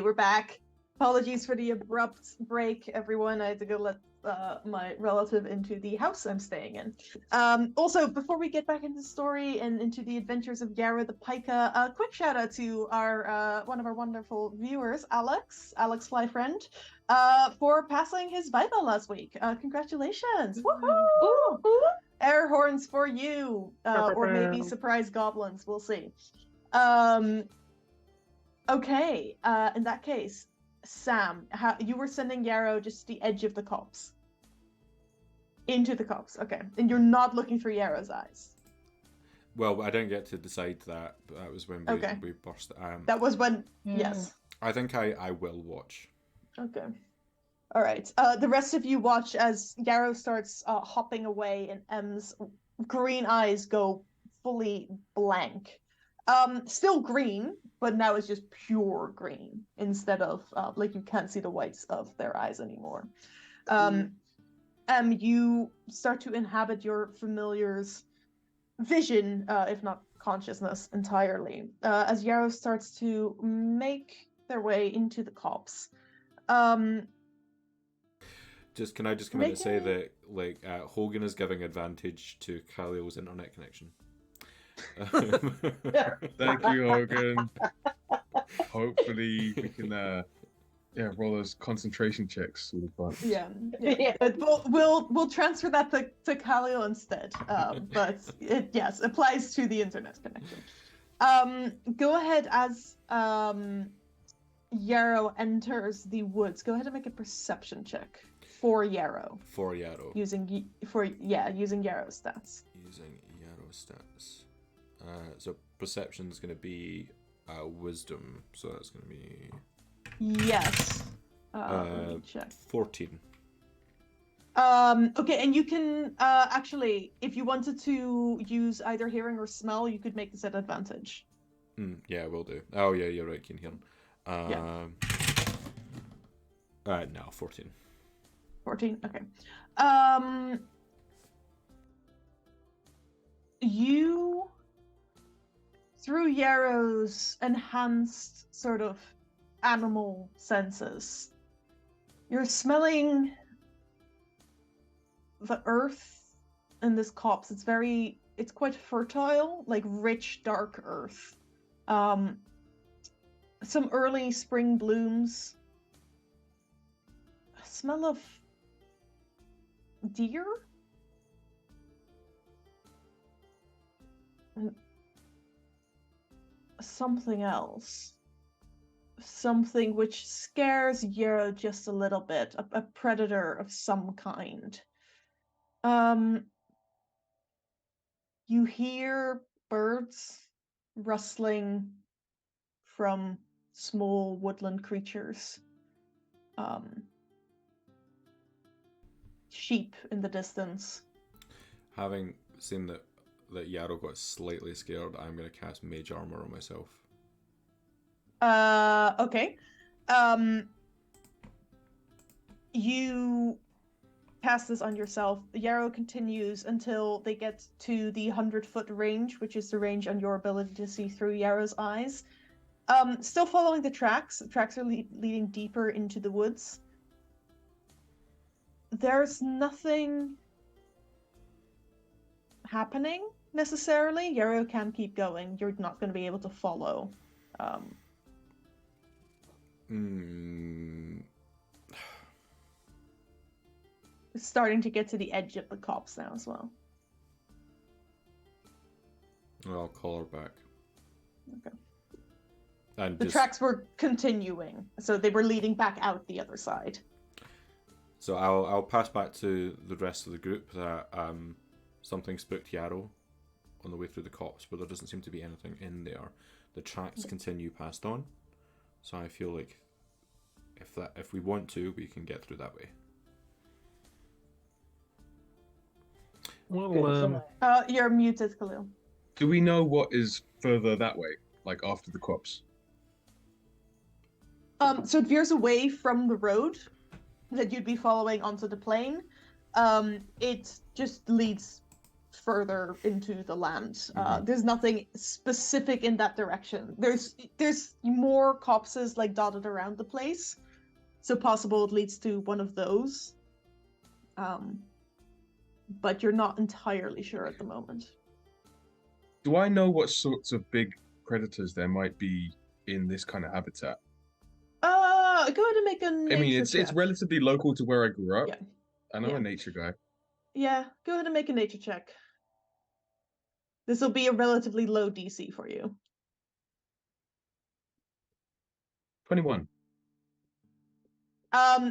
we're back. Apologies for the abrupt break, everyone. I had to go let my relative into the house I'm staying in. Also, before we get back into the story and into the adventures of Yarrow the Pika, a quick shout out to our one of our wonderful viewers, Alex Fly Friend, for passing his Viva last week. Congratulations! Woohoo! Air horns for you, or maybe surprise goblins. We'll see. Okay. In that case, Sam, you were sending Yarrow just the edge of the copse. Into the copse, okay. And you're not looking through Yarrow's eyes. Well, I didn't get to decide that, but that was when we burst. That was when, yes. I think I will watch. Okay. All right. The rest of you watch as Yarrow starts hopping away, and M's green eyes go fully blank. Still green, but now it's just pure green instead of like you can't see the whites of their eyes anymore. You start to inhabit your familiar's vision, if not consciousness entirely, as Yarrow starts to make their way into the copse. Can I just come in and say that Hogan is giving advantage to Khalil's internet connection. Thank you, Hogan. Hopefully we can roll those concentration checks. Yeah. We'll transfer that to Khalil instead. But it applies to the internet connection. Go ahead as Yarrow enters the woods. Go ahead and make a perception check for Yarrow. For Yarrow. Using Yarrow's stats. Using Yarrow's stats. So perception is going to be wisdom. So that's going to be. Yes. Let me check. 14. Okay, and you can actually, if you wanted to use either hearing or smell, you could make this at advantage. Yeah, we'll do. Oh yeah, you're right, keen hearing. No, 14. 14. Okay. You, through Yarrow's enhanced sort of animal senses, you're smelling the earth in this copse. It's quite fertile, like rich, dark earth. Some early spring blooms. A smell of deer? And something else. Something which scares Yarrow just a little bit. A predator of some kind. You hear birds rustling from small woodland creatures. Sheep in the distance. Having seen that Yarrow got slightly scared, I'm going to cast Mage Armor on myself. Okay. You cast this on yourself. Yarrow continues until they get to the 100-foot range, which is the range on your ability to see through Yarrow's eyes. Still following the tracks. The tracks are leading deeper into the woods. There's nothing happening necessarily. Yarrow can keep going. You're not going to be able to follow. It's starting to get to the edge of the copse now as well. I'll call her back. Okay. And the tracks were continuing, so they were leading back out the other side. So I'll pass back to the rest of the group that something spooked Yarrow on the way through the copse, but there doesn't seem to be anything in there. The tracks continue past on, so I feel like if we want to, we can get through that way. Well, you're muted, Khalil. Do we know what is further that way, like after the copse? So it veers away from the road that you'd be following onto the plain. It just leads further into the land. Mhm. There's nothing specific in that direction. There's more copses like dotted around the place, so possible it leads to one of those. But you're not entirely sure at the moment. Do I know what sorts of big predators there might be in this kind of habitat? Go ahead and make a I nature mean, it's check. relatively local to where I grew up, Yeah. and I'm Yeah. a nature guy. Yeah, go ahead and make a nature check. This will be a relatively low DC for you. 21.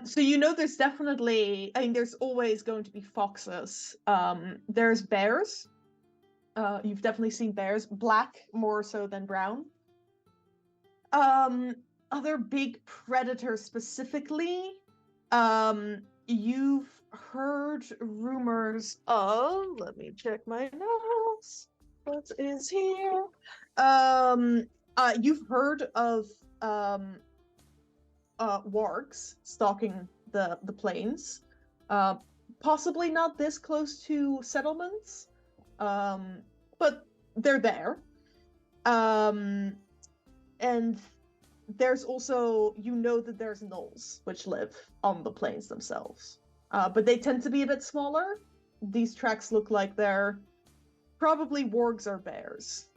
So you know there's definitely, I mean, there's always going to be foxes. There's bears. You've definitely seen bears, black more so than brown. Other big predators specifically, you've heard rumors of, let me check my notes. What is here? You've heard of wargs stalking the plains. Possibly not this close to settlements, but they're there. And there's also, you know that there's gnolls which live on the plains themselves. But they tend to be a bit smaller. These tracks look like they're probably wargs or bears.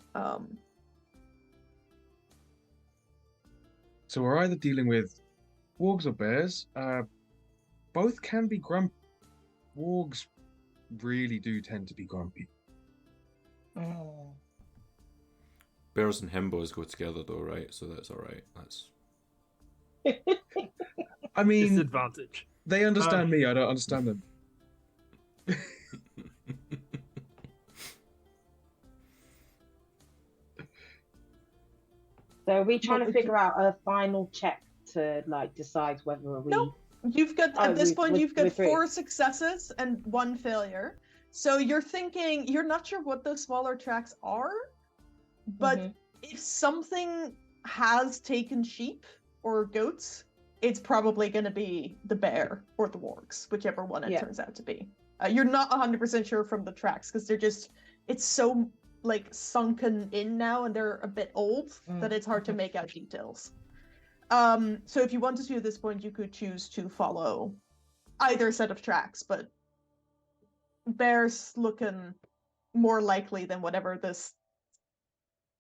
So we're either dealing with wargs or bears. Both can be grumpy. Wargs really do tend to be grumpy. Oh. Bears and himbos go together though, right? So that's all right. That's I mean, Disadvantage. they understand me. I don't understand them. So are we trying What to would figure out a final check to like decide whether we? Nope. You've got Oh, at this we- point we- you've got we're through. 4 successes and 1 failure. So you're thinking you're not sure what those smaller tracks are, but Mhm. if something has taken sheep or goats, it's probably going to be the bear or the wargs, whichever one it Yeah. turns out to be. You're not 100% sure from the tracks because it's so like sunken in now and they're a bit old that it's hard to make out details. So if you wanted to at this point, you could choose to follow either set of tracks, but bears looking more likely than whatever this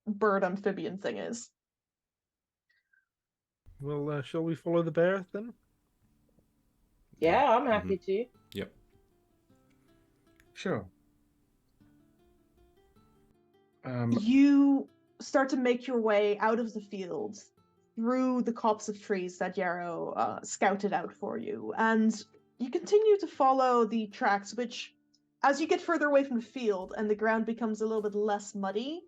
bird amphibian thing is. Well, shall we follow the bear then? Yeah, I'm happy to. Yep. Sure. You start to make your way out of the field through the copse of trees that Yarrow scouted out for you, and you continue to follow the tracks, which, as you get further away from the field and the ground becomes a little bit less muddy,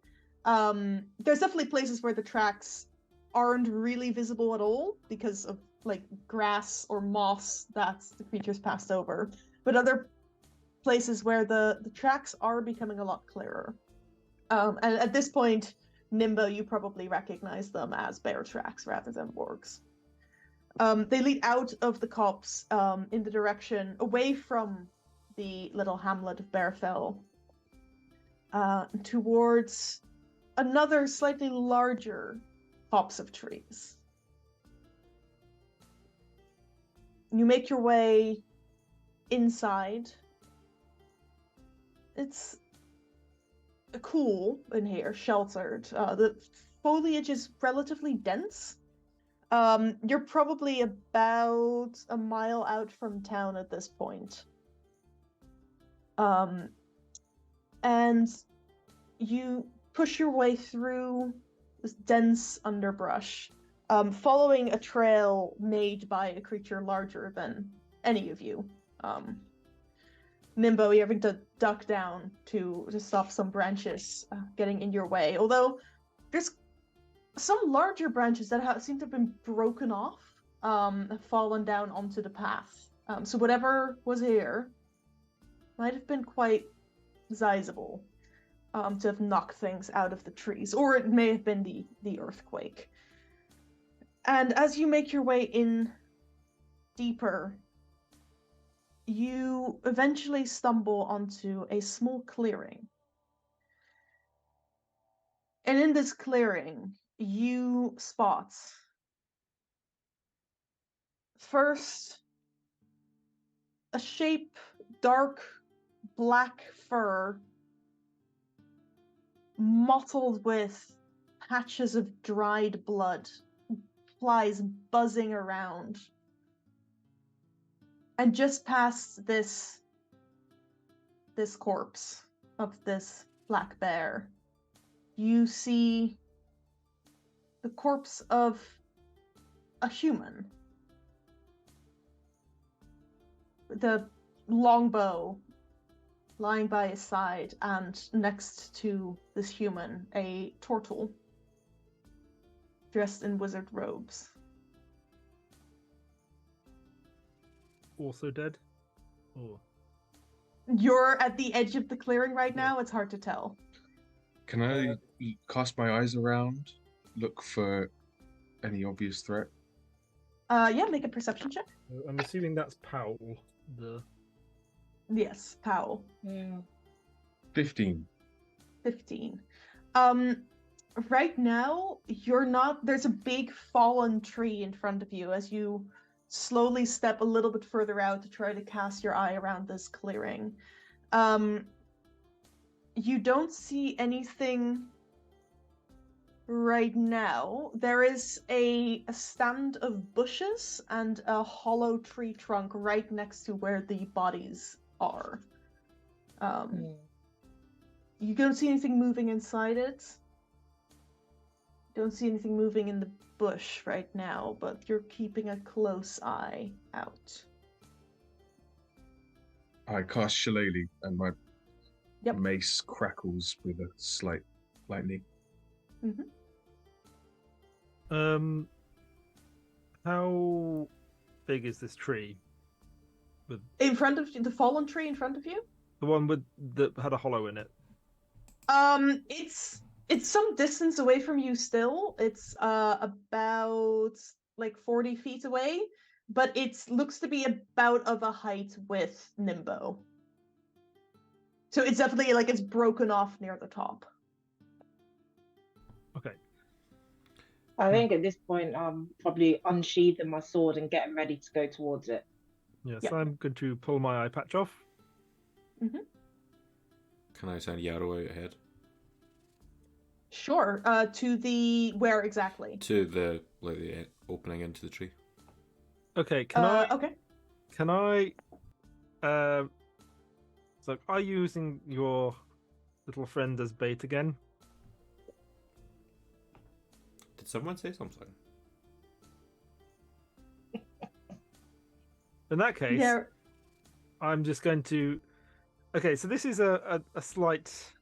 there's definitely places where the tracks aren't really visible at all because of like grass or moss that the creatures passed over, but other places where the tracks are becoming a lot clearer. And at this point, Nimbo, you probably recognize them as bear tracks rather than wargs. They lead out of the copse in the direction away from the little hamlet of Bearfell towards another slightly larger copse of trees. You make your way inside. It's cool in here, sheltered. The foliage is relatively dense. You're probably about a mile out from town at this point. And you push your way through this dense underbrush, following a trail made by a creature larger than any of you. Nimbo, you're having to duck down to stop some branches getting in your way. Although there's some larger branches that seem to have been broken off, have fallen down onto the path. So whatever was here might have been quite sizable to have knocked things out of the trees, or it may have been the earthquake. And as you make your way in deeper, you eventually stumble onto a small clearing. And in this clearing, you spot first a shape, dark black fur, mottled with patches of dried blood, flies buzzing around. And just past this corpse of this black bear, you see the corpse of a human. The longbow lying by his side, and next to this human, a tortle dressed in wizard robes. Also dead? Oh. You're at the edge of the clearing right now, it's hard to tell. Can I cast my eyes around, look for any obvious threat? Yeah, make a perception check. I'm assuming that's Powell. Yes, Powell. Yeah. 15. 15. Right now, there's a big fallen tree in front of you as you slowly step a little bit further out to try to cast your eye around this clearing. You don't see anything right now. There is a stand of bushes and a hollow tree trunk right next to where the bodies are. You don't see anything moving inside it. Don't see anything moving in the bush right now, but you're keeping a close eye out. I cast Shillelagh, and my Yep. mace crackles with a slight lightning. How big is this tree? In front of you, the fallen tree in front of you? The one that had a hollow in it. It's some distance away from you still. It's about like 40 feet away, but it looks to be about of a height with Nimbo. So it's definitely like it's broken off near the top. Okay. I think at this point I'm probably unsheathing my sword and getting ready to go towards it. Yes, Yep. I'm going to pull my eye patch off. Can I send Yarrow out ahead? Sure. To the where exactly? To the opening into the tree. Okay, can I? Okay. Can I? So, are you using your little friend as bait again? Did someone say something? In that case, Yeah. I'm just going to. Okay, so this is a slight.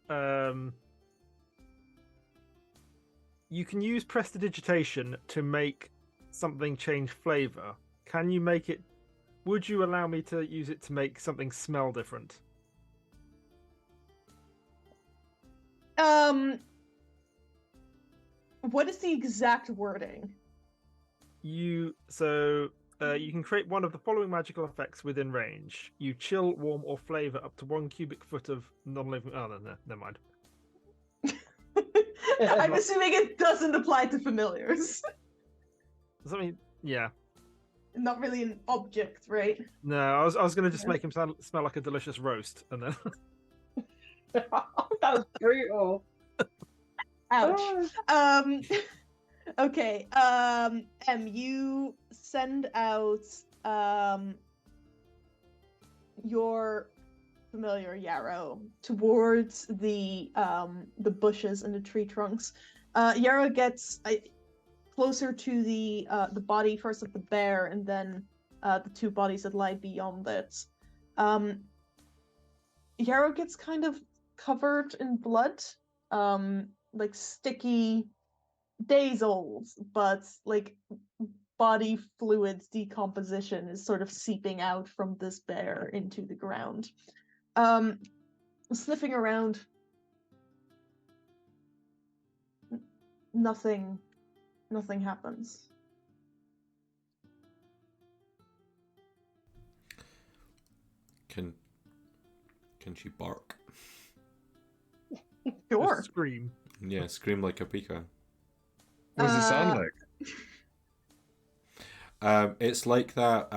You can use prestidigitation to make something change flavor. Can you make it? Would you allow me to use it to make something smell different? What is the exact wording? You can create one of the following magical effects within range. You chill, warm, or flavor up to 1 cubic foot of non-living. Oh no, never mind. I'm assuming it doesn't apply to familiars. Something, yeah. Not really an object, right? No, I was going to just Yeah. make him smell like a delicious roast, and then. That was brutal. Ouch. Okay. You send out your familiar Yarrow towards the bushes and the tree trunks. Yarrow gets closer to the body first of the bear, and then the two bodies that lie beyond it. Yarrow gets kind of covered in blood, like sticky, days old, but like body fluid decomposition is sort of seeping out from this bear into the ground. Sniffing around, nothing happens. Can she bark? Sure. Just scream. Yeah, scream like a pika. What does it sound Uh, like? It's like that.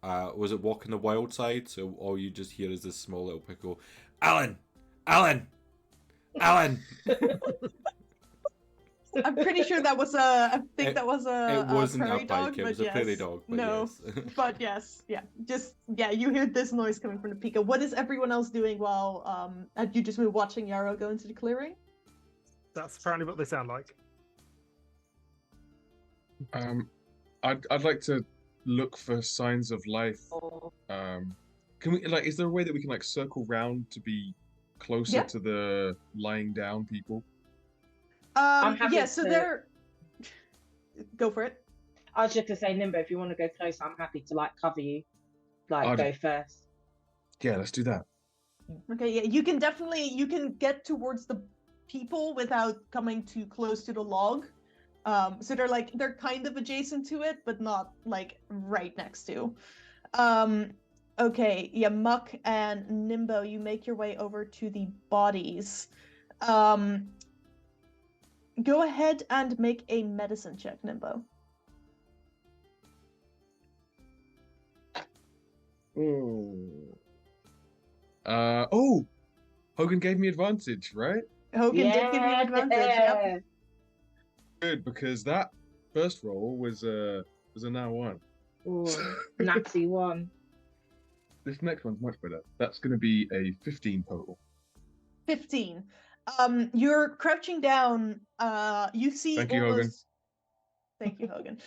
Was it Walk in the Wild Side? So all you just hear is this small little pickle, Alan, Alan, Alan. I'm pretty sure that was a. I think It- that was a. It wasn't prairie a dog, pike. It but was a prairie yes. dog. But No, yes. but yes, yeah. Just yeah, you hear this noise coming from the Pika. What is everyone else doing while you just been watching Yarrow go into the clearing? That's apparently what they sound like. I'd like to look for signs of life. Can we is there a way that we can like circle round to be closer Yeah. to the lying down people? happy Yeah. So to- they're. Go for it. I was just gonna say, Nimbo, if you want to go close, I'm happy to like cover you. Like I'd- go first. Yeah, let's do that. Okay. Yeah, you can get towards the people without coming too close to the log. So they're kind of adjacent to it, but not like right next to. Okay, yeah, Muck and Nimbo, you make your way over to the bodies. Go ahead and make a medicine check, Nimbo. Oh, Hogan gave me advantage, right? Hogan did give you an advantage. Yep. Good, because that first roll was a now one. Ooh, natty one. This next one's much better. That's going to be a 15 total. 15. You're crouching down. You see Thank you, Hogan. almost. Thank you, Hogan.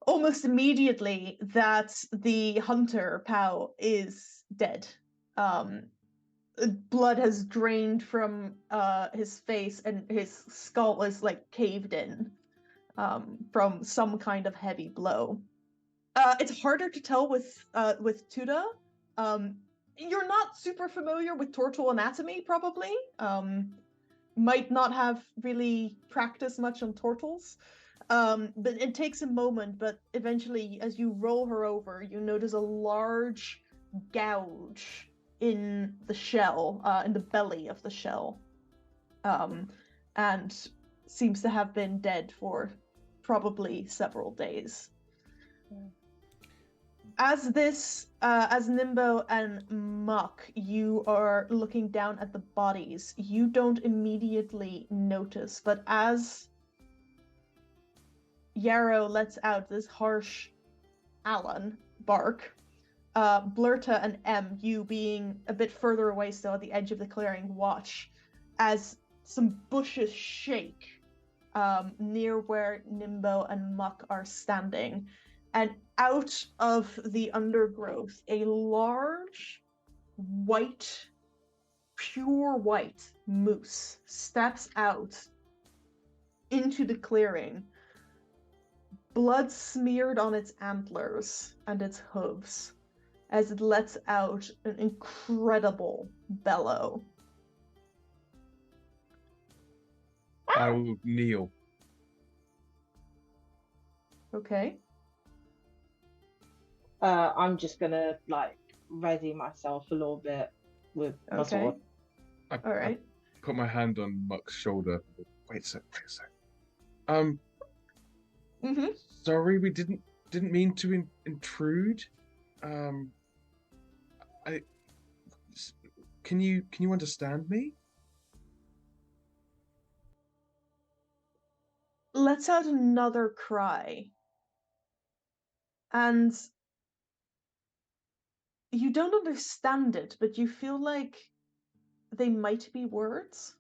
Almost immediately that the hunter Pow is dead. Blood has drained from his face, and his skull is like caved in from some kind of heavy blow. It's harder to tell with Tuda. You're not super familiar with tortle anatomy, probably. Might not have really practiced much on tortles. But it takes a moment, but eventually, as you roll her over, you notice a large gouge in the shell, in the belly of the shell. And seems to have been dead for probably several days. As Nimbo and Muck, you are looking down at the bodies. You don't immediately notice, but as Yarrow lets out this harsh Alan bark, Blurta and M, you being a bit further away still at the edge of the clearing, watch as some bushes shake near where Nimbo and Muck are standing. And out of the undergrowth, a large, white, pure white moose steps out into the clearing, blood smeared on its antlers and its hooves, as it lets out an incredible bellow. I will kneel. Okay. I'm just gonna like ready myself a little bit with my Okay. sword. I All right. put my hand on Muck's shoulder. Wait a sec. Mm-hmm. Sorry, we didn't mean to intrude. Can you understand me? Lets out another cry. And you don't understand it, but you feel like they might be words.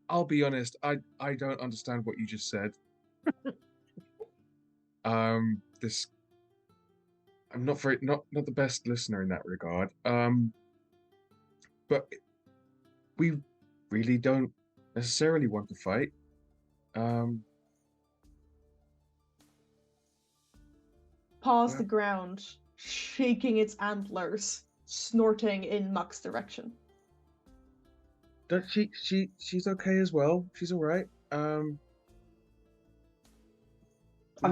I'll be honest. I don't understand what you just said. I'm not the best listener in that regard. But we really don't necessarily want to fight. Paws Yeah. the ground, shaking its antlers, snorting in Muck's direction. Don't she's okay as well. She's all right. I'm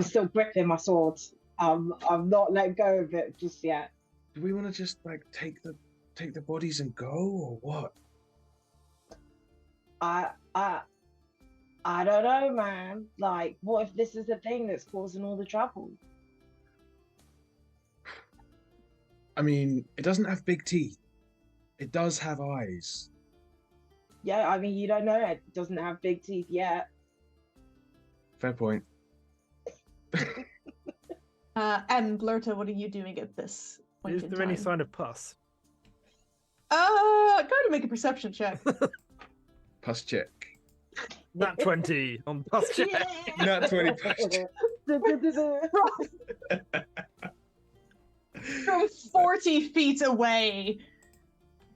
still gripping my sword. I'm not letting go of it just yet. do we want to just like take the bodies and go, or what? I don't know, man. Like, what if this is the thing that's causing all the trouble? I mean, it doesn't have big teeth. It does have eyes. Yeah, I mean, you don't know. It doesn't have big teeth yet. Fair point. Blurta, what are you doing at this point Is in there any time? sign of pus? Go to make a perception check. Pus check. Nat 20 on pus check. Nat 20 pus check. From 40 feet away,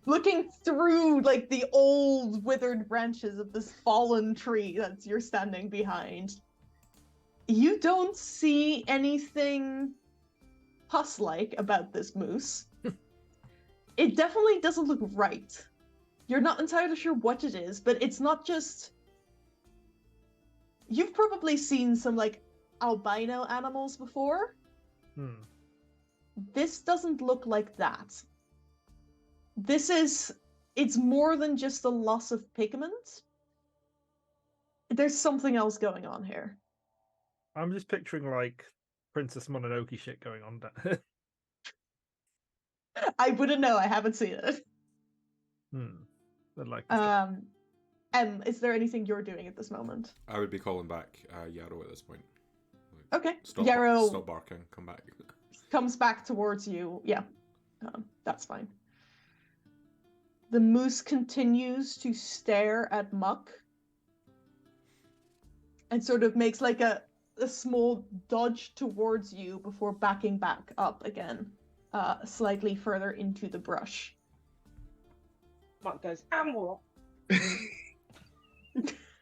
looking through like the old withered branches of this fallen tree that you're standing behind, you don't see anything pus-like about this moose. It definitely doesn't look right. You're not entirely sure what it is, but it's not just... You've probably seen some like albino animals before. This doesn't look like that. It's more than just a loss of pigment. There's something else going on here. I'm just picturing like Princess Mononoke shit going on down. I wouldn't know, I haven't seen it. I'd like to Is there anything you're doing at this moment? I would be calling back Yarrow at this point. Okay. Stop, Yarrow stop barking. Come back. comes back towards you. Yeah, that's fine. The moose continues to stare at Muck and sort of makes like a small dodge towards you before backing back up again, slightly further into the brush. Muck goes, and what?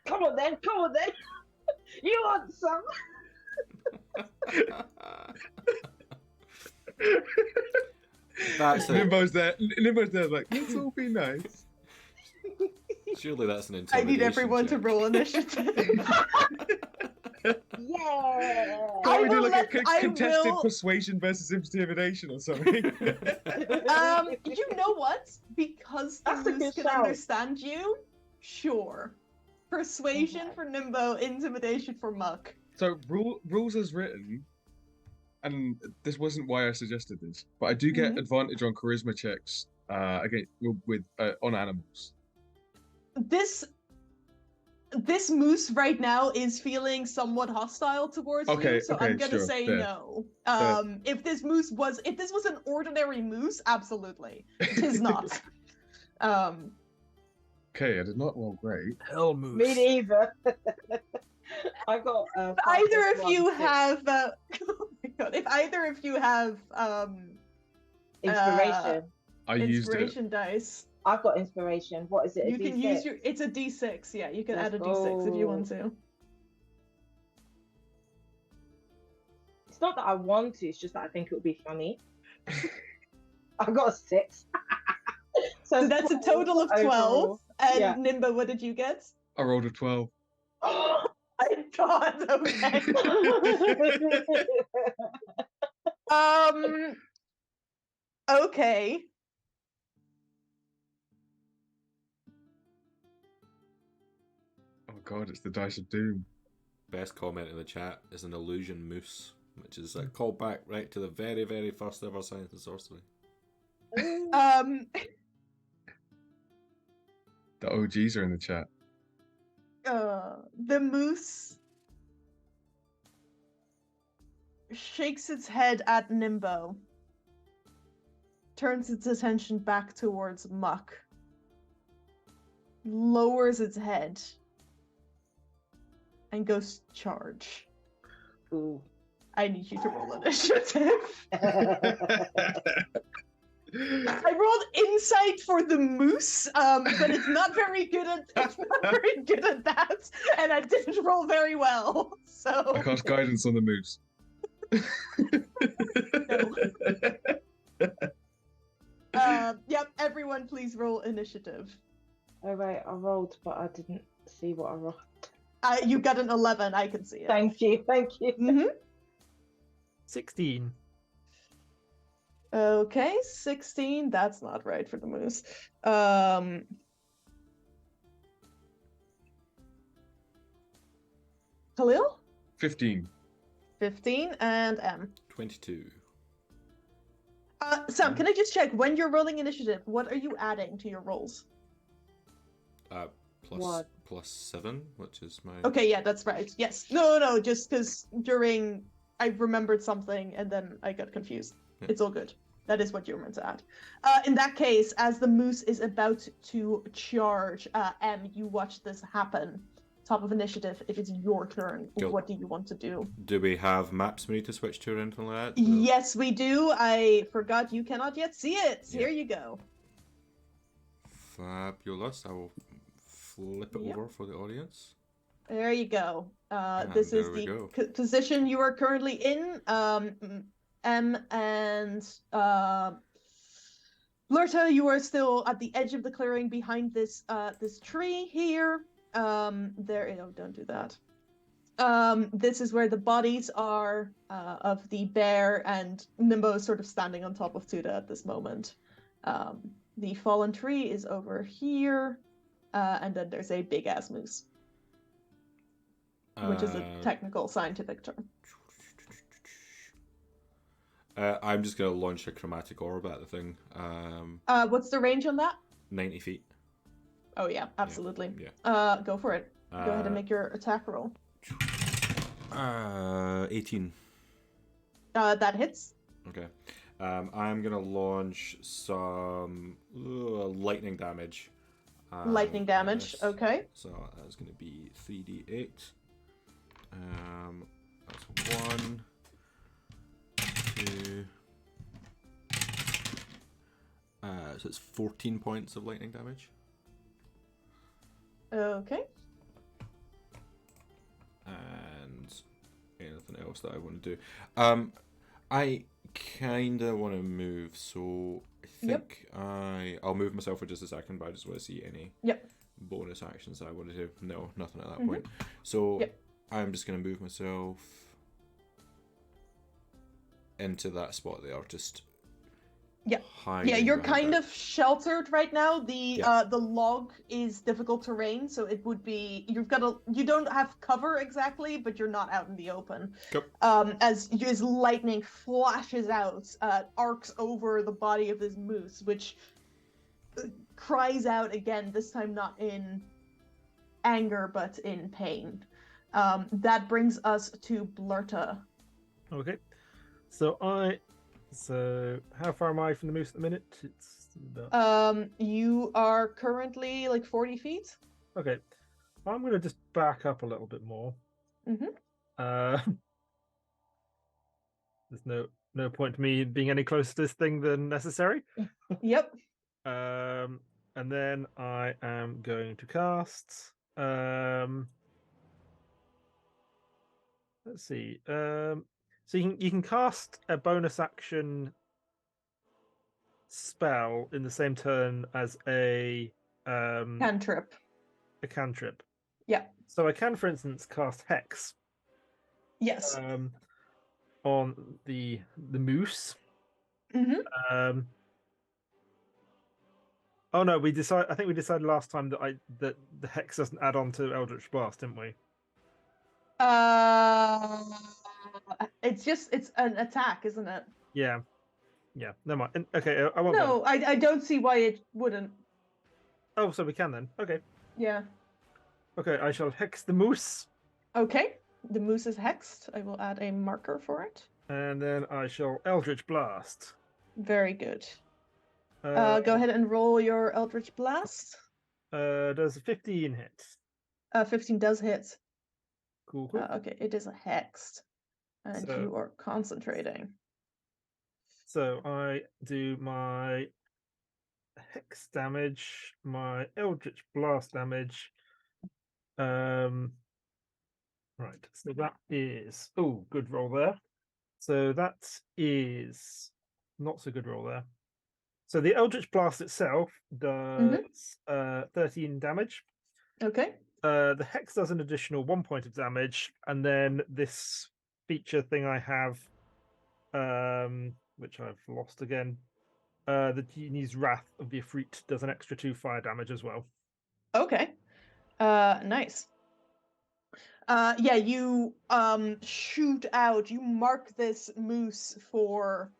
Come on then. You want some? That's it. Nimbo's there. Nimbo's there, like, let's all be nice. Surely that's an I intimidation need everyone to check. roll initiative. Yeah. Can't we do like I contested will- persuasion versus intimidation or something? You know what? Because the That's a moose good can shout. understand you, sure. Persuasion Okay. for Nimbo, intimidation for Muck. So rules as written, and this wasn't why I suggested this, but I do get advantage on charisma checks again with on animals. This moose right now is feeling somewhat hostile towards Okay, you, so okay, I'm gonna sure, say fair. no. Fair. If this was an ordinary moose, absolutely. It is not. Okay, I did not roll great. Hell moose. Me neither. I got. If either of 5+1, you 6. have, oh my god, if either of you have Inspiration. I used it. inspiration dice, I've got inspiration. What is it? you can use your. It's a D6. Yeah, you can Let's add a D6 if you go. want to. It's not that I want to. It's just that I think it would be funny. I got a 6. So that's a 12 total of 12. overall. And Yeah. Nimbo, what did you get? I rolled a 12. My god, okay. Okay. Oh god, it's the dice of doom. Best comment in the chat is an illusion moose, which is a callback right to the very, very first ever science and sorcery. Um, The OGs are in the chat. the moose shakes its head at Nimbo, turns its attention back towards Muck, lowers its head, and goes to charge. Ooh. I need you to roll initiative. I rolled insight for the moose, but it's not very good at that, and I didn't roll very well. So I cast guidance on the moose. Yep. Everyone, please roll initiative. Oh right, I rolled, but I didn't see what I rolled. You got an 11. I can see it. Thank you. Mhm. 16. Okay, 16. That's not right for the moose. Khalil? 15. 15 and M. 22. Sam, can I just check when you're rolling initiative? What are you adding to your rolls? What? Plus 7, which is my. Okay, yeah, that's right. Yes. No, just because during I remembered something and then I got confused. Yeah. It's all good. That is what you were meant to add. In that case, as the moose is about to charge, M, you watch this happen. Top of initiative. It is your turn. Go. What do you want to do? Do we have maps we need to switch to or anything like that? Yes, we do. I forgot you cannot yet see it. Yeah. Here you go. Fabulous. I will flip it Yep. over for the audience. There you go. And This is there we the go. position you are currently in. M and Blurta, you are still at the edge of the clearing behind this this tree here. Don't do that. This is where the bodies are of the bear, and Nimbo is sort of standing on top of Tuda at this moment. The fallen tree is over here, and then there's a big ass moose, which is a technical scientific term. I'm just gonna launch a chromatic orb at the thing. What's the range on that? 90 feet. Oh yeah, absolutely. Yeah. Go for it. Go ahead and make your attack roll. 18. That hits. Okay. I'm gonna launch some lightning damage. Lightning damage. Yes. Okay. So that's gonna be 3d8. That's 1, 2. So it's 14 points of lightning damage. Okay. And anything else that I want to do. I kind of want to move, so I think I'll move myself for just a second, but I just want to see any bonus actions that I want to do. No, nothing at that point. So I'm just going to move myself into that spot there, just hiding you're behind kind that. of sheltered right now. The log is difficult terrain, so it would be you don't have cover exactly, but you're not out in the open. Yep. As lightning flashes out, arcs over the body of this moose, which cries out again, this time not in anger but in pain. That brings us to Blurta. Okay. So how far am I from the moose at the minute? It's about... You are currently like 40 feet. Okay. I'm going to just back up a little bit more. There's no point to me being any closer to this thing than necessary. Yep. And then I am going to cast. Let's see. So you can cast a bonus action spell in the same turn as a Cantrip. A cantrip. Yeah. So I can, for instance, cast Hex. Yes. On the moose. Oh no, I think we decided last time that that the Hex doesn't add on to Eldritch Blast, didn't we? It's an attack, isn't it? Yeah. Never mind. Okay, I won't. No, I don't see why it wouldn't. Oh, so we can then. Okay. Yeah. Okay, I shall hex the moose. Okay, the moose is hexed. I will add a marker for it. And then I shall Eldritch Blast. Very good. Go ahead and roll your Eldritch Blast. Does a 15 hit? 15 does hit. Cool. Okay, it is a hexed. And you are concentrating. So I do my hex damage, my Eldritch Blast damage. Right, so that is... Oh, good roll there. So that is not so good roll there. So the Eldritch Blast itself does 13 damage. Okay. The Hex does an additional 1 point of damage, and then this feature thing I have, which I've lost again. The genie's wrath of the Ifrit does an extra 2 fire damage as well. Okay. Nice. Yeah, you shoot out, you mark this moose for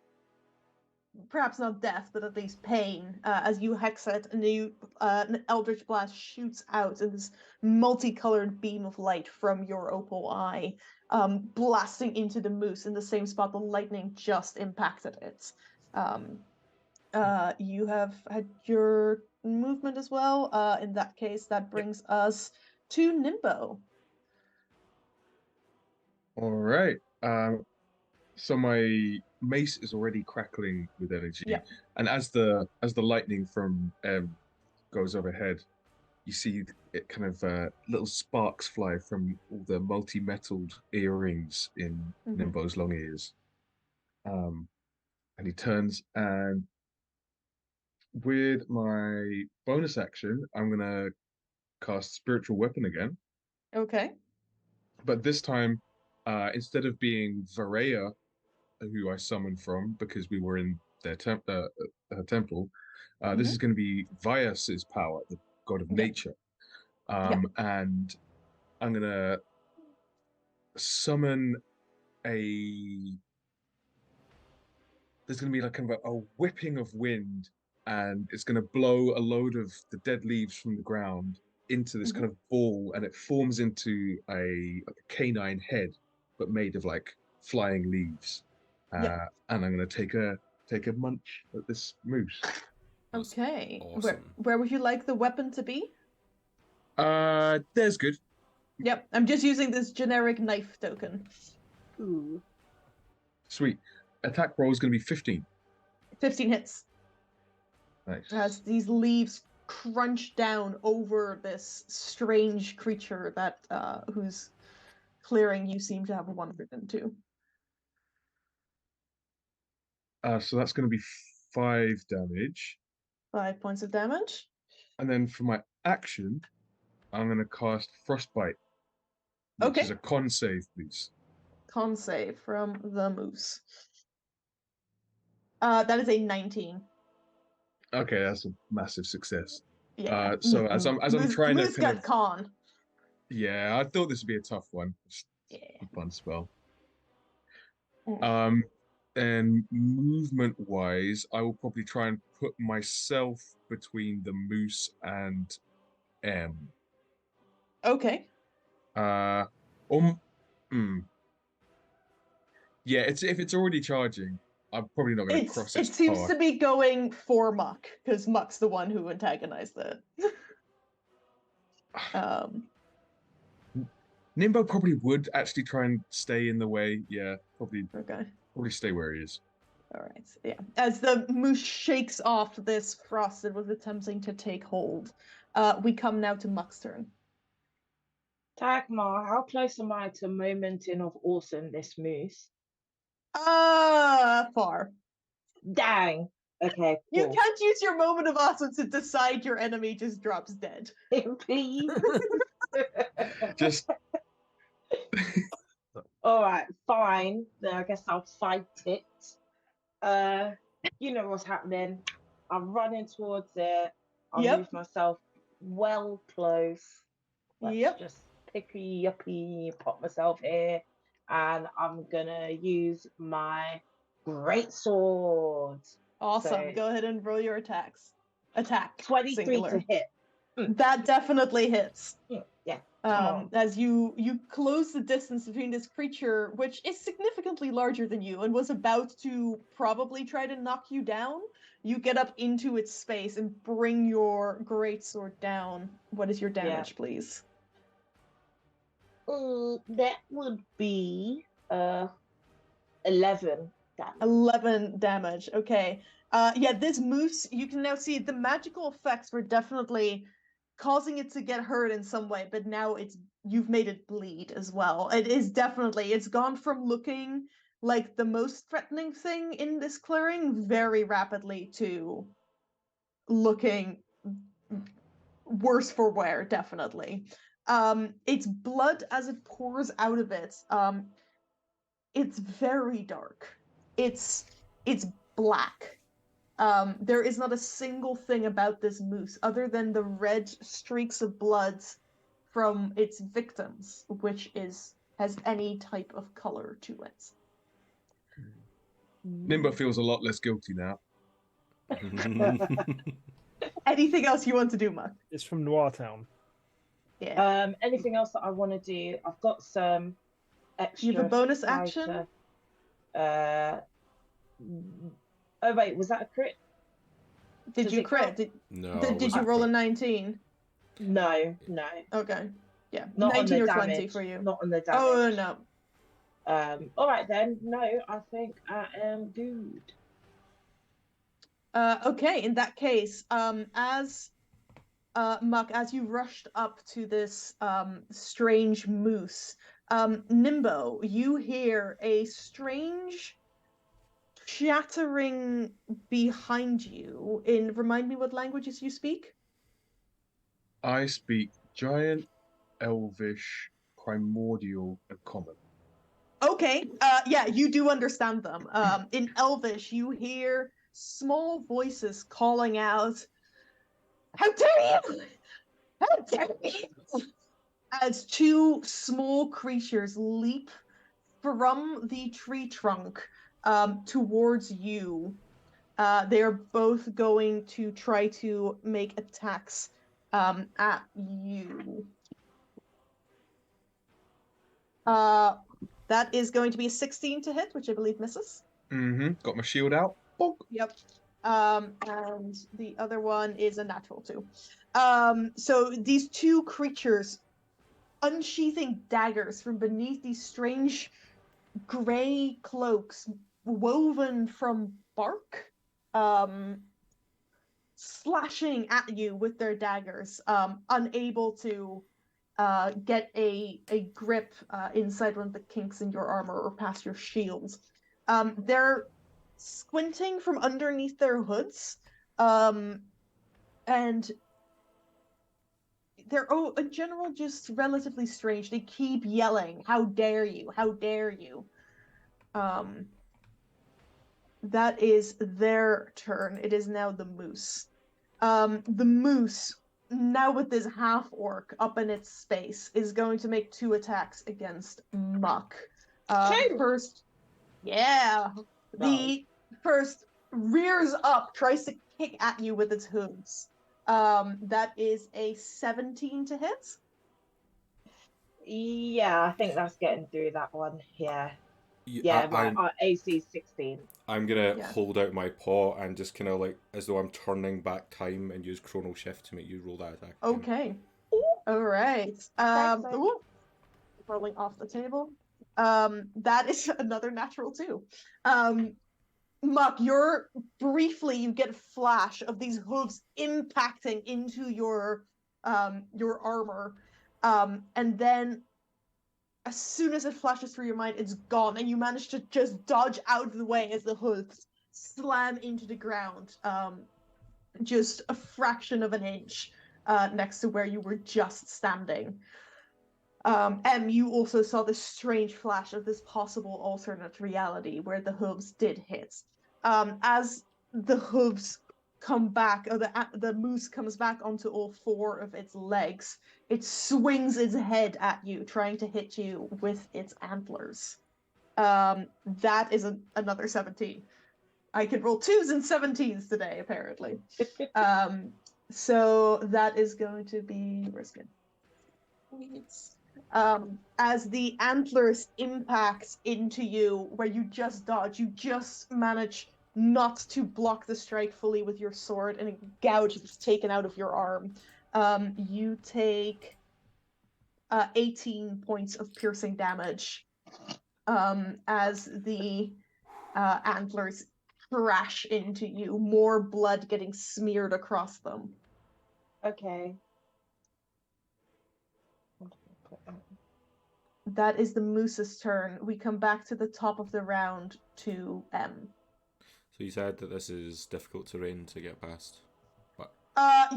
perhaps not death, but at least pain, as you hex it, and an eldritch blast shoots out in this multicolored beam of light from your opal eye, blasting into the moose in the same spot the lightning just impacted it. You have had your movement as well. In that case, that brings us to Nimbo. All right. So my mace is already crackling with energy, Yep. and as the lightning from goes overhead, you see it kind of little sparks fly from all the multi-metalled earrings in Mhm. Nimbo's long ears. And he turns, and with my bonus action, I'm gonna cast Spiritual Weapon again. Okay. But this time, instead of being Varaya, who I summoned from because we were in their temple, this is going to be Vyas's power, the god of Yeah. nature. And I'm going to summon a. There's going to be like kind of a whipping of wind, and it's going to blow a load of the dead leaves from the ground into this kind of ball, and it forms into a canine head, but made of like flying leaves. And I'm going to take a munch at this moose. That's Okay. awesome. Where would you like the weapon to be? There's good. Yep, I'm just using this generic knife token. Ooh. Sweet. Attack roll is going to be 15. 15 hits. Nice. As these leaves crunch down over this strange creature that whose clearing you seem to have wandered into. So that's going to be 5 damage. 5 points of damage. And then for my action, I'm going to cast Frostbite, which is a con save, please. Con save from the moose. That is a 19. Okay, that's a massive success. Yeah. So as I'm trying to moose kind got of con. yeah, I thought this would be a tough one. Just Yeah. a fun spell. Mm. And movement wise, I will probably try and put myself between the moose and M. Okay. Yeah, if it's already charging, I'm probably not going to cross its It seems path. to be going for Muck, because Muck's the one who antagonized it. Nimbo probably would actually try and stay in the way. Yeah, probably stay where he is. All right. Yeah. As the moose shakes off this frost it was attempting to take hold, we come now to Muck's turn. Tagmar, how close am I to momenting of awesome this moose? Far. Dang. Okay. You Cool. can't use your moment of awesome to decide your enemy just drops dead. Please. Just. All right. Fine. Then I guess I'll fight it. You know what's happening. I'm running towards it. I'll move myself well close. Let's just picky uppy pop myself here. And I'm gonna use my great sword. Awesome. So, go ahead and roll your attacks. Attack. 23 singular. to hit. That definitely hits. Yeah. As you close the distance between this creature, which is significantly larger than you and was about to probably try to knock you down, you get up into its space and bring your greatsword down. What is your damage, please? That would be 11 damage. 11 damage. Okay. This moose, you can now see the magical effects were definitely causing it to get hurt in some way, but now you've made it bleed as well. It's gone from looking like the most threatening thing in this clearing very rapidly to looking worse for wear, definitely. Its blood as it pours out of it, it's very dark. It's it's black. There is not a single thing about this moose other than the red streaks of blood from its victims, which has any type of color to it. Nimba feels a lot less guilty now. Anything else you want to do, Muck? It's from Noir Town. Yeah. Anything else that I want to do? I've got some extra. You have a bonus fighter. action? Oh wait, was that a crit? Did Does you it crit? count? No. Did you roll a 19? No. Okay. Yeah. Not 19 on or the 20 damage. for you. Not on the damage. Oh no. All right then. No, I think I am good. Okay, in that case, as Muck, as you rushed up to this strange moose, Nimbo, you hear a strange chattering behind you. Remind me what languages you speak? I speak giant, elvish, primordial, and common. Okay, yeah, you do understand them. In Elvish, you hear small voices calling out, "How dare you! How dare you!" As two small creatures leap from the tree trunk towards you. They are both going to try to make attacks at you. That is going to be a 16 to hit, which I believe misses. Mm-hmm. Got my shield out. Bonk. Yep. And the other one is a natural 2. So these two creatures unsheathing daggers from beneath these strange gray cloaks woven from bark, slashing at you with their daggers, unable to get a grip inside one of the kinks in your armor or past your shield. They're squinting from underneath their hoods, and they're in general just relatively strange. They keep yelling, "How dare you! How dare you!" That is their turn. It is now the moose. The moose, now with this half-orc up in its space, is going to make 2 attacks against Muck. First, yeah. The first rears up, tries to kick at you with its hooves. That is a 17 to hit. Yeah, I think that's getting through that one. Yeah. My AC is 16. I'm gonna hold out my paw and just kind of like as though I'm turning back time and use chrono shift to make you roll that attack. Okay. All right. Rolling off the table. That is another natural 2. Muck, you get a flash of these hooves impacting into your armor, and then as soon as it flashes through your mind, it's gone, and you manage to just dodge out of the way as the hooves slam into the ground, just a fraction of an inch next to where you were just standing. You also saw this strange flash of this possible alternate reality where the hooves did hit. As the hooves come back, or the moose comes back onto all 4 of its legs, it swings its head at you, trying to hit you with its antlers. That is another 17. I can roll 2s and 17s today, apparently. So that is going to be risky. As the antlers impact into you, where you just dodge, you just manage not to block the strike fully with your sword, and a gouge is taken out of your arm. You take 18 points of piercing damage as the antlers crash into you, more blood getting smeared across them. Okay. That is the moose's turn. We come back to the top of the round to M. So you said that this is difficult terrain to get past. But...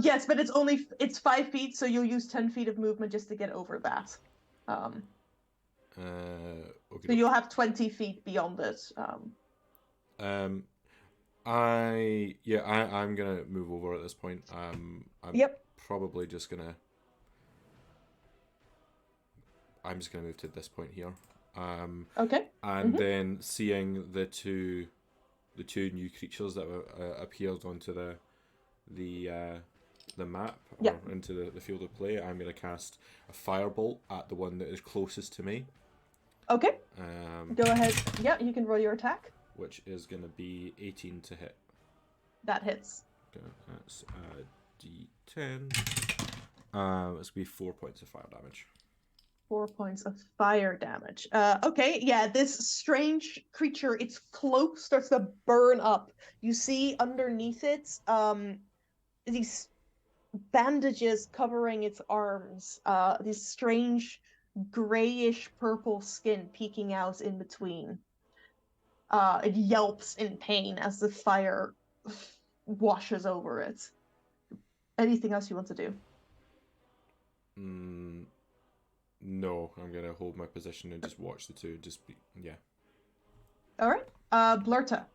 yes, but it's 5 feet, so you'll use 10 feet of movement just to get over that. Okay. So you'll have 20 feet beyond it. I'm gonna move over at this point. I'm Yep. probably just gonna. I'm just gonna move to this point here. Okay. And then seeing the two new creatures that appeared onto the map or into the field of play, I'm gonna cast a firebolt at the one that is closest to me. Okay. Go ahead. Yeah, you can roll your attack. Which is gonna be 18 to hit. That hits. Okay, that's D10. It's gonna be 4 points of fire damage. 4 points of fire damage. Okay, yeah, this strange creature, its cloak starts to burn up. You see underneath it, these bandages covering its arms. This strange grayish purple skin peeking out in between. It yelps in pain as the fire washes over it. Anything else you want to do? No, I'm gonna hold my position and just watch the two. All right, Blurta.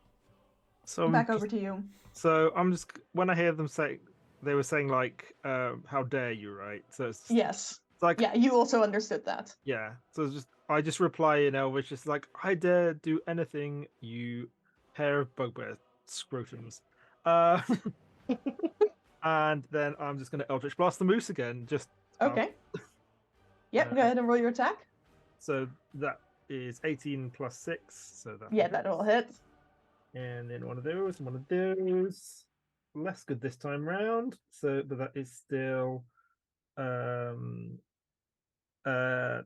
So Back over to you. So I'm just when I hear them say, they were saying like, "How dare you?" Right? So it's just, Yes. it's like, yeah, you also understood that. Yeah. So it's I just reply in Elvish, just like, "I dare do anything, you pair of bugbear scrotums." And then I'm just gonna Eldritch Blast the moose again. Just Okay. Yep. Go ahead and roll your attack. So that is 18 plus 6. So that. Yeah, that'll hit. And then one of those, and one of those. Less good this time round. So, but that is still 12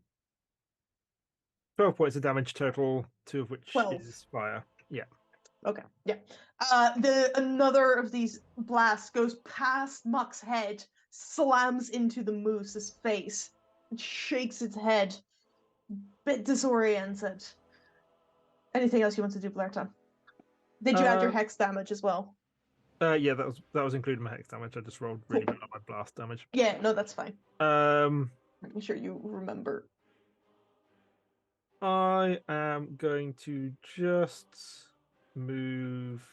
points of damage total, 2 of which 12. is fire. Yeah. Okay. Yeah. Another of these blasts goes past Muck's head, slams into the moose's face, and shakes its head, bit disoriented. Anything else you want to do, Blerta? Did you add your hex damage as well? Yeah, that was including my hex damage. I just rolled really well on my blast damage. Yeah, no, that's fine. Making sure you remember. I am going to just move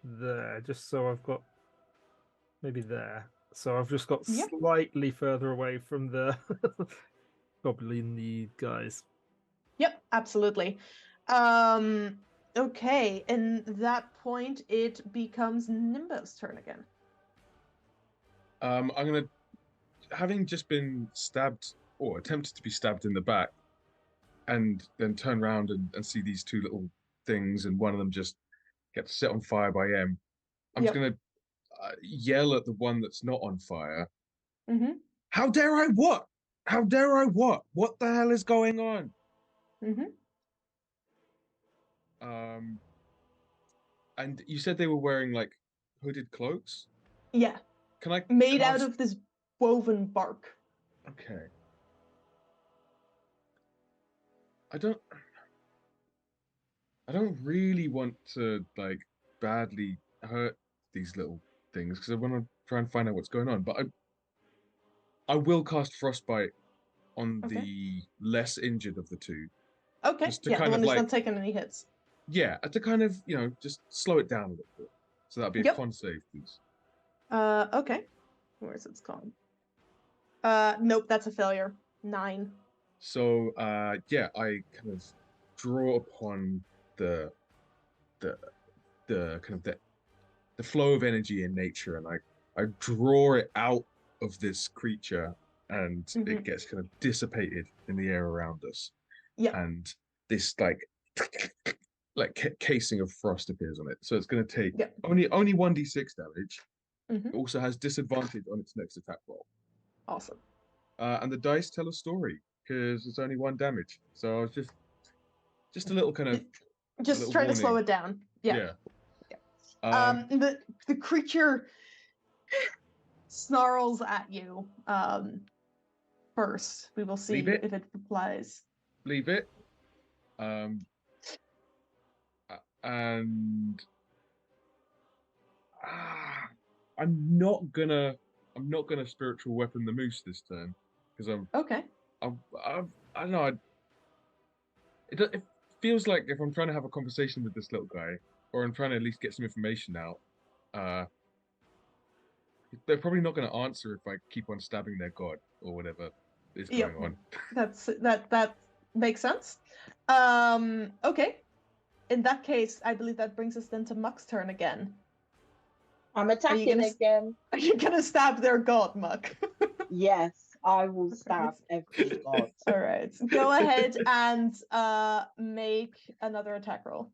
there, just so I've got maybe there. So I've just got slightly further away from the goblin guys. Yep, absolutely. Okay, and that point it becomes Nimbo's turn again. I'm gonna, having just been stabbed or attempted to be stabbed in the back, and then turn around and see these two little things, and one of them just gets set on fire by M. I'm just gonna yell at the one that's not on fire. How dare I what? How dare I what? What the hell is going on? And you said they were wearing like hooded cloaks? Yeah. Can I made out of this woven bark. Okay. I don't really want to like badly hurt these little things because I want to try and find out what's going on. But I will cast Frostbite on the less injured of the two. Okay. Yeah, the one who's not taking any hits. Yeah, to kind of, just slow it down a little bit. So that'd be a con save, please. Okay. Where's its con? Nope, that's a failure. 9. So, I kind of draw upon the kind of the flow of energy in nature, and I draw it out of this creature, and it gets kind of dissipated in the air around us. Yeah. And this casing of frost appears on it. So it's going to take only 1d6 damage. It also has disadvantage on its next attack roll. Awesome. And the dice tell a story because it's only 1 damage. So I was just a little kind of just trying to slow it down. Yeah. The creature snarls at you. First, we will see if it replies. Leave it. And I'm not gonna spiritual weapon the moose this turn because I don't know. It feels like if I'm trying to have a conversation with this little guy, or I'm trying to at least get some information out. They're probably not going to answer if I keep on stabbing their god or whatever is going Yep. on. That makes sense. Okay. In that case, I believe that brings us then to Muck's turn again. I'm attacking again. Are you gonna stab their god, Muck? Yes, I will stab every god. All right. Go ahead and make another attack roll.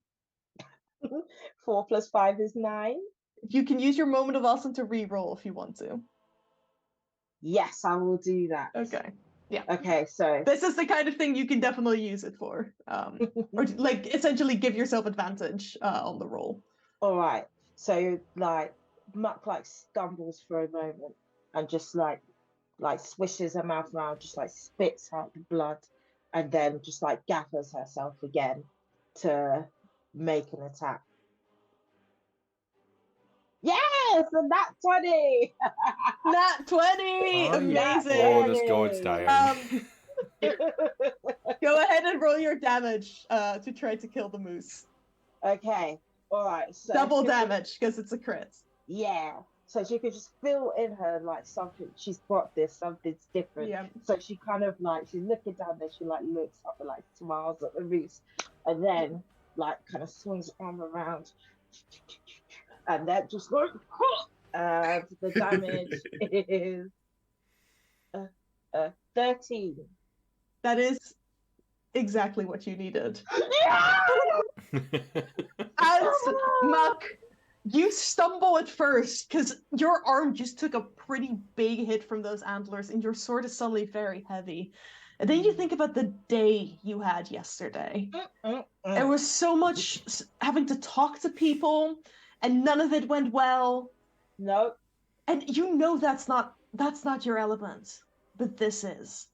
4 + 5 is 9. You can use your moment of awesome to re-roll if you want to. Yes, I will do that. Okay. Yeah. Okay, so This is the kind of thing you can definitely use it for. Or like essentially give yourself advantage on the roll. all right. So like Muck like stumbles for a moment and just like swishes her mouth around, just like spits out the blood, and then just like gathers herself again to make an attack. Yes, and that 20. Nat 20! Oh, Amazing! Oh, this god's dying. Go ahead and roll your damage to try to kill the moose. Okay, all right. So Double damage because it's a crit. Yeah. So she could just feel in her like something. She's got this. Something's different. Yeah. So she kind of like she's looking down there. She like looks up and like smiles at the moose, and then like kind of swings her arm around, and then just like and the damage is 13. That is exactly what you needed. As Muck, you stumble at first because your arm just took a pretty big hit from those antlers and your sword is suddenly very heavy. And then you think about the day you had yesterday. There was so much having to talk to people and none of it went well. No. And you know that's not your element, but this is.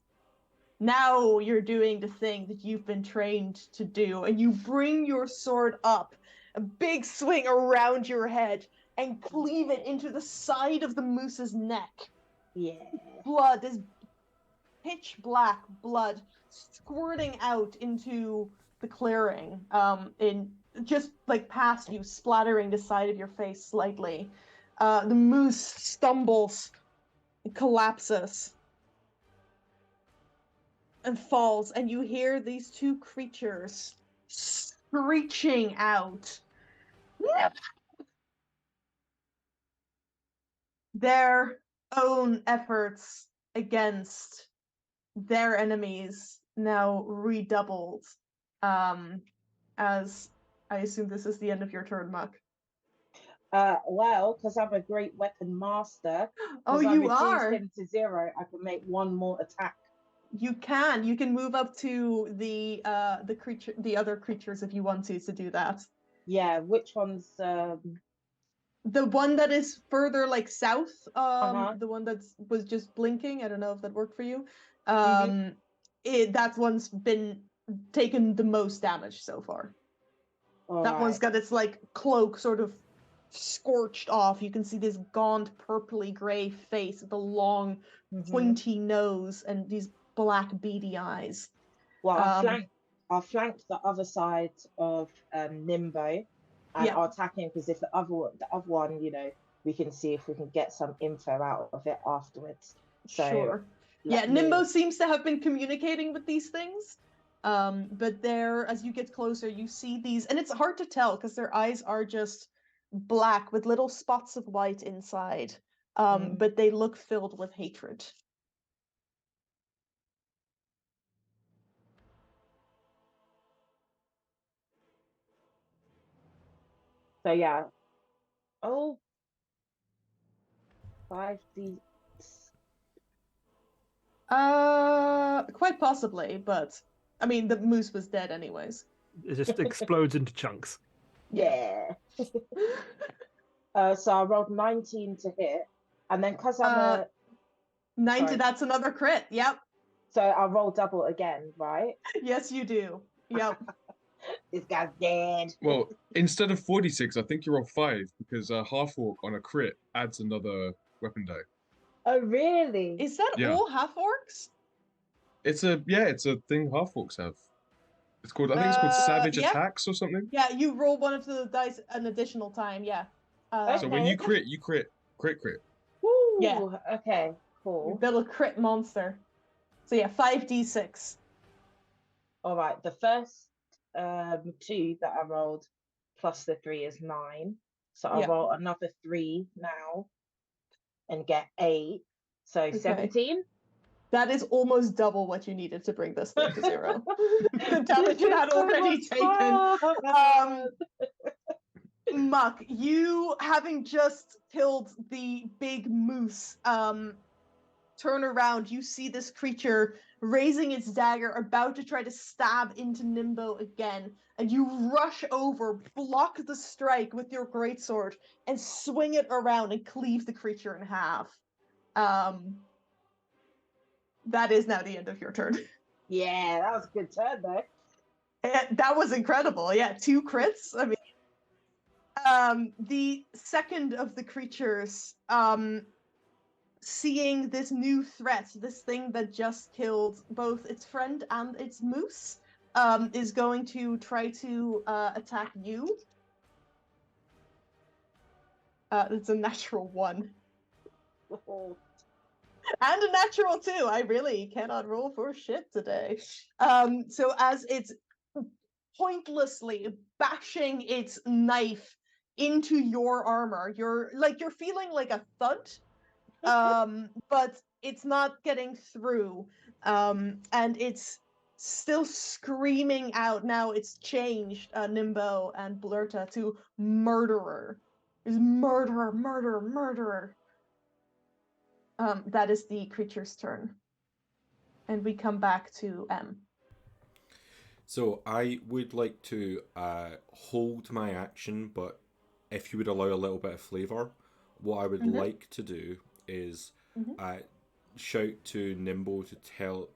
Now you're doing the thing that you've been trained to do, and you bring your sword up, a big swing around your head, and cleave it into the side of the moose's neck. Yeah. Blood, this pitch black blood squirting out into the clearing, in just like past you, splattering the side of your face slightly. The moose stumbles, collapses, and falls, and you hear these two creatures screeching out their own efforts against their enemies, now redoubled. As I assume this is the end of your turn, Muck. Well, because I'm a great weapon master. Oh, I you reduced are. him to 0. I can make one more attack. You can move up to the creature, the other creatures if you want to do that. Yeah, which one's The one that is further like south, Uh-huh. the one that was just blinking. I don't know if that worked for you. Mhm. That one's been taken the most damage so far. That one's got its like cloak sort of scorched off. You can see this gaunt purpley gray face with a long pointy nose and these black beady eyes. Well, I'll flank the other side of Nimbo, and Yeah. I'll attack him because if the other one, you know, we can see if we can get some info out of it afterwards. So, Sure. Yeah, Nimbo seems to have been communicating with these things. But there, as you get closer, you see these, and it's hard to tell because their eyes are just black with little spots of white inside. But they look filled with hatred. So yeah. Oh. 5D. Quite possibly, but I mean, the moose was dead anyways. It just explodes into chunks. Yeah. So I rolled 19 to hit, and then because I'm 90, sorry. that's another crit. Yep. So I roll double again, right? Yes, you do. Yep. This guy's dead. Well, instead of 46, I think you roll 5 because a half orc on a crit adds another weapon die. Oh, really? Is that Yeah. all half orcs? It's a thing half orcs have. It's called. I think it's called Savage yeah. Attacks or something. Yeah, you roll one of the dice an additional time. Yeah. So when you crit, you crit. Woo! Yeah. Okay, You cool. build a crit monster. So yeah, 5d6. All right, the first 2 that I rolled plus the 3 is 9. So I'll Yeah. roll another 3 now and get 8. So Okay. 17. That is almost double what you needed to bring this thing to 0. The damage you had already taken. Muck, you having just killed the big moose, turn around, you see this creature raising its dagger, about to try to stab into Nimbo again, and you rush over, block the strike with your greatsword, and swing it around and cleave the creature in half. That is now the end of your turn. Yeah, that was a good turn though. That was incredible. Yeah, 2 crits. I mean, the second of the creatures, seeing this new threat, this thing that just killed both its friend and its moose, is going to try to attack you. It's a natural 1. And a natural 2. I really cannot roll for shit today. So as it's pointlessly bashing its knife into your armor, you're feeling like a thud, but it's not getting through, and it's still screaming out. Now it's changed, Nimbo and Blurta, to murderer. Is murderer, murderer, murderer. That is the creature's turn, and we come back to M. So I would like to hold my action, but if you would allow a little bit of flavour, what I would like to do is shout to Nimbo to tell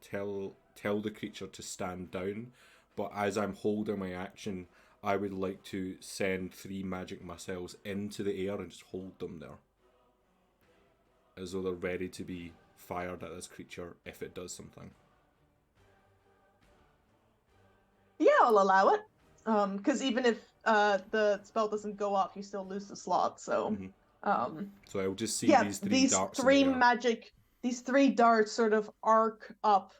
the creature to stand down. But as I'm holding my action, I would like to send 3 magic missiles into the air and just hold them there, as though they're ready to be fired at this creature if it does something. Yeah, I'll allow it. Because even if the spell doesn't go off, you still lose the slot. So, So I'll just see yeah, these 3 these darts 3 in the air. magic, these 3 darts sort of arc up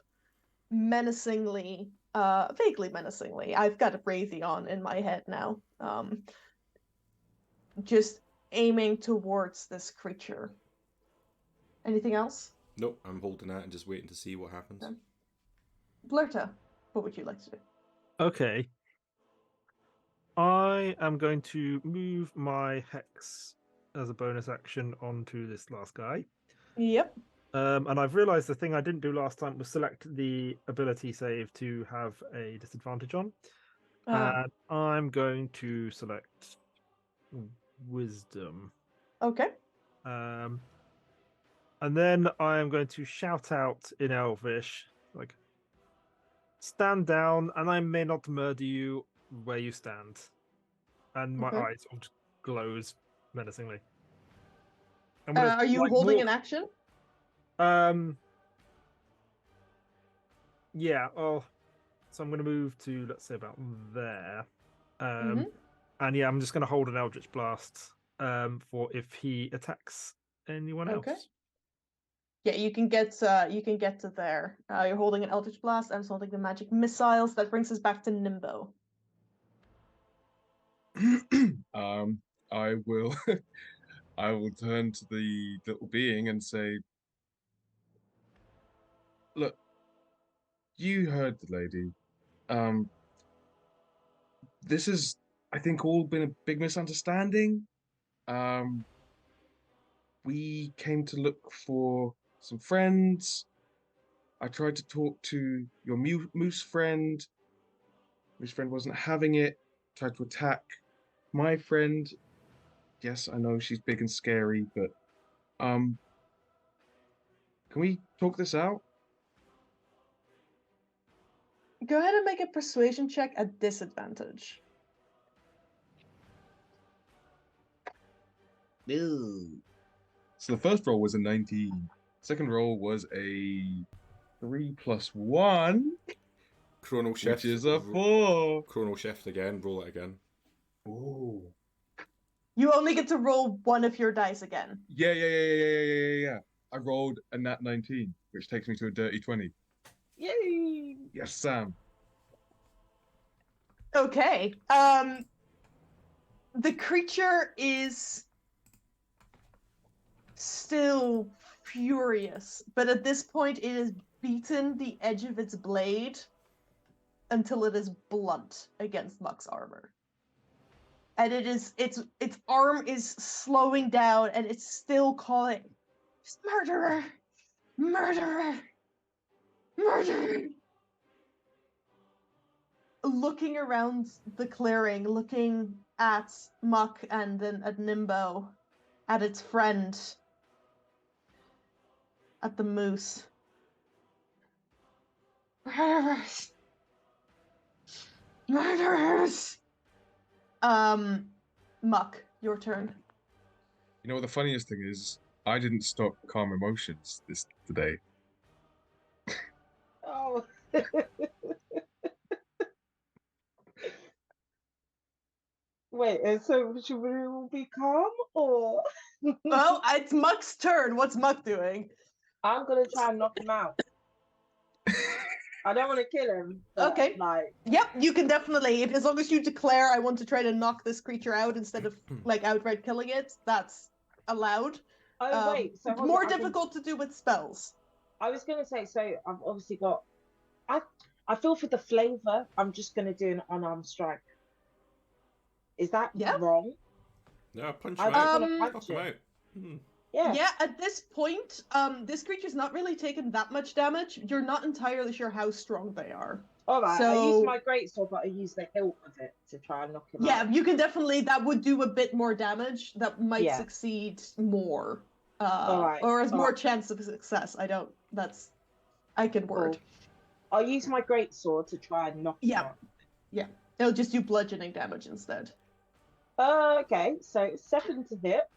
menacingly, vaguely menacingly. I've got a Raytheon in my head now. Just aiming towards this creature. Anything else? Nope, I'm holding that and just waiting to see what happens. Okay. Blurta, what would you like to do? Okay. I am going to move my hex as a bonus action onto this last guy. Yep. And I've realized the thing I didn't do last time was select the ability save to have a disadvantage on. And I'm going to select Wisdom. Okay. And then I am going to shout out in Elvish, like, stand down, and I may not murder you where you stand. And my eyes sort of glows menacingly. Are you holding an action? Yeah. Oh, so I'm going to move to, let's say, about there. And yeah, I'm just going to hold an Eldritch Blast for if he attacks anyone else. Yeah, you can get to there. You're holding an Eldritch Blast. I'm holding the magic missiles. That brings us back to Nimbo. I will I will turn to the little being and say, look, you heard the lady. This is, I think, all been a big misunderstanding. We came to look for some friends. I tried to talk to your moose friend. Moose friend wasn't having it. Tried to attack my friend. Yes, I know she's big and scary, but can we talk this out? Go ahead and make a persuasion check at disadvantage. No. So the first roll was a 19. Second roll was a 3 + 1. Chrono shift. Which is a 4. Chrono shift again. Roll it again. Oh. You only get to roll one of your dice again. Yeah. I rolled a nat 19, which takes me to a dirty 20. Yay! Yes, Sam. Okay. The creature is still furious, but at this point it has beaten the edge of its blade until it is blunt against Muck's armor. And its arm is slowing down, and it's still calling, "Murderer! Murderer! Murderer!" Looking around the clearing, looking at Muck and then at Nimbo, at its friend, at the moose. Murderers! Murderers! Muck, your turn. You know what the funniest thing is? I didn't stop calm emotions today. Oh. Wait, so should we all be calm or? Well, it's Muck's turn. What's Muck doing? I'm gonna try and knock him out. I don't want to kill him. But, Okay. Like, Yep, you can definitely, as long as you declare, I want to try to knock this creature out instead of like outright killing it, that's allowed. oh wait, so It's hold more on, I can- difficult to do with spells. I was gonna say, so I've obviously got. I feel for the flavor. I'm just gonna do an unarmed strike. Is that Yeah. wrong? Yeah, punch I him just out. want to Knock punch him it. out. Hmm. Yeah. Yeah, at this point, this creature's not really taken that much damage. You're not entirely sure how strong they are. All right. I So- used my greatsword, but I used the hilt of it to try and knock him Yeah, out. you can definitely, that would do a bit more damage. That might Yeah. succeed more. Alright, Or has more alright. chance of success. I can word. Cool. I'll use my greatsword to try and knock him Yeah. out. It'll just do bludgeoning damage instead. Okay, so 7 to hit.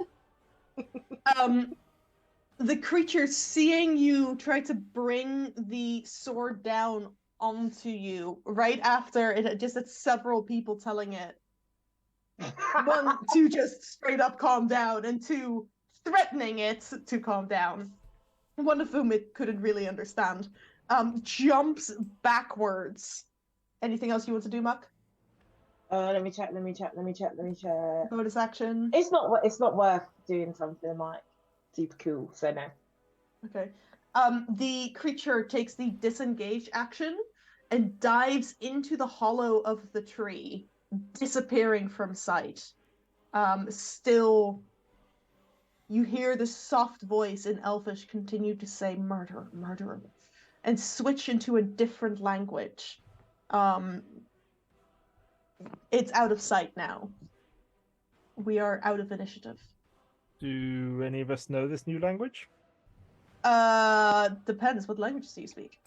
The creature, seeing you try to bring the sword down onto you, right after it had just had several people telling it, one, to just straight up calm down, and two, threatening it to calm down, one of whom it couldn't really understand, jumps backwards. Anything else you want to do, Muck? Let me check. Bonus action? It's not worth doing something like super cool, so no. Okay. The creature takes the disengage action and dives into the hollow of the tree, disappearing from sight. Still, you hear the soft voice in Elfish continue to say murder, murderer, and switch into a different language. It's out of sight now. We are out of initiative. Do any of us know this new language? Depends. What languages do you speak?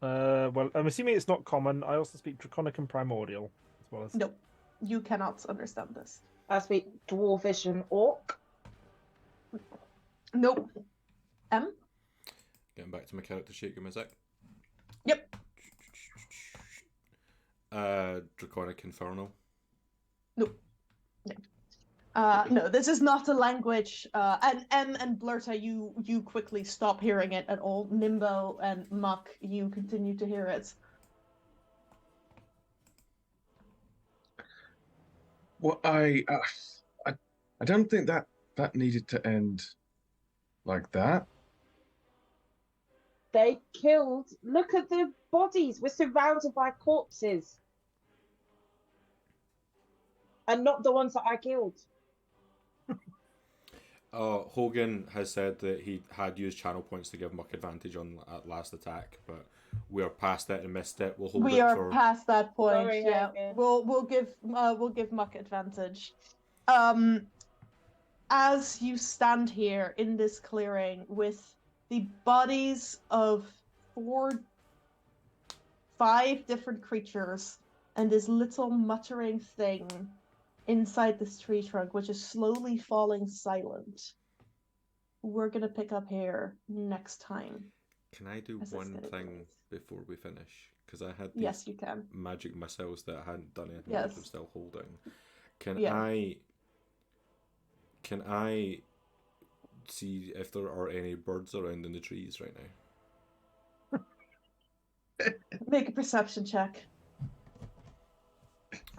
Well, I'm assuming it's not common. I also speak Draconic and Primordial, as well as. Nope. You cannot understand this. I speak Dwarfish and Orc. Nope. M? Getting back to my character sheet, give me a sec. Yep. Draconic Infernal. Nope. No, this is not a language. And M and Blurta, you quickly stop hearing it at all. Nimbo and Muck, you continue to hear it. Well, I don't think that needed to end like that. They killed. Look at the bodies. We're surrounded by corpses. And not the ones that I killed. Hogan has said that he had used channel points to give Muck advantage on that last attack, but we are past it and missed it. We'll hold We it are for. past that point. Sorry, Yeah, Hogan. we'll give Muck advantage. As you stand here in this clearing with the bodies of 5 different creatures and this little muttering thing inside this tree trunk, which is slowly falling silent. We're gonna pick up here next time. Can I do This is one gonna be thing great. before we finish? Because I had these Yes, you can. magic missiles that I hadn't done anything Yes. with. I'm still holding. Can Yeah. I see if there are any birds around in the trees right now? Make a perception check.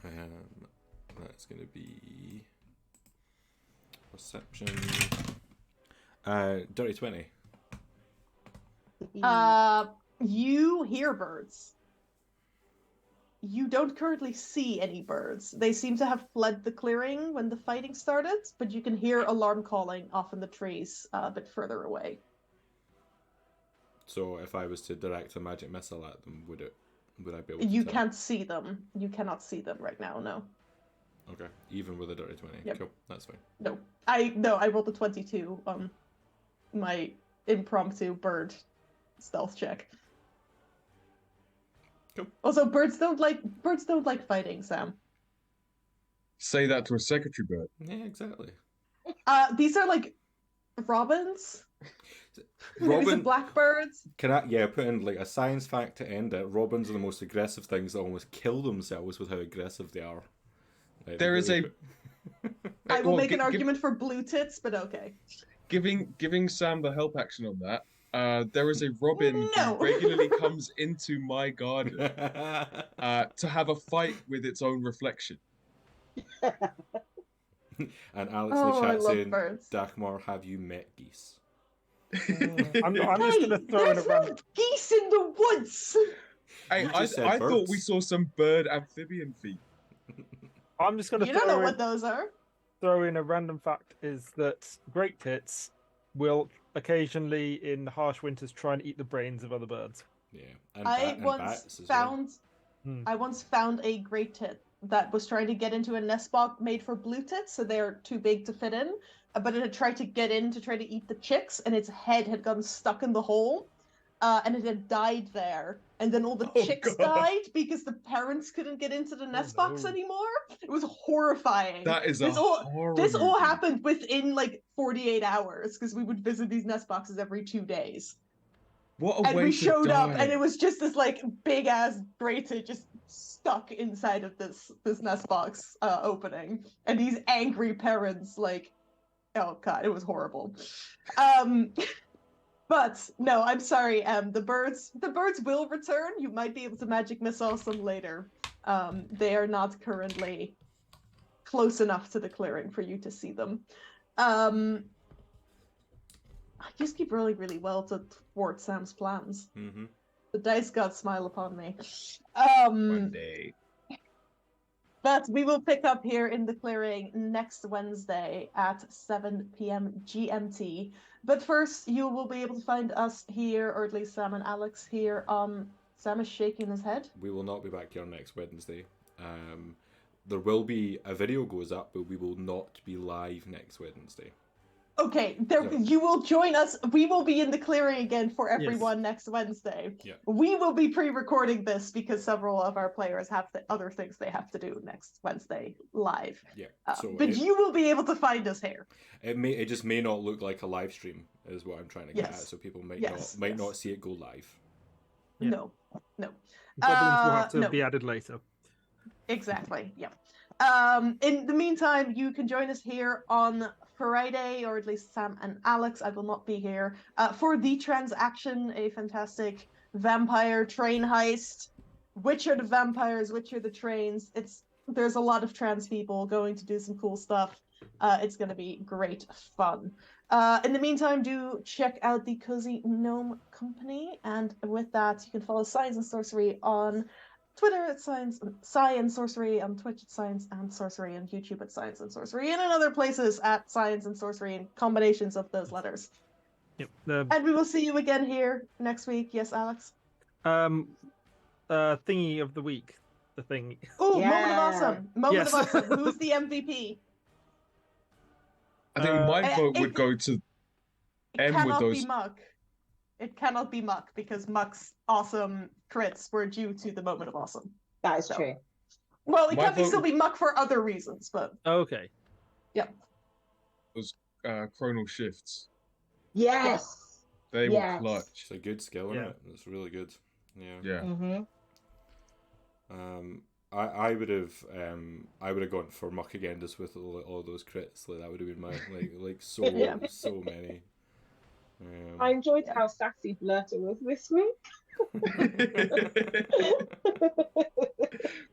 That's gonna be perception. Dirty 20. You hear birds. You don't currently see any birds. They seem to have fled the clearing when the fighting started, but you can hear alarm calling off in the trees a bit further away. So if I was to direct a magic missile at them, would I be able to You tell? can't see them. You cannot see them right now, no. Okay, even with a dirty 20. Yep. Cool, that's fine. No. I rolled a 22 on my impromptu bird stealth check. Cool. Also, birds don't like fighting, Sam. Say that to a secretary bird. Yeah, exactly. These are like robins. Maybe some blackbirds. Can I put in like a science fact to end it? Robins are the most aggressive things that almost kill themselves with how aggressive they are. Like, There is a. I will Well, make an argument for blue tits, but okay. Giving Sam the help action on that. There is a robin No. who regularly comes into my garden to have a fight with its own reflection. And Alex Oh, in I the chat love saying, birds. Dagmar, have you met geese? I'm just gonna throw in a There's no random. geese in the woods. Hey, You I just said thought we birds. saw some bird amphibian feet. I'm just gonna You don't know throw what those are. in a random fact is that great tits will occasionally in harsh winters try and eat the brains of other birds. Yeah, and I and once bats as well. found I once found a great tit that was trying to get into a nest box made for blue tits, so they're too big to fit in. But it had tried to get in to try to eat the chicks, and its head had gotten stuck in the hole, and it had died there. And then all the Oh, chicks God. died because the parents couldn't get into the nest box no. anymore. It was horrifying. That is This a all- horror This all movie. happened within like 48 hours because we would visit these nest boxes every 2 days. What a And way we to showed up, die. and it was just this like big ass grated just stuck inside of this nest box opening, and these angry parents like, oh god, it was horrible. But no, I'm sorry. The birds will return. You might be able to magic missile some later. They are not currently close enough to the clearing for you to see them. I just keep rolling really well to thwart Sam's plans. Mm-hmm. The dice gods smile upon me. One day. But we will pick up here in the clearing next Wednesday at 7 p.m. GMT. But first, you will be able to find us here, or at least Sam and Alex here. Sam is shaking his head. We will not be back here next Wednesday. There will be a video goes up, but we will not be live next Wednesday. Okay, Yeah. you will join us. We will be in the clearing again for everyone next Wednesday. Yeah. We will be pre-recording this because several of our players have other things they have to do next Wednesday live. Yeah. But you will be able to find us here. It just may not look like a live stream, is what I'm trying to get at. So people might not see it go live. Yeah. No. Goblins will have to no. be added later. Exactly. Yeah. In the meantime, you can join us here on Friday, or at least Sam and Alex. I will not be here for the transaction, a fantastic vampire train heist. Which are the vampires? Which are the trains? There's a lot of trans people going to do some cool stuff. It's going to be great fun. In the meantime, do check out the Cozy Gnome Company, and with that, you can follow Science and Sorcery on Twitter at Science and Sorcery, on Twitch at Science and Sorcery, and YouTube at Science and Sorcery, and in other places at Science and Sorcery, and combinations of those letters. Yep. And we will see you again here next week. Yes, Alex? Thingy of the week. The thing. Oh, Yeah. Moment of Awesome. Moment Yes. of Awesome. Who's the MVP? I think my vote it- would go to It M with cannot those. be Muck. It cannot be Muck because Muck's awesome crits were due to the Moment of Awesome. That is So- true. Well, it My can vote- still be Muck for other reasons, but Okay. Chronal shifts. Yes. They Yes. were clutch. It's a good skill, isn't Yeah. it? It's really good. Yeah. Yeah. Mm-hmm. I would have gone for Muck again just with all those crits. Like that would have been my like so Yeah. so many. I enjoyed how sassy Blurter was this week.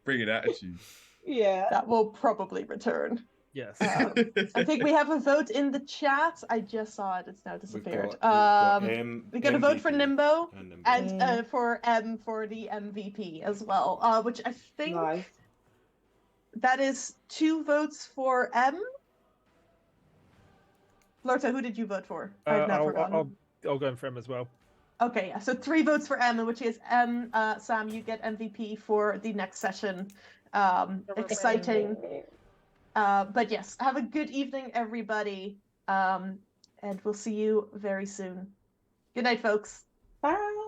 Bring an attitude. Yeah. That will probably return. Yes. I think we have a vote in the chat. I just saw it. It's now disappeared. We've got We got a vote for MVP Nimbo and and for M for the MVP as well. Which I think Nice. that is 2 votes for M. Lorta, who did you vote for? I've now forgotten. I'll go in for him as well. Okay, yeah, so 3 votes for M, which is M. Sam, you get MVP for the next session. Exciting. But yes, have a good evening, everybody. And we'll see you very soon. Good night, folks. Bye.